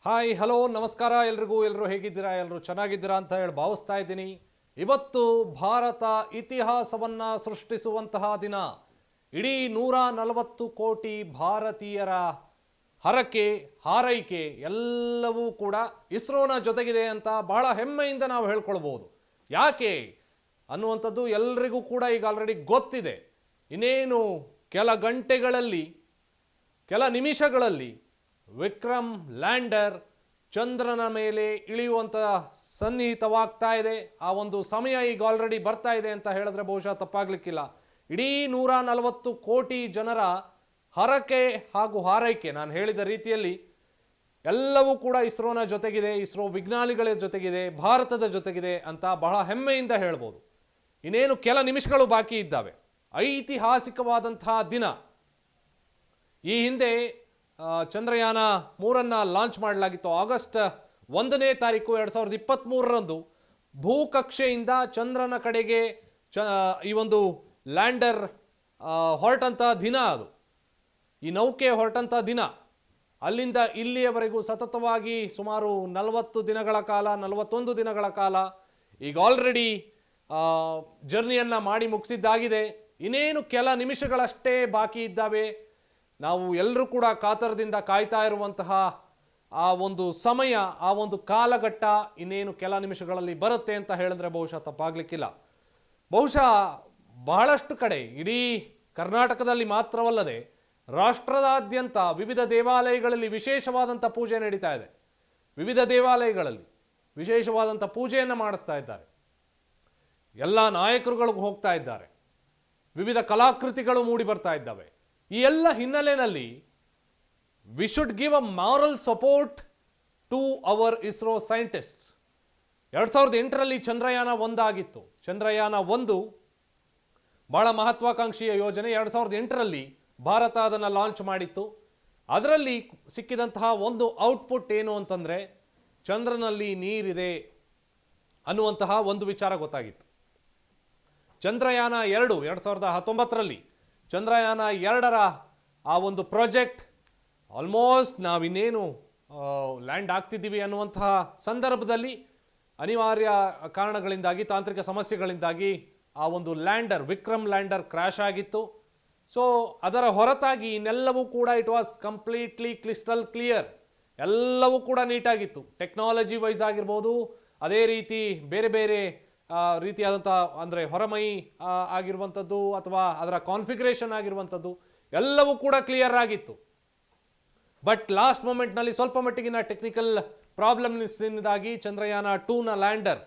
Hi hello ನಮಸ್ಕಾರ ಎಲ್ಲರೂ ಹೇಗಿದ್ದೀರಾ? ಎಲ್ಲರೂ ಚೆನ್ನಾಗಿದ್ದೀರಾ ಅಂತ ಹೇಳಿ ಭಾವಿಸ್ತಾ ಇದ್ದೀನಿ. ಇವತ್ತು ಭಾರತ ಇತಿಹಾಸವನ್ನು ಸೃಷ್ಟಿಸುವಂತಹ ದಿನ. ಇಡೀ 140 ಕೋಟಿ ಭಾರತೀಯರ ಹರಕೆ ಹಾರೈಕೆ ಎಲ್ಲವೂ ಕೂಡ ಇಸ್ರೋನ ಜೊತೆಗಿದೆ ಅಂತ ಬಹಳ ಹೆಮ್ಮೆಯಿಂದ ನಾವು ಹೇಳ್ಕೊಳ್ಬೋದು. ಯಾಕೆ ಅನ್ನುವಂಥದ್ದು ಎಲ್ರಿಗೂ ಕೂಡ ಈಗ ಆಲ್ರೆಡಿ ಗೊತ್ತಿದೆ. ಇನ್ನೇನು ಕೆಲ ಗಂಟೆಗಳಲ್ಲಿ ಕೆಲ ನಿಮಿಷಗಳಲ್ಲಿ ವಿಕ್ರಮ್ ಲ್ಯಾಂಡರ್ ಚಂದ್ರನ ಮೇಲೆ ಇಳಿಯುವಂಥ ಸನ್ನಿಹಿತವಾಗ್ತಾ ಇದೆ. ಆ ಒಂದು ಸಮಯ ಈಗ ಆಲ್ರೆಡಿ ಬರ್ತಾ ಇದೆ ಅಂತ ಹೇಳಿದ್ರೆ ಬಹುಶಃ ತಪ್ಪಾಗ್ಲಿಕ್ಕಿಲ್ಲ. ಇಡೀ 140 ಕೋಟಿ ಜನರ ಹರಕೆ ಹಾಗೂ ಹಾರೈಕೆ ನಾನು ಹೇಳಿದ ರೀತಿಯಲ್ಲಿ ಎಲ್ಲವೂ ಕೂಡ ಇಸ್ರೋನ ಜೊತೆಗಿದೆ, ಇಸ್ರೋ ವಿಜ್ಞಾನಿಗಳ ಜೊತೆಗಿದೆ, ಭಾರತದ ಜೊತೆಗಿದೆ ಅಂತ ಬಹಳ ಹೆಮ್ಮೆಯಿಂದ ಹೇಳ್ಬೋದು. ಇನ್ನೇನು ಕೆಲ ನಿಮಿಷಗಳು ಬಾಕಿ ಇದ್ದಾವೆ. ಐತಿಹಾಸಿಕವಾದಂತಹ ದಿನ. ಈ ಹಿಂದೆ ಚಂದ್ರಯಾನ 3 ಲಾಂಚ್ ಮಾಡಲಾಗಿತ್ತು. ಆಗಸ್ಟ್ 1ನೇ ತಾರೀಕು 2023ರಂದು ಭೂಕಕ್ಷೆಯಿಂದ ಚಂದ್ರನ ಕಡೆಗೆ ಈ ಒಂದು ಲ್ಯಾಂಡರ್ ಹೊರಟಂಥ ದಿನ ಅದು. ಈ ನೌಕೆ ಹೊರಟಂಥ ದಿನ. ಅಲ್ಲಿಂದ ಇಲ್ಲಿಯವರೆಗೂ ಸತತವಾಗಿ ಸುಮಾರು 41 ದಿನಗಳ ಕಾಲ ಈಗ ಆಲ್ರೆಡಿ ಜರ್ನಿಯನ್ನು ಮಾಡಿ ಮುಗಿಸಿದ್ದಾಗಿದೆ. ಇನ್ನೇನು ಕೆಲ ನಿಮಿಷಗಳಷ್ಟೇ ಬಾಕಿ ಇದ್ದಾವೆ. ನಾವು ಎಲ್ಲರೂ ಕೂಡ ಕಾತರದಿಂದ ಕಾಯ್ತಾ ಇರುವಂತಹ ಆ ಒಂದು ಸಮಯ, ಆ ಒಂದು ಕಾಲಘಟ್ಟ ಇನ್ನೇನು ಕೆಲ ನಿಮಿಷಗಳಲ್ಲಿ ಬರುತ್ತೆ ಅಂತ ಹೇಳಿದ್ರೆ ಬಹುಶಃ ತಪ್ಪಾಗಲಿಕ್ಕಿಲ್ಲ. ಬಹುಶಃ ಬಹಳಷ್ಟು ಕಡೆ ಇಡೀ ಕರ್ನಾಟಕದಲ್ಲಿ ಮಾತ್ರವಲ್ಲದೆ ರಾಷ್ಟ್ರದಾದ್ಯಂತ ವಿವಿಧ ದೇವಾಲಯಗಳಲ್ಲಿ ವಿಶೇಷವಾದಂಥ ಪೂಜೆ ನಡೀತಾ ಇದೆ. ವಿವಿಧ ದೇವಾಲಯಗಳಲ್ಲಿ ವಿಶೇಷವಾದಂಥ ಪೂಜೆಯನ್ನು ಮಾಡಿಸ್ತಾ ಇದ್ದಾರೆ. ಎಲ್ಲ ನಾಯಕರುಗಳಿಗೂ ಹೋಗ್ತಾ ಇದ್ದಾರೆ. ವಿವಿಧ ಕಲಾಕೃತಿಗಳು ಮೂಡಿ ಬರ್ತಾ ಇದ್ದಾವೆ. ಈ ಎಲ್ಲ ಹಿನ್ನೆಲೆಯಲ್ಲಿ we should give a moral support to our ISRO scientists. 2008ರಲ್ಲಿ ಚಂದ್ರಯಾನ 1 ಆಗಿತ್ತು. ಚಂದ್ರಯಾನ 1 ಬಹಳ ಮಹತ್ವಾಕಾಂಕ್ಷೆಯ ಯೋಜನೆ. 2008ರಲ್ಲಿ ಭಾರತ ಅದನ್ನು ಲಾಂಚ್ ಮಾಡಿತ್ತು. ಅದರಲ್ಲಿ ಸಿಕ್ಕಿದಂತಹ ಒಂದು ಔಟ್ಪುಟ್ ಏನು ಅಂತಂದರೆ ಚಂದ್ರನಲ್ಲಿ ನೀರಿದೆ ಅನ್ನುವಂತಹ ಒಂದು ವಿಚಾರ ಗೊತ್ತಾಗಿತ್ತು. ಚಂದ್ರಯಾನ 2 2019ರಲ್ಲಿ ಚಂದ್ರಯಾನ 2ರ ಆ ಒಂದು ಪ್ರಾಜೆಕ್ಟ್ ಆಲ್ಮೋಸ್ಟ್ ನಾವಿನ್ನೇನು ಲ್ಯಾಂಡ್ ಆಗ್ತಿದ್ದೀವಿ ಅನ್ನುವಂತಹ ಸಂದರ್ಭದಲ್ಲಿ ಅನಿವಾರ್ಯ ಕಾರಣಗಳಿಂದಾಗಿ, ತಾಂತ್ರಿಕ ಸಮಸ್ಯೆಗಳಿಂದಾಗಿ ಆ ಒಂದು ಲ್ಯಾಂಡರ್ ವಿಕ್ರಮ್ ಲ್ಯಾಂಡರ್ ಕ್ರ್ಯಾಶ್ ಆಗಿತ್ತು. ಸೊ ಅದರ ಹೊರತಾಗಿ ಇನ್ನೆಲ್ಲವೂ ಕೂಡ it was completely crystal clear. ಎಲ್ಲವೂ ಕೂಡ ನೀಟಾಗಿತ್ತು. ಟೆಕ್ನಾಲಜಿ ವೈಸ್ ಆಗಿರ್ಬೋದು, ಅದೇ ರೀತಿ ಬೇರೆ ಬೇರೆ ರೀತಿಯಾದಂಥ ಅಂದರೆ ಹೊರಮೈ ಆಗಿರುವಂಥದ್ದು ಅಥವಾ ಅದರ ಕಾನ್ಫಿಗರೇಷನ್ ಆಗಿರುವಂಥದ್ದು ಎಲ್ಲವೂ ಕೂಡ ಕ್ಲಿಯರ್ ಆಗಿತ್ತು. ಬಟ್ ಲಾಸ್ಟ್ ಮೂಮೆಂಟ್ನಲ್ಲಿ ಸ್ವಲ್ಪ ಮಟ್ಟಿಗಿನ ಟೆಕ್ನಿಕಲ್ ಪ್ರಾಬ್ಲಮ್ನಿಂದಾಗಿ ಚಂದ್ರಯಾನ 2ನ ಲ್ಯಾಂಡರ್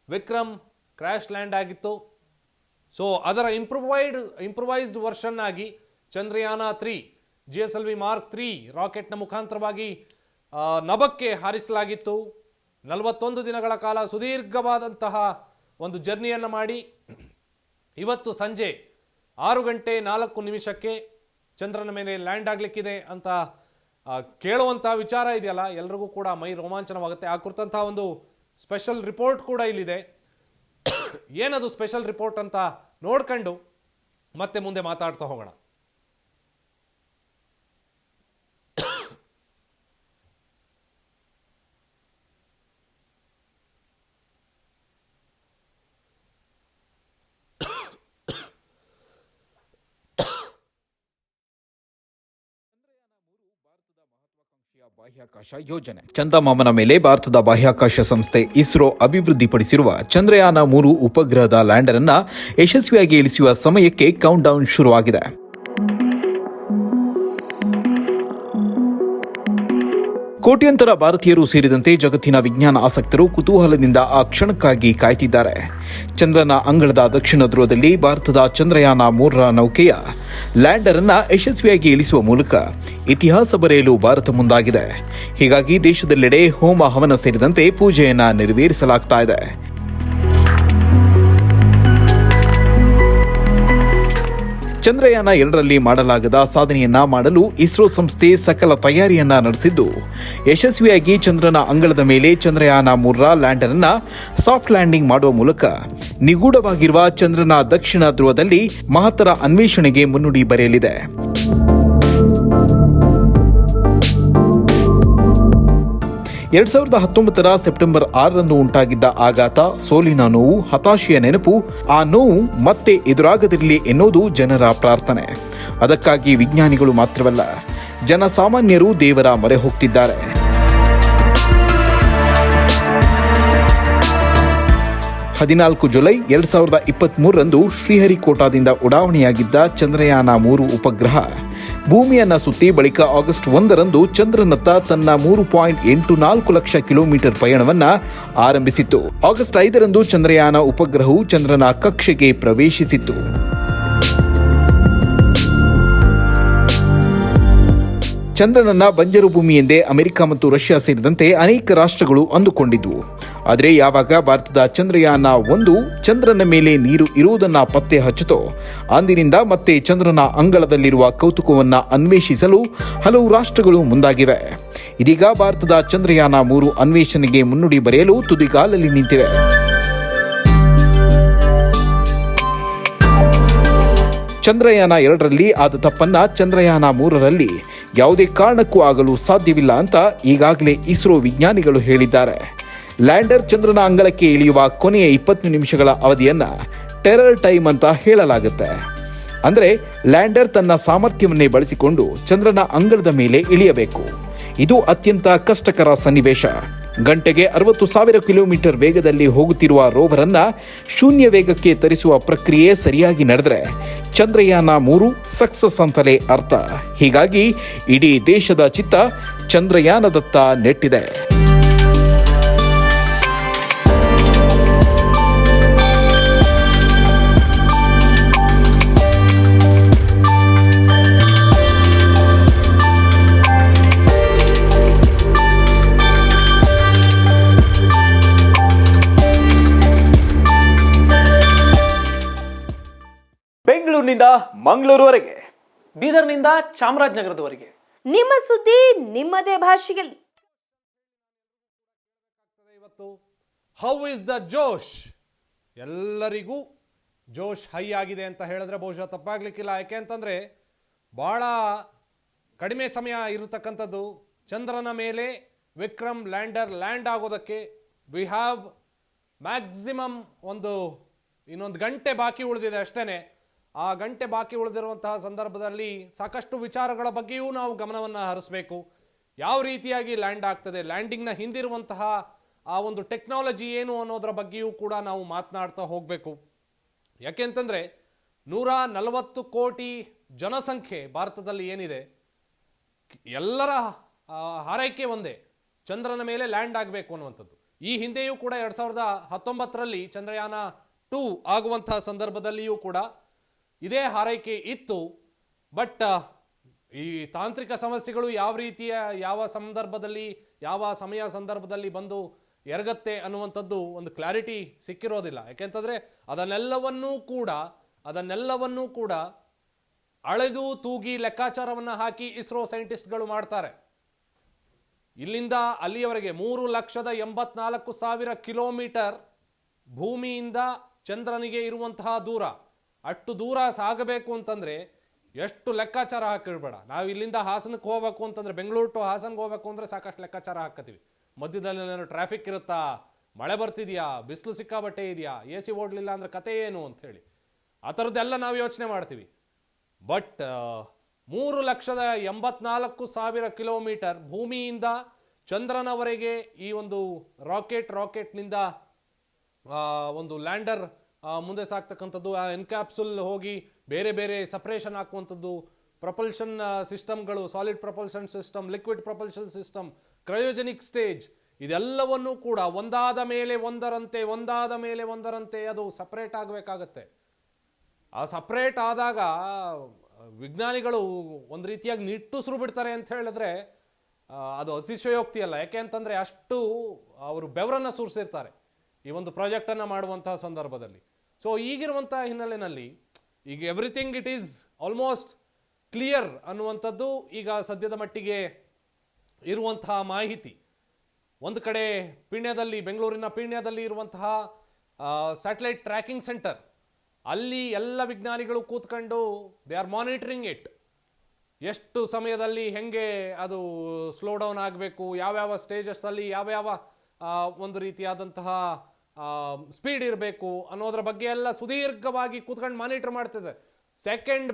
ವಿಕ್ರಮ್ ಕ್ರ್ಯಾಶ್ ಲ್ಯಾಂಡ್ ಆಗಿತ್ತು. ಸೊ ಅದರ ಇಂಪ್ರೂವೈಸ್ಡ್ ವರ್ಷನ್ ಆಗಿ ಚಂದ್ರಯಾನ 3 GSLV Mark 3 ರಾಕೆಟ್ನ ಮುಖಾಂತರವಾಗಿ ನಭಕ್ಕೆ ಹಾರಿಸಲಾಗಿತ್ತು. 41 ದಿನಗಳ ಕಾಲ ಸುದೀರ್ಘವಾದಂತಹ ಒಂದು ಜರ್ನಿಯನ್ನು ಮಾಡಿ ಇವತ್ತು ಸಂಜೆ 6:04 ಚಂದ್ರನ ಮೇಲೆ ಲ್ಯಾಂಡ್ ಆಗಲಿಕ್ಕಿದೆ ಅಂತ ಕೇಳುವಂಥ ವಿಚಾರ ಇದೆಯಲ್ಲ, ಎಲ್ರಿಗೂ ಕೂಡ ಮೈ ರೋಮಾಂಚನವಾಗುತ್ತೆ. ಆ ಕುರಿತಂತಹ ಒಂದು ಸ್ಪೆಷಲ್ ರಿಪೋರ್ಟ್ ಕೂಡ ಇಲ್ಲಿದೆ. ಏನದು ಸ್ಪೆಷಲ್ ರಿಪೋರ್ಟ್ ಅಂತ ನೋಡ್ಕೊಂಡು ಮತ್ತೆ ಮುಂದೆ ಮಾತಾಡ್ತಾ ಹೋಗೋಣ. ಬಾಹ್ಯಾಕಾಶ ಯೋಜನೆ. ಚಂದಮಾಮನ ಮೇಲೆ ಭಾರತದ ಬಾಹ್ಯಾಕಾಶ ಸಂಸ್ಥೆ ಇಸ್ರೋ ಅಭಿವೃದ್ಧಿಪಡಿಸಿರುವ ಚಂದ್ರಯಾನ 3 ಉಪಗ್ರಹದ ಲ್ಯಾಂಡರ್ ಅನ್ನ ಯಶಸ್ವಿಯಾಗಿ ಇಳಿಸುವ ಸಮಯಕ್ಕೆ ಕೌಂಟ್ ಡೌನ್ ಶುರುವಾಗಿದೆ. ಕೋಟ್ಯಂತರ ಭಾರತೀಯರು ಸೇರಿದಂತೆ ಜಗತ್ತಿನ ವಿಜ್ಞಾನ ಆಸಕ್ತರು ಕುತೂಹಲದಿಂದ ಆ ಕ್ಷಣಕ್ಕಾಗಿ ಕಾಯ್ತಿದ್ದಾರೆ. ಚಂದ್ರನ ಅಂಗಳದ ದಕ್ಷಿಣ ಧ್ರುವದಲ್ಲಿ ಭಾರತದ ಚಂದ್ರಯಾನ 3ರ ನೌಕೆಯ ಲ್ಯಾಂಡರ್ ಅನ್ನ ಯಶಸ್ವಿಯಾಗಿ ಇಳಿಸುವ ಮೂಲಕ ಇತಿಹಾಸ ಬರೆಯಲು ಭಾರತ ಮುಂದಾಗಿದೆ. ಹೀಗಾಗಿ ದೇಶದೆಲ್ಲೆಡೆ ಹೋಮ ಹವನ ಸೇರಿದಂತೆ ಪೂಜೆಯನ್ನ ನೆರವೇರಿಸಲಾಗ್ತಾ ಇದೆ. ಚಂದ್ರಯಾನ 2ರಲ್ಲಿ ಮಾಡಲಾಗದ ಸಾಧನೆಯನ್ನ ಮಾಡಲು ಇಸ್ರೋ ಸಂಸ್ಥೆ ಸಕಲ ತಯಾರಿಯನ್ನ ನಡೆಸಿದ್ದು, ಯಶಸ್ವಿಯಾಗಿ ಚಂದ್ರನ ಅಂಗಳದ ಮೇಲೆ ಚಂದ್ರಯಾನ 3ರ ಲ್ಯಾಂಡರ್ ಅನ್ನ ಸಾಫ್ಟ್ ಲ್ಯಾಂಡಿಂಗ್ ಮಾಡುವ ಮೂಲಕ ನಿಗೂಢವಾಗಿರುವ ಚಂದ್ರನ ದಕ್ಷಿಣ ಧ್ರುವದಲ್ಲಿ ಮಹತ್ತರ ಅನ್ವೇಷಣೆಗೆ ಮುನ್ನುಡಿ ಬರೆಯಲಿದೆ. 2019 ಸೆಪ್ಟೆಂಬರ್ 6ರಂದು ಉಂಟಾಗಿದ್ದ ಆಘಾತ, ಸೋಲಿನ ನೋವು, ಹತಾಶೆಯ ನೆನಪು, ಆ ನೋವು ಮತ್ತೆ ಎದುರಾಗದಿರಲಿ ಎನ್ನುವುದು ಜನರ ಪ್ರಾರ್ಥನೆ. ಅದಕ್ಕಾಗಿ ವಿಜ್ಞಾನಿಗಳು ಮಾತ್ರವಲ್ಲ, ಜನಸಾಮಾನ್ಯರು ದೇವರ ಮೊರೆ ಹೋಗ್ತಿದ್ದಾರೆ. 14 ಜುಲೈ 2023ರಂದು ಶ್ರೀಹರಿಕೋಟಾದಿಂದ ಉಡಾವಣೆಯಾಗಿದ್ದ ಚಂದ್ರಯಾನ-3 ಉಪಗ್ರಹ ಭೂಮಿಯನ್ನ ಸುತ್ತಿ ಬಳಿಕ ಆಗಸ್ಟ್ 1ರಂದು ಚಂದ್ರನತ್ತ ತನ್ನ 3.84 ಲಕ್ಷ ಕಿಲೋಮೀಟರ್ ಪಯಣವನ್ನ ಆರಂಭಿಸಿತ್ತು. ಆಗಸ್ಟ್ 5ರಂದು ಚಂದ್ರಯಾನ ಉಪಗ್ರಹವು ಚಂದ್ರನ ಕಕ್ಷೆಗೆ ಪ್ರವೇಶಿಸಿತ್ತು. ಚಂದ್ರನನ್ನ ಬಂಜರು ಭೂಮಿ ಎಂದೇ ಅಮೆರಿಕ ಮತ್ತು ರಷ್ಯಾ ಸೇರಿದಂತೆ ಅನೇಕ ರಾಷ್ಟ್ರಗಳು ಅಂದುಕೊಂಡಿದ್ವು. ಆದರೆ ಯಾವಾಗ ಭಾರತದ ಚಂದ್ರಯಾನ-1 ಚಂದ್ರನ ಮೇಲೆ ನೀರು ಇರುವುದನ್ನು ಪತ್ತೆ ಹಚ್ಚಿತೋ ಅಂದಿನಿಂದ ಮತ್ತೆ ಚಂದ್ರನ ಅಂಗಳದಲ್ಲಿರುವ ಕೌತುಕವನ್ನು ಅನ್ವೇಷಿಸಲು ಹಲವು ರಾಷ್ಟ್ರಗಳು ಮುಂದಾಗಿವೆ. ಇದೀಗ ಭಾರತದ ಚಂದ್ರಯಾನ-3 ಅನ್ವೇಷಣೆಗೆ ಮುನ್ನುಡಿ ಬರೆಯಲು ತುದಿಗಾಲಲ್ಲಿ ನಿಂತಿವೆ. ಚಂದ್ರಯಾನ-2ರಲ್ಲಿ ಆದ ತಪ್ಪನ್ನ ಚಂದ್ರಯಾನ-3ರಲ್ಲಿ ಯಾವುದೇ ಕಾರಣಕ್ಕೂ ಆಗಲು ಸಾಧ್ಯವಿಲ್ಲ ಅಂತ ಈಗಾಗಲೇ ಇಸ್ರೋ ವಿಜ್ಞಾನಿಗಳು ಹೇಳಿದ್ದಾರೆ. ಲ್ಯಾಂಡರ್ ಚಂದ್ರನ ಅಂಗಳಕ್ಕೆ ಇಳಿಯುವ ಕೊನೆಯ 20 ನಿಮಿಷಗಳ ಅವಧಿಯನ್ನ ಟೆರರ್ ಟೈಮ್ ಅಂತ ಹೇಳಲಾಗುತ್ತೆ. ಅಂದರೆ ಲ್ಯಾಂಡರ್ ತನ್ನ ಸಾಮರ್ಥ್ಯವನ್ನೇ ಬಳಸಿಕೊಂಡು ಚಂದ್ರನ ಅಂಗಳದ ಮೇಲೆ ಇಳಿಯಬೇಕು. ಇದು ಅತ್ಯಂತ ಕಷ್ಟಕರ ಸನ್ನಿವೇಶ. ಗಂಟೆಗೆ 60,000 ಕಿಲೋಮೀಟರ್ ವೇಗದಲ್ಲಿ ಹೋಗುತ್ತಿರುವ ರೋವರ್ ಅನ್ನ ಶೂನ್ಯ ವೇಗಕ್ಕೆ ತರಿಸುವ ಪ್ರಕ್ರಿಯೆ ಸರಿಯಾಗಿ ನಡೆದರೆ ಚಂದ್ರಯಾನ-3 ಸಕ್ಸಸ್ ಅಂತಲೇ ಅರ್ಥ. ಹೀಗಾಗಿ ಇಡೀ ದೇಶದ ಚಿತ್ತ ಚಂದ್ರಯಾನದತ್ತ ನೆಟ್ಟಿದೆ. ಬೆಂಗಳೂರಿನಿಂದ ಮಂಗಳೂರುವರೆಗೆ, ಬೀದರ್ನಿಂದ ಚಾಮರಾಜನಗರದವರೆಗೆ ನಿಮ್ಮ ಸುದ್ದಿ ನಿಮ್ಮದೇ ಭಾಷೆಯಲ್ಲಿ. ಇವತ್ತು ಹೌ ಇಸ್ ದ ಜೋಶ್? ಎಲ್ಲರಿಗೂ ಜೋಶ್ ಹೈ ಆಗಿದೆ ಅಂತ ಹೇಳಿದ್ರೆ ಬಹುಶಃ ತಪ್ಪಾಗ್ಲಿಕ್ಕಿಲ್ಲ. ಯಾಕೆ ಅಂತಂದ್ರೆ ಬಹಳ ಕಡಿಮೆ ಸಮಯ ಇರತಕ್ಕಂಥದ್ದು. ಚಂದ್ರನ ಮೇಲೆ ವಿಕ್ರಮ್ ಲ್ಯಾಂಡ್ ಆಗೋದಕ್ಕೆ ವಿ ಹ್ಯಾವ್ ಮ್ಯಾಕ್ಸಿಮಮ್ ಇನ್ನೊಂದು ಗಂಟೆ ಬಾಕಿ ಉಳಿದಿದೆ ಅಷ್ಟೇನೆ. ಆ ಗಂಟೆ ಬಾಕಿ ಉಳಿದಿರುವಂತಹ ಸಂದರ್ಭದಲ್ಲಿ ಸಾಕಷ್ಟು ವಿಚಾರಗಳ ಬಗ್ಗೆಯೂ ನಾವು ಗಮನವನ್ನು ಹರಿಸಬೇಕು. ಯಾವ ರೀತಿಯಾಗಿ ಲ್ಯಾಂಡ್ ಆಗ್ತದೆ, ಲ್ಯಾಂಡಿಂಗ್ನ ಹಿಂದಿರುವಂತಹ ಆ ಒಂದು ಟೆಕ್ನಾಲಜಿ ಏನು ಅನ್ನೋದರ ಬಗ್ಗೆಯೂ ಕೂಡ ನಾವು ಮಾತನಾಡ್ತಾ ಹೋಗಬೇಕು. ಯಾಕೆಂತಂದರೆ 140 ಕೋಟಿ ಜನಸಂಖ್ಯೆ ಭಾರತದಲ್ಲಿ ಏನಿದೆ, ಎಲ್ಲರ ಹಾರೈಕೆ ಒಂದೇ, ಚಂದ್ರನ ಮೇಲೆ ಲ್ಯಾಂಡ್ ಆಗಬೇಕು ಅನ್ನುವಂಥದ್ದು. ಈ ಹಿಂದೆಯೂ ಕೂಡ 2019ರಲ್ಲಿ ಚಂದ್ರಯಾನ-2 ಆಗುವಂತಹ ಸಂದರ್ಭದಲ್ಲಿಯೂ ಕೂಡ ಇದೇ ಹಾರೈಕೆ ಇತ್ತು. ಬಟ್ ಈ ತಾಂತ್ರಿಕ ಸಮಸ್ಯೆಗಳು ಯಾವ ಸಂದರ್ಭದಲ್ಲಿ ಯಾವ ಸಂದರ್ಭದಲ್ಲಿ ಬಂದು ಎರಗತ್ತೆ ಅನ್ನುವಂಥದ್ದು ಒಂದು ಕ್ಲಾರಿಟಿ ಸಿಕ್ಕಿರೋದಿಲ್ಲ. ಯಾಕೆಂತಂದರೆ ಅದನ್ನೆಲ್ಲವನ್ನೂ ಕೂಡ ಅಳೆದು ತೂಗಿ ಲೆಕ್ಕಾಚಾರವನ್ನು ಹಾಕಿ ಇಸ್ರೋ ಸೈಂಟಿಸ್ಟ್ಗಳು ಮಾಡ್ತಾರೆ. ಇಲ್ಲಿಂದ ಅಲ್ಲಿಯವರೆಗೆ 3,84,000 ಕಿಲೋಮೀಟರ್ ಭೂಮಿಯಿಂದ ಚಂದ್ರನಿಗೆ ಇರುವಂತಹ ದೂರ. ಅಷ್ಟು ದೂರ ಸಾಗಬೇಕು ಅಂತಂದರೆ ಎಷ್ಟು ಲೆಕ್ಕಾಚಾರ ಹಾಕಿಡ್ಬೇಡ. ನಾವು ಇಲ್ಲಿಂದ ಹಾಸನಕ್ಕೆ ಹೋಗ್ಬೇಕು ಅಂತಂದರೆ, ಬೆಂಗಳೂರು ಟು ಹಾಸನ್ಗೆ ಹೋಗ್ಬೇಕು ಅಂದರೆ ಸಾಕಷ್ಟು ಲೆಕ್ಕಾಚಾರ ಹಾಕತ್ತೀವಿ. ಮಧ್ಯದಲ್ಲಿ ಏನಾದ್ರು ಟ್ರಾಫಿಕ್ ಇರುತ್ತಾ, ಮಳೆ ಬರ್ತಿದೆಯಾ, ಬಿಸಿಲು ಸಿಕ್ಕಾಬಟ್ಟೆ ಇದೆಯಾ, AC ಓಡಲಿಲ್ಲ ಅಂದರೆ ಕತೆ ಏನು ಅಂಥೇಳಿ ಆ ಥರದ್ದೆಲ್ಲ ನಾವು ಯೋಚನೆ ಮಾಡ್ತೀವಿ. ಬಟ್ 3,84,000 ಕಿಲೋಮೀಟರ್ ಭೂಮಿಯಿಂದ ಚಂದ್ರನವರೆಗೆ ಈ ಒಂದು ರಾಕೆಟ್ನಿಂದ ಒಂದು ಲ್ಯಾಂಡರ್ ಮುಂದೆ ಸಾಕ್ತಕ್ಕಂಥದ್ದು, ಆ ಎನ್ಕ್ಯಾಪ್ಸುಲ್ ಹೋಗಿ ಬೇರೆ ಬೇರೆ ಸಪ್ರೇಷನ್ ಹಾಕುವಂಥದ್ದು, ಪ್ರಪಲ್ಷನ್ ಸಿಸ್ಟಮ್ಗಳು, solid propulsion system, liquid propulsion system, cryogenic stage, ಇದೆಲ್ಲವನ್ನೂ ಕೂಡ ಒಂದಾದ ಮೇಲೆ ಒಂದರಂತೆ ಅದು ಸಪ್ರೇಟ್ ಆಗಬೇಕಾಗತ್ತೆ. ಆ ಸಪ್ರೇಟ್ ಆದಾಗ ವಿಜ್ಞಾನಿಗಳು ಒಂದು ರೀತಿಯಾಗಿ ನಿಟ್ಟುಸಿರು ಬಿಡ್ತಾರೆ ಅಂತ ಹೇಳಿದ್ರೆ ಅದು ಅತಿಶಯೋಕ್ತಿ ಅಲ್ಲ. ಯಾಕೆ ಅಂತಂದರೆ ಅಷ್ಟು ಅವರು ಬೆವರನ್ನು ಸುರಿಸಿರ್ತಾರೆ ಈ ಒಂದು ಪ್ರಾಜೆಕ್ಟನ್ನು ಮಾಡುವಂತಹ ಸಂದರ್ಭದಲ್ಲಿ. ಸೊ ಈಗಿರುವಂತಹ ಹಿನ್ನೆಲೆಯಲ್ಲಿ ಈಗ everything it is almost clear ಅನ್ನುವಂಥದ್ದು ಈಗ ಸದ್ಯದ ಮಟ್ಟಿಗೆ ಇರುವಂತಹ ಮಾಹಿತಿ. ಒಂದು ಕಡೆ ಬೆಂಗಳೂರಿನ ಪೀಣ್ಯದಲ್ಲಿ ಇರುವಂತಹ ಸ್ಯಾಟಲೈಟ್ ಟ್ರ್ಯಾಕಿಂಗ್ ಸೆಂಟರ್, ಅಲ್ಲಿ ಎಲ್ಲ ವಿಜ್ಞಾನಿಗಳು ಕೂತ್ಕೊಂಡು ದೇ ಆರ್ ಮಾನಿಟರಿಂಗ್ ಇಟ್. ಎಷ್ಟು ಸಮಯದಲ್ಲಿ ಹೆಂಗೆ ಅದು ಸ್ಲೋ ಡೌನ್ ಆಗಬೇಕು, ಯಾವ್ಯಾವ ಸ್ಟೇಜಸ್ಸಲ್ಲಿ ಯಾವ್ಯಾವ ಒಂದು ರೀತಿಯಾದಂತಹ ಸ್ಪೀಡ್ ಇರಬೇಕು ಅನ್ನೋದ್ರ ಬಗ್ಗೆ ಎಲ್ಲ ಸುದೀರ್ಘವಾಗಿ ಕೂತ್ಕೊಂಡು ಮಾನಿಟರ್ ಮಾಡ್ತಿದೆ. ಸೆಕೆಂಡ್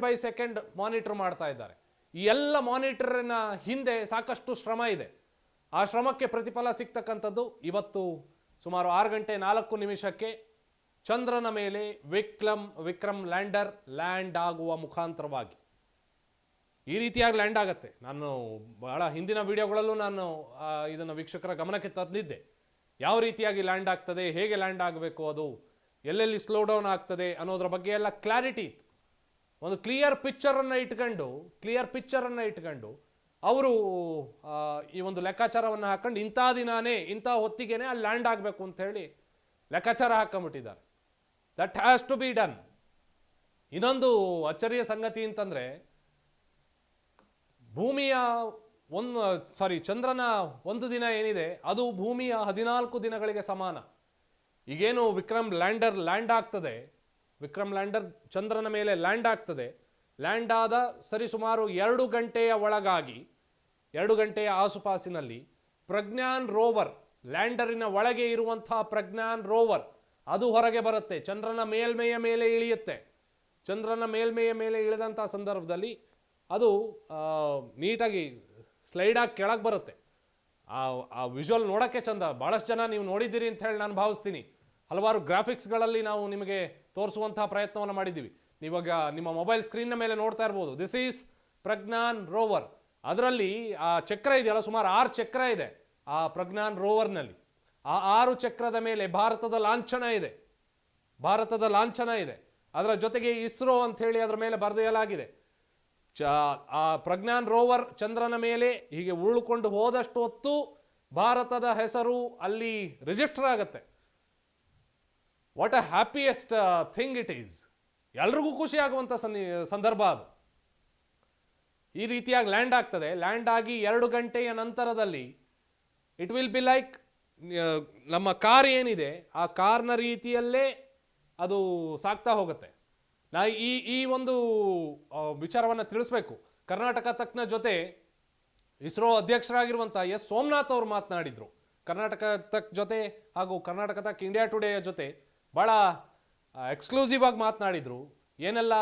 ಬೈ ಸೆಕೆಂಡ್ ಮಾನಿಟರ್ ಮಾಡ್ತಾ ಇದ್ದಾರೆ. ಈ ಎಲ್ಲ ಮಾನಿಟರ್ನ ಹಿಂದೆ ಸಾಕಷ್ಟು ಶ್ರಮ ಇದೆ. ಆ ಶ್ರಮಕ್ಕೆ ಪ್ರತಿಫಲ ಸಿಗ್ತಕ್ಕಂಥದ್ದು ಇವತ್ತು ಸುಮಾರು 6:04 ಚಂದ್ರನ ಮೇಲೆ ವಿಕ್ರಮ್ ಲ್ಯಾಂಡರ್ ಲ್ಯಾಂಡ್ ಆಗುವ ಮುಖಾಂತರವಾಗಿ ಈ ರೀತಿಯಾಗಿ ಲ್ಯಾಂಡ್ ಆಗತ್ತೆ. ನಾನು ಬಹಳ ಹಿಂದಿನ ವಿಡಿಯೋಗಳಲ್ಲೂ ನಾನು ಇದನ್ನು ವೀಕ್ಷಕರ ಗಮನಕ್ಕೆ ತಂದಿದ್ದೆ. ಯಾವ ರೀತಿಯಾಗಿ ಲ್ಯಾಂಡ್ ಆಗ್ತದೆ, ಹೇಗೆ ಲ್ಯಾಂಡ್ ಆಗಬೇಕು, ಅದು ಎಲ್ಲೆಲ್ಲಿ ಸ್ಲೋ ಡೌನ್ ಆಗ್ತದೆ ಅನ್ನೋದ್ರ ಬಗ್ಗೆ ಎಲ್ಲ ಕ್ಲಾರಿಟಿ ಇತ್ತು. ಒಂದು ಕ್ಲಿಯರ್ ಪಿಕ್ಚರನ್ನು ಇಟ್ಕೊಂಡು ಅವರು ಈ ಒಂದು ಲೆಕ್ಕಾಚಾರವನ್ನು ಹಾಕೊಂಡು ಇಂಥ ದಿನಾನೇ ಇಂಥ ಹೊತ್ತಿಗೆನೇ ಅಲ್ಲಿ ಲ್ಯಾಂಡ್ ಆಗಬೇಕು ಅಂತ ಹೇಳಿ ಲೆಕ್ಕಾಚಾರ ಹಾಕೊಂಡ್ಬಿಟ್ಟಿದ್ದಾರೆ. That has to be done. ಇನ್ನೊಂದು ಅಚ್ಚರಿಯ ಸಂಗತಿ ಅಂತಂದ್ರೆ ಚಂದ್ರನ ಒಂದು ದಿನ ಏನಿದೆ ಅದು ಭೂಮಿಯ 14 ದಿನಗಳಿಗೆ ಸಮಾನ. ಈಗೇನು ವಿಕ್ರಮ್ ಲ್ಯಾಂಡರ್ ಚಂದ್ರನ ಮೇಲೆ ಲ್ಯಾಂಡ್ ಆಗ್ತದೆ. ಲ್ಯಾಂಡ್ ಆದ ಸರಿಸುಮಾರು 2 ಗಂಟೆಯ ಒಳಗಾಗಿ 2 ಗಂಟೆಯ ಆಸುಪಾಸಿನಲ್ಲಿ ಪ್ರಜ್ಞಾನ್ ರೋವರ್, ಲ್ಯಾಂಡರಿನ ಒಳಗೆ ಇರುವಂತಹ ಪ್ರಜ್ಞಾನ್ ರೋವರ್ ಅದು ಹೊರಗೆ ಬರುತ್ತೆ, ಚಂದ್ರನ ಮೇಲ್ಮೆಯ ಮೇಲೆ ಇಳಿಯುತ್ತೆ. ಚಂದ್ರನ ಮೇಲ್ಮೆಯ ಮೇಲೆ ಇಳಿದಂತಹ ಸಂದರ್ಭದಲ್ಲಿ ಅದು ನೀಟಾಗಿ ಸ್ಲೈಡ್ ಆಗಿ ಕೆಳಗೆ ಬರುತ್ತೆ. ಆ ವಿಜುವಲ್ ನೋಡೋಕ್ಕೆ ಚಂದ. ಭಾಳಷ್ಟು ಜನ ನೀವು ನೋಡಿದ್ದೀರಿ ಅಂತ ಹೇಳಿ ನಾನು ಭಾವಿಸ್ತೀನಿ. ಹಲವಾರು ಗ್ರಾಫಿಕ್ಸ್ಗಳಲ್ಲಿ ನಾವು ನಿಮಗೆ ತೋರಿಸುವಂತಹ ಪ್ರಯತ್ನವನ್ನು ಮಾಡಿದ್ದೀವಿ. ನೀವಾಗ ನಿಮ್ಮ ಮೊಬೈಲ್ ಸ್ಕ್ರೀನ್ನ ಮೇಲೆ ನೋಡ್ತಾ ಇರ್ಬೋದು. This is Pragyan rover. ಅದರಲ್ಲಿ ಆ ಚಕ್ರ ಇದೆಯಲ್ಲ, ಸುಮಾರು 6 ಚಕ್ರ ಇದೆ ಆ ಪ್ರಜ್ಞಾನ್ ರೋವರ್ನಲ್ಲಿ. ಆ 6 ಚಕ್ರದ ಮೇಲೆ ಭಾರತದ ಲಾಂಛನ ಇದೆ. ಅದರ ಜೊತೆಗೆ ಇಸ್ರೋ ಅಂತ ಹೇಳಿ ಅದರ ಮೇಲೆ ಬರೆಯಲಾಗಿದೆ. ಆ ಪ್ರಜ್ಞಾನ್ ರೋವರ್ ಚಂದ್ರನ ಮೇಲೆ ಹೀಗೆ ಉರುಳಿಕೊಂಡು ಹೋದಷ್ಟು ಹೊತ್ತು ಭಾರತದ ಹೆಸರು ಅಲ್ಲಿ ರಿಜಿಸ್ಟರ್ ಆಗುತ್ತೆ. What a happiest thing it is. ಎಲ್ರಿಗೂ ಖುಷಿ ಆಗುವಂಥ ಸಂದರ್ಭ ಅದು. ಈ ರೀತಿಯಾಗಿ ಲ್ಯಾಂಡ್ ಆಗ್ತದೆ. ಲ್ಯಾಂಡ್ ಆಗಿ 2 ಗಂಟೆಯ ನಂತರದಲ್ಲಿ ಇಟ್ ವಿಲ್ ಬಿ ಲೈಕ್ ನಮ್ಮ ಕಾರ್ ಏನಿದೆ ಆ ಕಾರ್ನ ರೀತಿಯಲ್ಲೇ ಅದು ಸಾಗ್ತಾ ಹೋಗುತ್ತೆ. ನಾ ಈ ಒಂದು ವಿಚಾರವನ್ನು ತಿಳಿಸ್ಬೇಕು. ಕರ್ನಾಟಕ ತಕ್ನ ಜೊತೆ ಇಸ್ರೋ ಅಧ್ಯಕ್ಷರಾಗಿರುವಂಥ ಎಸ್ ಸೋಮನಾಥ್ ಅವರು ಮಾತನಾಡಿದರು. ಕರ್ನಾಟಕ ತಕ್ ಜೊತೆ ಹಾಗೂ ಕರ್ನಾಟಕ ತಕ್ ಇಂಡಿಯಾ ಟುಡೇಯ ಜೊತೆ ಭಾಳ ಎಕ್ಸ್ಕ್ಲೂಸಿವ್ ಆಗಿ ಮಾತನಾಡಿದರು. ಏನೆಲ್ಲ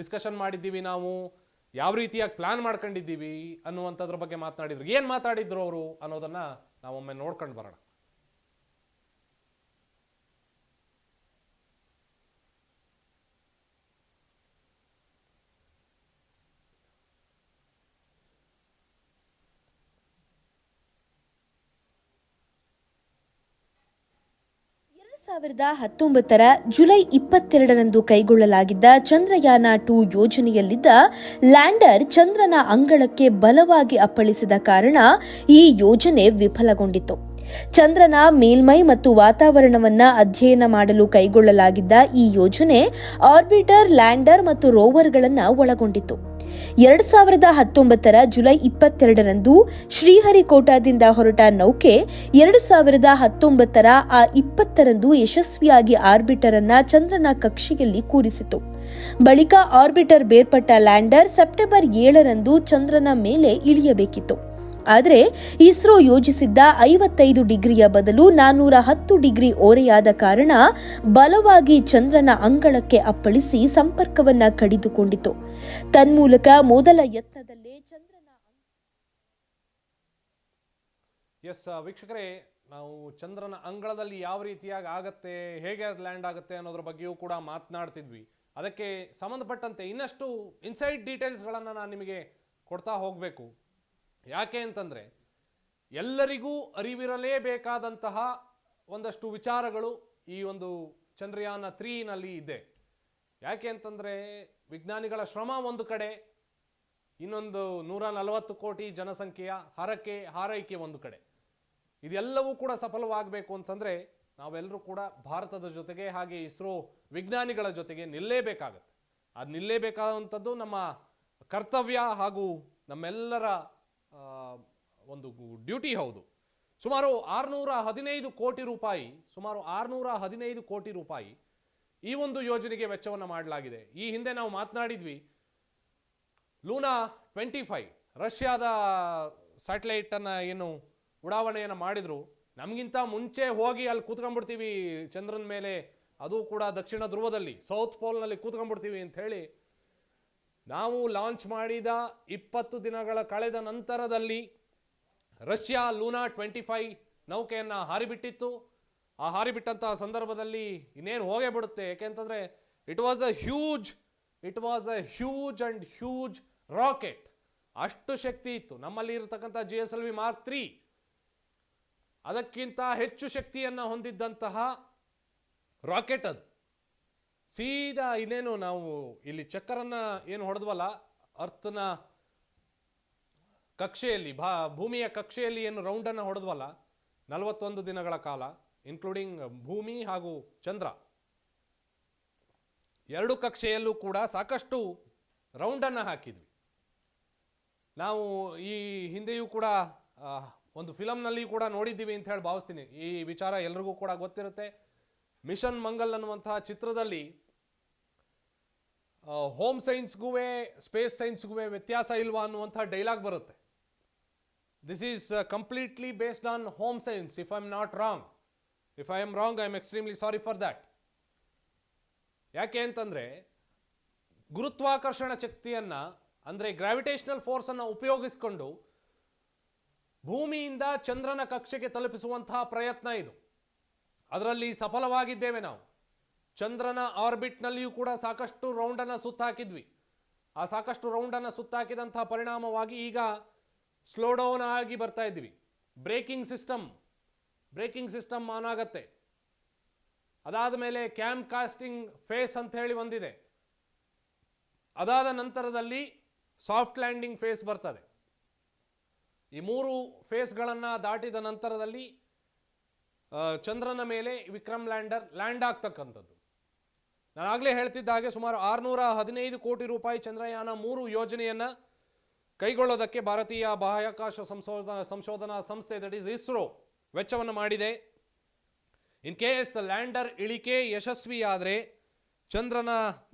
ಡಿಸ್ಕಷನ್ ಮಾಡಿದ್ದೀವಿ ನಾವು, ಯಾವ ರೀತಿಯಾಗಿ ಪ್ಲಾನ್ ಮಾಡ್ಕೊಂಡಿದ್ದೀವಿ ಅನ್ನುವಂಥದ್ರ ಬಗ್ಗೆ ಮಾತನಾಡಿದ್ರು. ಏನು ಮಾತಾಡಿದ್ರು ಅವರು ಅನ್ನೋದನ್ನು ನಾವೊಮ್ಮೆ ನೋಡ್ಕೊಂಡು ಬರೋಣ. ಜುಲೈ 22ರಂದು ಕೈಗೊಳ್ಳಲಾಗಿದ್ದ ಚಂದ್ರಯಾನ-2 ಯೋಜನೆಯಲ್ಲಿದ್ದ ಲ್ಯಾಂಡರ್ ಚಂದ್ರನ ಅಂಗಳಕ್ಕೆ ಬಲವಾಗಿ ಅಪ್ಪಳಿಸಿದ ಕಾರಣ ಈ ಯೋಜನೆ ವಿಫಲಗೊಂಡಿತು. ಚಂದ್ರನ ಮೇಲ್ಮೈ ಮತ್ತು ವಾತಾವರಣವನ್ನ ಅಧ್ಯಯನ ಮಾಡಲು ಕೈಗೊಳ್ಳಲಾಗಿದ್ದ ಈ ಯೋಜನೆ ಆರ್ಬಿಟರ್, ಲ್ಯಾಂಡರ್ ಮತ್ತು ರೋವರ್ಗಳನ್ನು ಒಳಗೊಂಡಿತ್ತು. 2019ರ ಜುಲೈ 22ರಂದು ಶ್ರೀಹರಿಕೋಟಾದಿಂದ ಹೊರಟ ನೌಕೆ 2019ರ 20ರಂದು ಯಶಸ್ವಿಯಾಗಿ ಆರ್ಬಿಟರ್ ಅನ್ನ ಚಂದ್ರನ ಕಕ್ಷೆಯಲ್ಲಿ ಕೂರಿಸಿತು. ಬಳಿಕ ಆರ್ಬಿಟರ್ ಬೇರ್ಪಟ್ಟ ಲ್ಯಾಂಡರ್ ಸೆಪ್ಟೆಂಬರ್ 7ರಂದು ಚಂದ್ರನ ಮೇಲೆ ಇಳಿಯಬೇಕಿತ್ತು. ಆದರೆ ಇಸ್ರೋ ಯೋಜಿಸಿದ್ದ 55 ಡಿಗ್ರಿಯ ಬದಲು 410 ಡಿಗ್ರಿ ಓರೆಯಾದ ಕಾರಣ ಬಲವಾಗಿ ಚಂದ್ರನ ಅಂಗಳಕ್ಕೆ ಅಪ್ಪಳಿಸಿ ಸಂಪರ್ಕವನ್ನ ಕಡಿದುಕೊಂಡಿತು. ತನ್ಮೂಲಕ ಮೊದಲ ಯತ್ನದಲ್ಲೇ ಚಂದ್ರನ ವೀಕ್ಷಕರೇ, ನಾವು ಚಂದ್ರನ ಅಂಗಳದಲ್ಲಿ ಯಾವ ರೀತಿಯಾಗಿ ಆಗತ್ತೆ, ಹೇಗೆ ಲ್ಯಾಂಡ್ ಆಗುತ್ತೆ ಅನ್ನೋದ್ರ ಬಗ್ಗೆಯೂ ಕೂಡ ಮಾತನಾಡ್ತಿದ್ವಿ. ಅದಕ್ಕೆ ಸಂಬಂಧಪಟ್ಟಂತೆ ಇನ್ನಷ್ಟು ಇನ್ಸೈಡ್ ಡೀಟೇಲ್ಸ್ಗಳನ್ನು ನಾನು ನಿಮಗೆ ಕೊಡ್ತಾ ಹೋಗಬೇಕು. ಯಾಕೆ ಅಂತಂದರೆ ಎಲ್ಲರಿಗೂ ಅರಿವಿರಲೇಬೇಕಾದಂತಹ ಒಂದಷ್ಟು ವಿಚಾರಗಳು ಈ ಒಂದು ಚಂದ್ರಯಾನ-3ನಲ್ಲಿ ಇದೆ. ಯಾಕೆ ಅಂತಂದರೆ ವಿಜ್ಞಾನಿಗಳ ಶ್ರಮ ಒಂದು ಕಡೆ, ಇನ್ನೊಂದು 140 ಕೋಟಿ ಜನಸಂಖ್ಯೆಯ ಹಾರೈಕೆ ಒಂದು ಕಡೆ. ಇದೆಲ್ಲವೂ ಕೂಡ ಸಫಲವಾಗಬೇಕು ಅಂತಂದರೆ ನಾವೆಲ್ಲರೂ ಕೂಡ ಭಾರತದ ಜೊತೆಗೆ ಹಾಗೆ ಇಸ್ರೋ ವಿಜ್ಞಾನಿಗಳ ಜೊತೆಗೆ ನಿಲ್ಲೇಬೇಕಾಗತ್ತೆ. ಅದು ನಿಲ್ಲೇಬೇಕಾದಂಥದ್ದು ನಮ್ಮ ಕರ್ತವ್ಯ ಹಾಗೂ ನಮ್ಮೆಲ್ಲರ ಒಂದು ಡ್ಯೂಟಿ ಹೌದು. ಸುಮಾರು 615 ಕೋಟಿ ರೂಪಾಯಿ ಈ ಒಂದು ಯೋಜನೆಗೆ ವೆಚ್ಚವನ್ನು ಮಾಡಲಾಗಿದೆ. ಈ ಹಿಂದೆ ನಾವು ಮಾತನಾಡಿದ್ವಿ, ಲೂನಾ 25 ರಷ್ಯಾದ ಸ್ಯಾಟಲೈಟನ್ನು ಏನು ಉಡಾವಣೆಯನ್ನು ಮಾಡಿದ್ರು, ನಮಗಿಂತ ಮುಂಚೆ ಹೋಗಿ ಅಲ್ಲಿ ಕೂತ್ಕೊಂಡ್ಬಿಡ್ತೀವಿ ಚಂದ್ರನ ಮೇಲೆ, ಅದು ಕೂಡ ದಕ್ಷಿಣ ಧ್ರುವದಲ್ಲಿ, ಸೌತ್ ಪೋಲ್ನಲ್ಲಿ ಕೂತ್ಕೊಂಡ್ಬಿಡ್ತೀವಿ ಅಂಥೇಳಿ ನಾವು ಲಾಂಚ್ ಮಾಡಿದ 20 ದಿನಗಳ ಕಳೆದ ನಂತರದಲ್ಲಿ ರಷ್ಯಾ ಲೂನಾ 25 ನೌಕೆಯನ್ನು ಹಾರಿಬಿಟ್ಟಿತ್ತು. ಆ ಹಾರಿಬಿಟ್ಟಂತಹ ಸಂದರ್ಭದಲ್ಲಿ ಇನ್ನೇನು ಹೋಗೇ ಬಿಡುತ್ತೆ, ಯಾಕೆಂತಂದರೆ it was a huge and huge rocket. ಅಷ್ಟು ಶಕ್ತಿ ಇತ್ತು. ನಮ್ಮಲ್ಲಿ ಇರತಕ್ಕಂಥ GSLV Mark 3 ಅದಕ್ಕಿಂತ ಹೆಚ್ಚು ಶಕ್ತಿಯನ್ನು ಹೊಂದಿದ್ದಂತಹ ರಾಕೆಟ್ ಅದು. ಸೀದಾ ಇಲ್ಲೇನು ನಾವು ಇಲ್ಲಿ ಚಕ್ಕರನ್ನು ಏನು ಹೊಡೆದ್ವಲ್ಲ, ಅರ್ಥನ ಕಕ್ಷೆಯಲ್ಲಿ, ಭೂಮಿಯ ಕಕ್ಷೆಯಲ್ಲಿ ಏನು ರೌಂಡನ್ನು ಹೊಡೆದ್ವಲ್ಲ 41 ದಿನಗಳ ಕಾಲ, ಇನ್ಕ್ಲೂಡಿಂಗ್ ಭೂಮಿ ಹಾಗೂ ಚಂದ್ರ, ಎರಡು ಕಕ್ಷೆಯಲ್ಲೂ ಕೂಡ ಸಾಕಷ್ಟು ರೌಂಡನ್ನು ಹಾಕಿದ್ವಿ. ನಾವು ಈ ಹಿಂದೆಯೂ ಕೂಡ ಒಂದು ಫಿಲಮ್ನಲ್ಲಿ ಕೂಡ ನೋಡಿದ್ದೀವಿ ಅಂತ ಹೇಳಿ ಭಾವಿಸ್ತೀನಿ. ಈ ವಿಚಾರ ಎಲ್ರಿಗೂ ಕೂಡ ಗೊತ್ತಿರುತ್ತೆ. ಮಿಷನ್ ಮಂಗಲ್ ಅನ್ನುವಂತಹ ಚಿತ್ರದಲ್ಲಿ ಹೋಮ್ ಸೈನ್ಸ್ಗೂ ಸ್ಪೇಸ್ ಸೈನ್ಸ್ಗೂ ವ್ಯತ್ಯಾಸ ಇಲ್ವಾ ಅನ್ನುವಂಥ ಡೈಲಾಗ್ ಬರುತ್ತೆ. This is completely based on home science, if I am not wrong. If I am wrong, I am extremely sorry for that. ಯಾಕೆ ಅಂತಂದರೆ ಗುರುತ್ವಾಕರ್ಷಣ ಶಕ್ತಿಯನ್ನು, ಅಂದರೆ ಗ್ರಾವಿಟೇಷನಲ್ ಫೋರ್ಸನ್ನು ಉಪಯೋಗಿಸಿಕೊಂಡು ಭೂಮಿಯಿಂದ ಚಂದ್ರನ ಕಕ್ಷೆಗೆ ತಲುಪಿಸುವಂತಹ ಪ್ರಯತ್ನ ಇದು. ಅದರಲ್ಲಿ ಸಫಲವಾಗಿದ್ದೇವೆ ನಾವು. ಚಂದ್ರನ ಆರ್ಬಿಟ್ನಲ್ಲಿಯೂ ಕೂಡ ಸಾಕಷ್ಟು ರೌಂಡನ್ನು ಸುತ್ತಾಕಿದ್ವಿ. ಆ ಸಾಕಷ್ಟು ರೌಂಡನ್ನು ಸುತ್ತಾಕಿದಂತಹ ಪರಿಣಾಮವಾಗಿ ಈಗ ಸ್ಲೋ ಡೌನ್ ಆಗಿ ಬರ್ತಾ ಇದ್ವಿ. ಬ್ರೇಕಿಂಗ್ ಸಿಸ್ಟಮ್ ಆನ್ ಆಗತ್ತೆ. ಅದಾದ ಮೇಲೆ ಕ್ಯಾಮ್ ಕಾಸ್ಟಿಂಗ್ ಫೇಸ್ ಅಂತ ಹೇಳಿ ಒಂದಿದೆ. ಅದಾದ ನಂತರದಲ್ಲಿ ಸಾಫ್ಟ್ ಲ್ಯಾಂಡಿಂಗ್ ಫೇಸ್ ಬರ್ತದೆ. ಈ 3 ಫೇಸ್ಗಳನ್ನು ದಾಟಿದ ನಂತರದಲ್ಲಿ ಚಂದ್ರನ ಮೇಲೆ ವಿಕ್ರಮ್ ಲ್ಯಾಂಡರ್ ಲ್ಯಾಂಡ್ ಆಗ್ತಕ್ಕಂಥದ್ದು. ನಾನು ಆಗಲೇ ಹೇಳ್ತಿದ್ದ ಹಾಗೆ ಸುಮಾರು 615 ಕೋಟಿ ರೂಪಾಯಿ ಚಂದ್ರಯಾನ-3 ಯೋಜನೆಯನ್ನು ಕೈಗೊಳ್ಳೋದಕ್ಕೆ ಭಾರತೀಯ ಬಾಹ್ಯಾಕಾಶ ಸಂಶೋಧನಾ ಸಂಸ್ಥೆ, ದಟ್ ಈಸ್ ಇಸ್ರೋ, ವೆಚ್ಚವನ್ನು ಮಾಡಿದೆ. ಇನ್ ಕೇಸ್ ಲ್ಯಾಂಡರ್ ಇಳಿಕೆ ಯಶಸ್ವಿಯಾದರೆ ಚಂದ್ರನ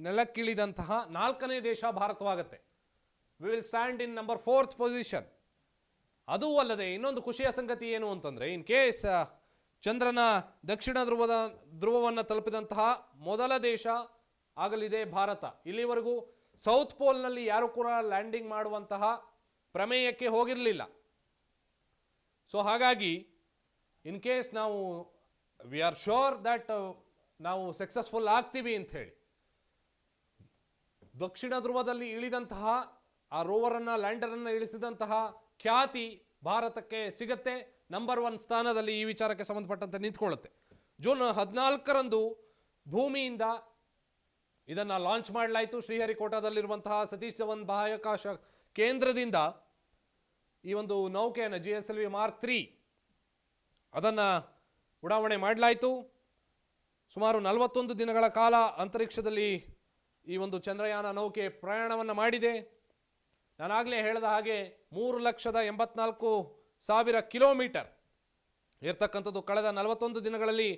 ನೆಲಕ್ಕಿಳಿದಂತಹ 4ನೇ ದೇಶ ಭಾರತವಾಗುತ್ತೆ. We will stand in number 4th position. ಅದೂ ಅಲ್ಲದೆ ಇನ್ನೊಂದು ಖುಷಿಯ ಸಂಗತಿ ಏನು ಅಂತಂದರೆ, ಇನ್ ಕೇಸ್ ಚಂದ್ರನ ದಕ್ಷಿಣ ಧ್ರುವವನ್ನು ತಲುಪಿದಂತಹ ಮೊದಲ ದೇಶ ಆಗಲಿದೆ ಭಾರತ. ಇಲ್ಲಿವರೆಗೂ ಸೌತ್ ಪೋಲ್ನಲ್ಲಿ ಯಾರು ಕೂಡ ಲ್ಯಾಂಡಿಂಗ್ ಮಾಡುವಂತಹ ಪ್ರಮೇಯಕ್ಕೆ ಹೋಗಿರಲಿಲ್ಲ. ಸೊ ಹಾಗಾಗಿ ಇನ್ ಕೇಸ್ ನಾವು ವಿ ಆರ್ ಶೋರ್ ದ್ಯಾಟ್ ನಾವು ಸಕ್ಸಸ್ಫುಲ್ ಆಗ್ತೀವಿ ಅಂಥೇಳಿ, ದಕ್ಷಿಣ ಧ್ರುವದಲ್ಲಿ ಇಳಿದಂತಹ ಆ ರೋವರನ್ನು, ಲ್ಯಾಂಡರನ್ನು ಇಳಿಸಿದಂತಹ ಖ್ಯಾತಿ ಭಾರತಕ್ಕೆ ಸಿಗತ್ತೆ. ನಂಬರ್ 1 ಸ್ಥಾನದಲ್ಲಿ ಈ ವಿಚಾರಕ್ಕೆ ಸಂಬಂಧಪಟ್ಟಂತೆ ನಿಂತ್ಕೊಳ್ಳುತ್ತೆ. ಜೂನ್ 14ರಂದು ಭೂಮಿಯಿಂದ ಇದನ್ನು ಲಾಂಚ್ ಮಾಡಲಾಯಿತು. ಶ್ರೀಹರಿಕೋಟಾದಲ್ಲಿರುವಂತಹ ಸತೀಶ್ ಧವನ್ ಬಾಹ್ಯಾಕಾಶ ಕೇಂದ್ರದಿಂದ ಈ ಒಂದು ನೌಕೆಯನ್ನು GSLV Mark 3 ಅದನ್ನು ಉಡಾವಣೆ ಮಾಡಲಾಯಿತು. ಸುಮಾರು 41 ದಿನಗಳ ಕಾಲ ಅಂತರಿಕ್ಷದಲ್ಲಿ ಈ ಒಂದು ಚಂದ್ರಯಾನ ನೌಕೆ ಪ್ರಯಾಣವನ್ನು ಮಾಡಿದೆ. ನಾನಾಗಲೇ ಹೇಳಿದ ಹಾಗೆ 3,84,000 ಕಿಲೋಮೀಟರ್ ಇರ್ತಕ್ಕಂಥದ್ದು. ಕಳೆದ 41 ದಿನಗಳಲ್ಲಿ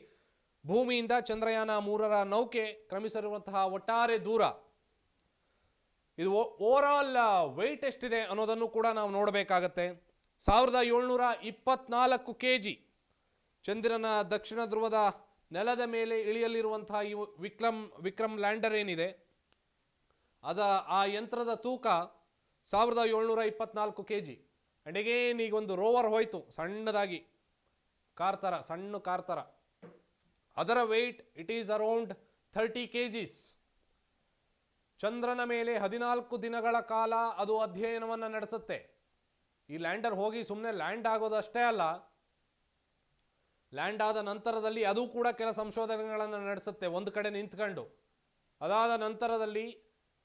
ಭೂಮಿಯಿಂದ ಚಂದ್ರಯಾನ-3ರ ನೌಕೆ ಕ್ರಮಿಸಿರುವಂತಹ ಒಟ್ಟಾರೆ ದೂರ, ಇದು ಓವರಾಲ್ ವೆಯ್ಟ್ ಎಷ್ಟಿದೆ ಅನ್ನೋದನ್ನು ಕೂಡ ನಾವು ನೋಡಬೇಕಾಗತ್ತೆ. 1724 kg ಚಂದ್ರನ ದಕ್ಷಿಣ ಧ್ರುವದ ನೆಲದ ಮೇಲೆ ಇಳಿಯಲಿರುವಂತಹ ಈ ವಿಕ್ರಮ್ ಲ್ಯಾಂಡರ್ ಏನಿದೆ, ಆ ಯಂತ್ರದ ತೂಕ 1724 kg. ಆ್ಯಂಡ್ ಅಗೇನ್ ಈಗ ಒಂದು ರೋವರ್ ಹೋಯಿತು ಸಣ್ಣದಾಗಿ, ಸಣ್ಣ ಕಾರ್ ಥರ. ಅದರ weight it is around 30 kg. ಚಂದ್ರನ ಮೇಲೆ 14 ದಿನಗಳ ಕಾಲ ಅದು ಅಧ್ಯಯನವನ್ನು ನಡೆಸುತ್ತೆ. ಈ ಲ್ಯಾಂಡರ್ ಹೋಗಿ ಸುಮ್ಮನೆ ಲ್ಯಾಂಡ್ ಆಗೋದಷ್ಟೇ ಅಲ್ಲ, ಲ್ಯಾಂಡ್ ಆದ ನಂತರದಲ್ಲಿ ಅದು ಕೂಡ ಕೆಲ ಸಂಶೋಧನೆಗಳನ್ನು ನಡೆಸುತ್ತೆ ಒಂದು ಕಡೆ ನಿಂತ್ಕೊಂಡು. ಅದಾದ ನಂತರದಲ್ಲಿ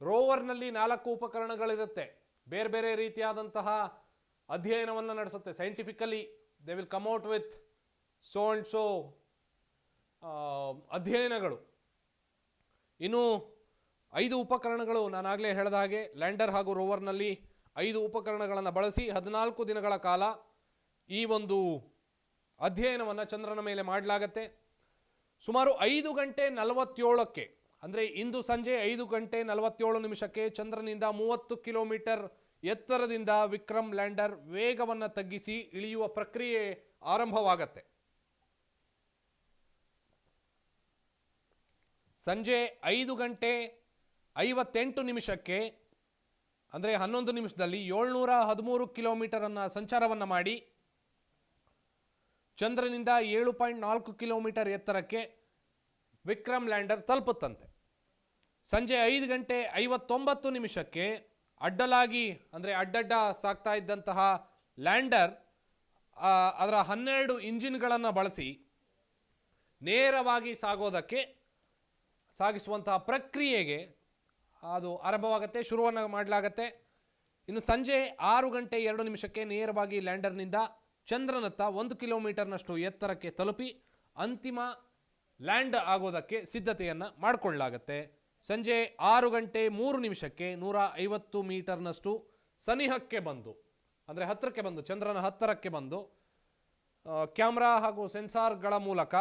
ರೋವರ್ನಲ್ಲಿ 4 ಉಪಕರಣಗಳಿರುತ್ತೆ, ಬೇರೆ ಬೇರೆ ರೀತಿಯಾದಂತಹ ಅಧ್ಯಯನವನ್ನು ನಡೆಸುತ್ತೆ. Scientifically they will come out with so and so ಅಧ್ಯಯನಗಳು. ಇನ್ನು 5 ಉಪಕರಣಗಳು, ನಾನಾಗಲೇ ಹೇಳಿದ ಹಾಗೆ ಲ್ಯಾಂಡರ್ ಹಾಗೂ ರೋವರ್ನಲ್ಲಿ 5 ಉಪಕರಣಗಳನ್ನು ಬಳಸಿ 14 ದಿನಗಳ ಕಾಲ ಈ ಒಂದು ಅಧ್ಯಯನವನ್ನು ಚಂದ್ರನ ಮೇಲೆ ಮಾಡಲಾಗತ್ತೆ. ಸುಮಾರು 5 ಗಂಟೆ 47ಕ್ಕೆ ಅಂದರೆ ಇಂದು ಸಂಜೆ 5:47 ಚಂದ್ರನಿಂದ 30 ಕಿಲೋಮೀಟರ್ ಎತ್ತರದಿಂದ ವಿಕ್ರಮ್ ಲ್ಯಾಂಡರ್ ವೇಗವನ್ನು ತಗ್ಗಿಸಿ ಇಳಿಯುವ ಪ್ರಕ್ರಿಯೆ ಆರಂಭವಾಗತ್ತೆ. ಸಂಜೆ 5:58 ಅಂದರೆ 11 ನಿಮಿಷದಲ್ಲಿ 713 ಕಿಲೋಮೀಟರನ್ನು ಸಂಚಾರವನ್ನು ಮಾಡಿ ಚಂದ್ರನಿಂದ 7.4 ಕಿಲೋಮೀಟರ್ ಎತ್ತರಕ್ಕೆ ವಿಕ್ರಮ್ ಲ್ಯಾಂಡರ್ ತಲುಪುತ್ತಂತೆ. ಸಂಜೆ 5:59 ಅಡ್ಡಲಾಗಿ ಅಂದರೆ ಅಡ್ಡಡ್ಡ ಸಾಗ್ತಾ ಇದ್ದಂತಹ ಲ್ಯಾಂಡರ್ ಅದರ 12 ಇಂಜಿನ್ಗಳನ್ನು ಬಳಸಿ ನೇರವಾಗಿ ಸಾಗಿಸುವಂತಹ ಪ್ರಕ್ರಿಯೆಗೆ ಅದು ಆರಂಭವಾಗುತ್ತೆ, ಶುರುವನ್ನು ಮಾಡಲಾಗತ್ತೆ. ಇನ್ನು ಸಂಜೆ 6:02 ನೇರವಾಗಿ ಲ್ಯಾಂಡರ್ನಿಂದ ಚಂದ್ರನತ್ತ 1 ಕಿಲೋಮೀಟರ್ನಷ್ಟು ಎತ್ತರಕ್ಕೆ ತಲುಪಿ ಅಂತಿಮ ಲ್ಯಾಂಡ್ ಆಗೋದಕ್ಕೆ ಸಿದ್ಧತೆಯನ್ನು ಮಾಡಿಕೊಳ್ಳಲಾಗತ್ತೆ. ಸಂಜೆ 6:03 150 ಮೀಟರ್ನಷ್ಟು ಸನಿಹಕ್ಕೆ ಬಂದು ಅಂದರೆ ಹತ್ತಿರಕ್ಕೆ ಬಂದು ಚಂದ್ರನ ಹತ್ತಿರಕ್ಕೆ ಬಂದು ಕ್ಯಾಮ್ರಾ ಹಾಗೂ ಸೆನ್ಸಾರ್ಗಳ ಮೂಲಕ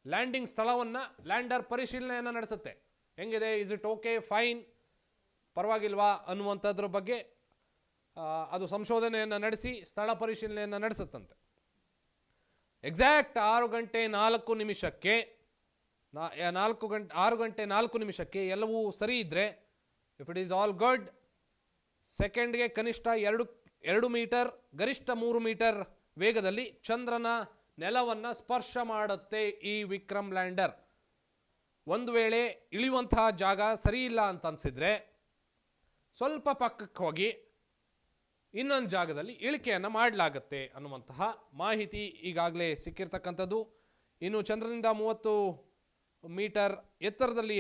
ಲ್ಯಾಂಡಿಂಗ್ ಸ್ಥಳವನ್ನು ಲ್ಯಾಂಡರ್ ಪರಿಶೀಲನೆಯನ್ನು ನಡೆಸುತ್ತೆ. ಹೆಂಗಿದೆ, ಇಸ್ ಇಟ್ ಓಕೆ, ಫೈನ್, ಪರವಾಗಿಲ್ವಾ ಅನ್ನುವಂಥದ್ರ ಬಗ್ಗೆ ಅದು ಸಂಶೋಧನೆಯನ್ನು ನಡೆಸಿ ಸ್ಥಳ ಪರಿಶೀಲನೆಯನ್ನು ನಡೆಸುತ್ತಂತೆ. ಎಕ್ಸಾಕ್ಟ್ 6:04 6:04 ಎಲ್ಲವೂ ಸರಿ ಇದ್ದರೆ, if it is all good, ಸೆಕೆಂಡ್ಗೆ ಕನಿಷ್ಠ 2 ಮೀಟರ್ ಗರಿಷ್ಠ 3 ಮೀಟರ್ ವೇಗದಲ್ಲಿ ಚಂದ್ರನ ನೆಲವನ್ನು ಸ್ಪರ್ಶ ಮಾಡುತ್ತೆ ಈ ವಿಕ್ರಮ್ ಲ್ಯಾಂಡರ್. ಒಂದು ವೇಳೆ ಇಳಿಯುವಂತಹ ಜಾಗ ಸರಿ ಇಲ್ಲ ಅಂತ ಅನಿಸಿದ್ರೆ ಸ್ವಲ್ಪ ಪಕ್ಕಕ್ಕೆ ಹೋಗಿ ಇನ್ನೊಂದು ಜಾಗದಲ್ಲಿ ಇಳಿಕೆಯನ್ನು ಮಾಡಲಾಗತ್ತೆ ಅನ್ನುವಂತಹ ಮಾಹಿತಿ ಈಗಾಗಲೇ ಸಿಕ್ಕಿರ್ತಕ್ಕಂಥದ್ದು. ಇನ್ನು ಚಂದ್ರನಿಂದ 30 ಮೀಟರ್ ಎತ್ತರದಲ್ಲಿ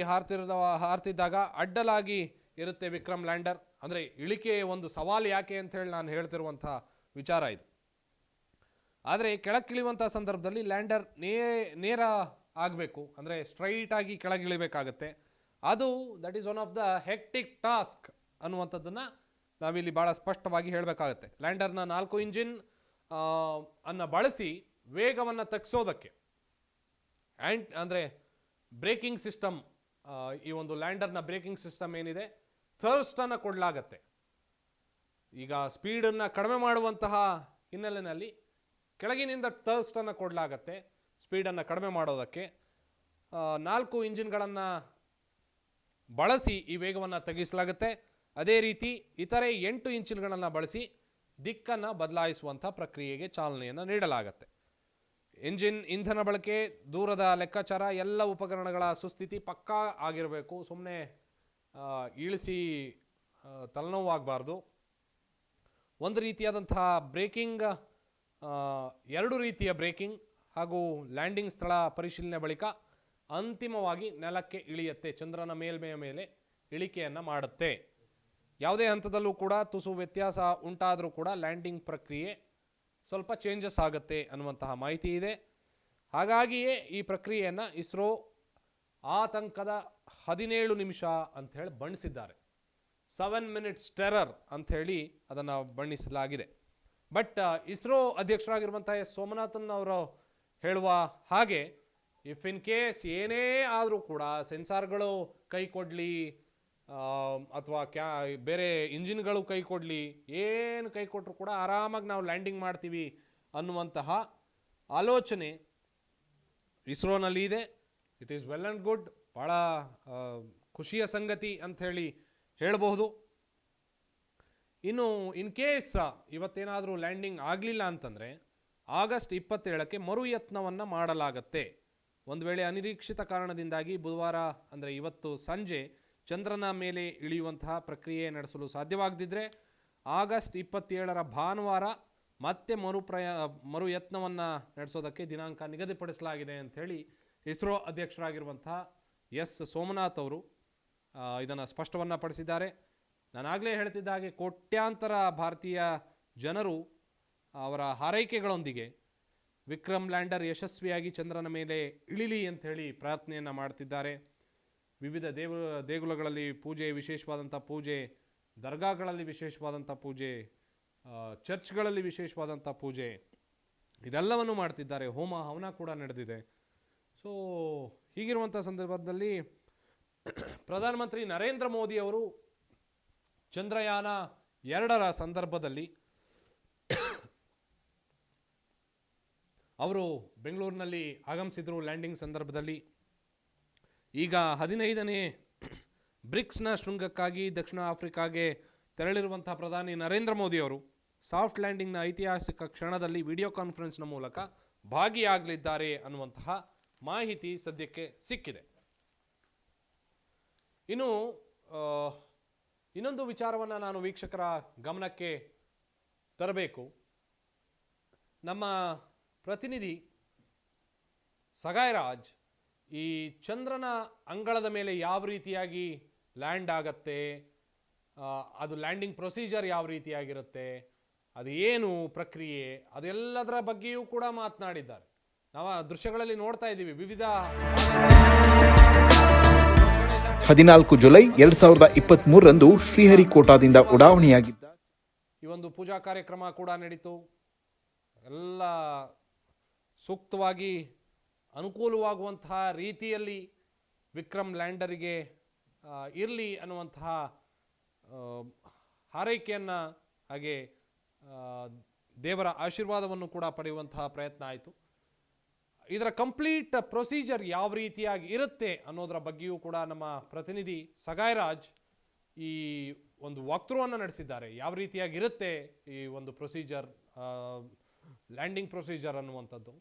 ಹಾರ್ತಿದ್ದಾಗ ಅಡ್ಡಲಾಗಿ ಇರುತ್ತೆ ವಿಕ್ರಮ್ ಲ್ಯಾಂಡರ್. ಅಂದರೆ ಇಳಿಕೆ ಒಂದು ಸವಾಲು ಯಾಕೆ ಅಂತ ಹೇಳಿ ನಾನು ಹೇಳ್ತಿರುವಂಥ ವಿಚಾರ ಇದು. ಆದರೆ ಕೆಳಗಿಳಿಯುವಂಥ ಸಂದರ್ಭದಲ್ಲಿ ಲ್ಯಾಂಡರ್ ನೇರ ಆಗಬೇಕು, ಅಂದರೆ ಸ್ಟ್ರೈಟಾಗಿ ಕೆಳಗಿಳಿಬೇಕಾಗತ್ತೆ. ಅದು that is one of the hectic task ಅನ್ನುವಂಥದ್ದನ್ನು ನಾವಿಲ್ಲಿ ಭಾಳ ಸ್ಪಷ್ಟವಾಗಿ ಹೇಳಬೇಕಾಗತ್ತೆ. ಲ್ಯಾಂಡರ್ನ 4 ಇಂಜಿನ್ ಅನ್ನು ಬಳಸಿ ವೇಗವನ್ನು ತಗ್ಗಿಸೋದಕ್ಕೆ ಅಂದರೆ ಬ್ರೇಕಿಂಗ್ ಸಿಸ್ಟಮ್, ಈ ಒಂದು ಲ್ಯಾಂಡರ್ನ ಬ್ರೇಕಿಂಗ್ ಸಿಸ್ಟಮ್ ಏನಿದೆ, ಥರ್ಸ್ಟನ್ನು ಕೊಡಲಾಗತ್ತೆ. ಈಗ ಸ್ಪೀಡನ್ನು ಕಡಿಮೆ ಮಾಡುವಂತಹ ಹಿನ್ನೆಲೆಯಲ್ಲಿ ಕೆಳಗಿನಿಂದ ಥರ್ಸ್ಟನ್ನು ಕೊಡಲಾಗತ್ತೆ ಸ್ಪೀಡನ್ನು ಕಡಿಮೆ ಮಾಡೋದಕ್ಕೆ. 4 ಇಂಜಿನ್ಗಳನ್ನು ಬಳಸಿ ಈ ವೇಗವನ್ನು ತಗ್ಗಿಸಲಾಗುತ್ತೆ. ಅದೇ ರೀತಿ ಇತರೆ 8 ಇಂಜಿನ್ಗಳನ್ನು ಬಳಸಿ ದಿಕ್ಕನ್ನು ಬದಲಾಯಿಸುವಂಥ ಪ್ರಕ್ರಿಯೆಗೆ ಚಾಲನೆಯನ್ನು ನೀಡಲಾಗತ್ತೆ. ಇಂಧನ ಬಳಕೆ, ದೂರದ ಲೆಕ್ಕಾಚಾರ, ಎಲ್ಲ ಉಪಕರಣಗಳ ಸುಸ್ಥಿತಿ ಪಕ್ಕಾ ಆಗಿರಬೇಕು. ಸುಮ್ಮನೆ ಇಳಿಸಿ ತಲೆನೋವಾಗಬಾರ್ದು. ಒಂದು ರೀತಿಯಾದಂತಹ ಬ್ರೇಕಿಂಗ್, 2 ರೀತಿಯ ಬ್ರೇಕಿಂಗ್ ಹಾಗೂ ಲ್ಯಾಂಡಿಂಗ್ ಸ್ಥಳ ಪರಿಶೀಲನೆ ಬಳಿಕ ಅಂತಿಮವಾಗಿ ನೆಲಕ್ಕೆ ಇಳಿಯುತ್ತೆ, ಚಂದ್ರನ ಮೇಲ್ಮೆಯ ಮೇಲೆ ಇಳಿಕೆಯನ್ನು ಮಾಡುತ್ತೆ. ಯಾವುದೇ ಹಂತದಲ್ಲೂ ಕೂಡ ತುಸು ವ್ಯತ್ಯಾಸ ಉಂಟಾದರೂ ಕೂಡ ಲ್ಯಾಂಡಿಂಗ್ ಪ್ರಕ್ರಿಯೆ ಸ್ವಲ್ಪ ಚೇಂಜಸ್ ಆಗುತ್ತೆ ಅನ್ನುವಂತಹ ಮಾಹಿತಿ ಇದೆ. ಹಾಗಾಗಿಯೇ ಈ ಪ್ರಕ್ರಿಯೆಯನ್ನು ಇಸ್ರೋ ಆತಂಕದ 17 ನಿಮಿಷ ಅಂಥೇಳಿ ಬಣ್ಣಿಸಿದ್ದಾರೆ. 7 ಮಿನಿಟ್ಸ್ ಟೆರರ್ ಅಂಥೇಳಿ ಅದನ್ನು ಬಣ್ಣಿಸಲಾಗಿದೆ. ಬಟ್ ಇಸ್ರೋ ಅಧ್ಯಕ್ಷರಾಗಿರುವಂಥ ಸೋಮನಾಥನ್ ಅವರು ಹೇಳುವ ಹಾಗೆ, ಇಫ್ ಇನ್ ಕೇಸ್ ಏನೇ ಆದರೂ ಕೂಡ ಸೆನ್ಸಾರ್ಗಳು ಕೈ ಕೊಡಲಿ ಅಥವಾ ಬೇರೆ ಇಂಜಿನ್ಗಳು ಕೈ ಕೊಡಲಿ, ಏನು ಕೈ ಕೊಟ್ಟರು ಕೂಡ ಆರಾಮಾಗಿ ನಾವು ಲ್ಯಾಂಡಿಂಗ್ ಮಾಡ್ತೀವಿ ಅನ್ನುವಂತಹ ಆಲೋಚನೆ ಇಸ್ರೋನಲ್ಲಿ ಇದೆ. It is well and good, ಭಾಳ ಖುಷಿಯ ಸಂಗತಿ ಅಂಥೇಳಿ ಹೇಳಬಹುದು. ಇನ್ನು ಇನ್ ಕೇಸ್ ಇವತ್ತೇನಾದರೂ ಲ್ಯಾಂಡಿಂಗ್ ಆಗಲಿಲ್ಲ ಅಂತಂದರೆ ಆಗಸ್ಟ್ 27 ಮರುಯತ್ನವನ್ನು ಮಾಡಲಾಗತ್ತೆ. ಒಂದು ವೇಳೆ ಅನಿರೀಕ್ಷಿತ ಕಾರಣದಿಂದಾಗಿ ಬುಧವಾರ ಅಂದರೆ ಇವತ್ತು ಸಂಜೆ ಚಂದ್ರನ ಮೇಲೆ ಇಳಿಯುವಂತಹ ಪ್ರಕ್ರಿಯೆ ನಡೆಸಲು ಸಾಧ್ಯವಾಗದಿದ್ದರೆ ಆಗಸ್ಟ್ 27 ಭಾನುವಾರ ಮತ್ತೆ ಮರುಯತ್ನವನ್ನು ನಡೆಸೋದಕ್ಕೆ ದಿನಾಂಕ ನಿಗದಿಪಡಿಸಲಾಗಿದೆ ಅಂಥೇಳಿ ಇಸ್ರೋ ಅಧ್ಯಕ್ಷರಾಗಿರುವಂತಹ ಸೋಮನಾಥ್ ಅವರು ಇದನ್ನು ಸ್ಪಷ್ಟವನ್ನು ಪಡಿಸಿದ್ದಾರೆ. ನಾನಾಗಲೇ ಹೇಳ್ತಿದ್ದ ಹಾಗೆ ಕೋಟ್ಯಾಂತರ ಭಾರತೀಯ ಜನರು ಅವರ ಹಾರೈಕೆಗಳೊಂದಿಗೆ ವಿಕ್ರಮ್ ಲ್ಯಾಂಡರ್ ಯಶಸ್ವಿಯಾಗಿ ಚಂದ್ರನ ಮೇಲೆ ಇಳಿಲಿ ಅಂಥೇಳಿ ಪ್ರಾರ್ಥನೆಯನ್ನು ಮಾಡ್ತಿದ್ದಾರೆ. ವಿವಿಧ ದೇಗುಲಗಳಲ್ಲಿ ಪೂಜೆ, ವಿಶೇಷವಾದಂಥ ಪೂಜೆ, ದರ್ಗಾಗಳಲ್ಲಿ ವಿಶೇಷವಾದಂಥ ಪೂಜೆ, ಚರ್ಚ್ಗಳಲ್ಲಿ ವಿಶೇಷವಾದಂಥ ಪೂಜೆ, ಇದೆಲ್ಲವನ್ನು ಮಾಡ್ತಿದ್ದಾರೆ. ಹೋಮ ಹವನ ಕೂಡ ನಡೆದಿದೆ. ಸೊ ಹೀಗಿರುವಂಥ ಸಂದರ್ಭದಲ್ಲಿ ಪ್ರಧಾನಮಂತ್ರಿ ನರೇಂದ್ರ ಮೋದಿ ಅವರು ಚಂದ್ರಯಾನ 2ರ ಸಂದರ್ಭದಲ್ಲಿ ಅವರು ಬೆಂಗಳೂರಿನಲ್ಲಿ ಆಗಮಿಸಿದರು. ಲ್ಯಾಂಡಿಂಗ್ ಸಂದರ್ಭದಲ್ಲಿ ಈಗ 15ನೇ ಬ್ರಿಕ್ಸ್ನ ಶೃಂಗಕ್ಕಾಗಿ ದಕ್ಷಿಣ ಆಫ್ರಿಕಾಗೆ ತೆರಳಿರುವಂತಹ ಪ್ರಧಾನಿ ನರೇಂದ್ರ ಮೋದಿ ಅವರು ಸಾಫ್ಟ್ ಲ್ಯಾಂಡಿಂಗ್ನ ಐತಿಹಾಸಿಕ ಕ್ಷಣದಲ್ಲಿ ವಿಡಿಯೋ ಕಾನ್ಫರೆನ್ಸ್ನ ಮೂಲಕ ಭಾಗಿಯಾಗಲಿದ್ದಾರೆ ಅನ್ನುವಂತಹ ಮಾಹಿತಿ ಸದ್ಯಕ್ಕೆ ಸಿಕ್ಕಿದೆ. ಇನ್ನು ಇನ್ನೊಂದು ವಿಚಾರವನ್ನು ನಾನು ವೀಕ್ಷಕರ ಗಮನಕ್ಕೆ ತರಬೇಕು. ನಮ್ಮ ಪ್ರತಿನಿಧಿ ಸಗಾಯ್ರಾಜ್ ಈ ಚಂದ್ರನ ಅಂಗಳದ ಮೇಲೆ ಯಾವ ರೀತಿಯಾಗಿ ಲ್ಯಾಂಡ್ ಆಗತ್ತೆ, ಅದು ಲ್ಯಾಂಡಿಂಗ್ ಪ್ರೊಸೀಜರ್ ಯಾವ ರೀತಿಯಾಗಿರುತ್ತೆ, ಅದು ಏನು ಪ್ರಕ್ರಿಯೆ, ಅದೆಲ್ಲದರ ಬಗ್ಗೆಯೂ ಕೂಡ ಮಾತನಾಡಿದ್ದಾರೆ. ನಾವು ಆ ದೃಶ್ಯಗಳಲ್ಲಿ ನೋಡ್ತಾ ಇದ್ದೀವಿ. ವಿವಿಧ 14 ಜುಲೈ 2023ರಂದು ಶ್ರೀಹರಿಕೋಟಾದಿಂದ ಉಡಾವಣೆಯಾಗಿದ್ದ ಈ ಒಂದು ಪೂಜಾ ಕಾರ್ಯಕ್ರಮ ಕೂಡ ನಡೀತು. ಎಲ್ಲ ಸೂಕ್ತವಾಗಿ ಅನುಕೂಲವಾಗುವಂತಹ ರೀತಿಯಲ್ಲಿ ವಿಕ್ರಮ್ ಲ್ಯಾಂಡರಿಗೆ ಇರಲಿ ಅನ್ನುವಂತಹ ಹಾರೈಕೆಯನ್ನು ಹಾಗೆ ದೇವರ ಆಶೀರ್ವಾದವನ್ನು ಕೂಡ ಪಡೆಯುವಂತಹ ಪ್ರಯತ್ನ ಆಯಿತು. ಇದರ ಕಂಪ್ಲೀಟ್ ಪ್ರೊಸೀಜರ್ ಯಾವ ರೀತಿಯಾಗಿ ಇರುತ್ತೆ ಅನ್ನೋದರ ಬಗ್ಗೆಯೂ ಕೂಡ ನಮ್ಮ ಪ್ರತಿನಿಧಿ ಸಗಾಯ್ರಾಜ್ ಈ ಒಂದು ವಾಕ್ಥ್ರೂವನ್ನು ನಡೆಸಿದ್ದಾರೆ. ಯಾವ ರೀತಿಯಾಗಿ ಇರುತ್ತೆ ಈ ಒಂದು ಪ್ರೊಸೀಜರ್, ಲ್ಯಾಂಡಿಂಗ್ ಪ್ರೊಸೀಜರ್ ಅನ್ನುವಂಥದ್ದು,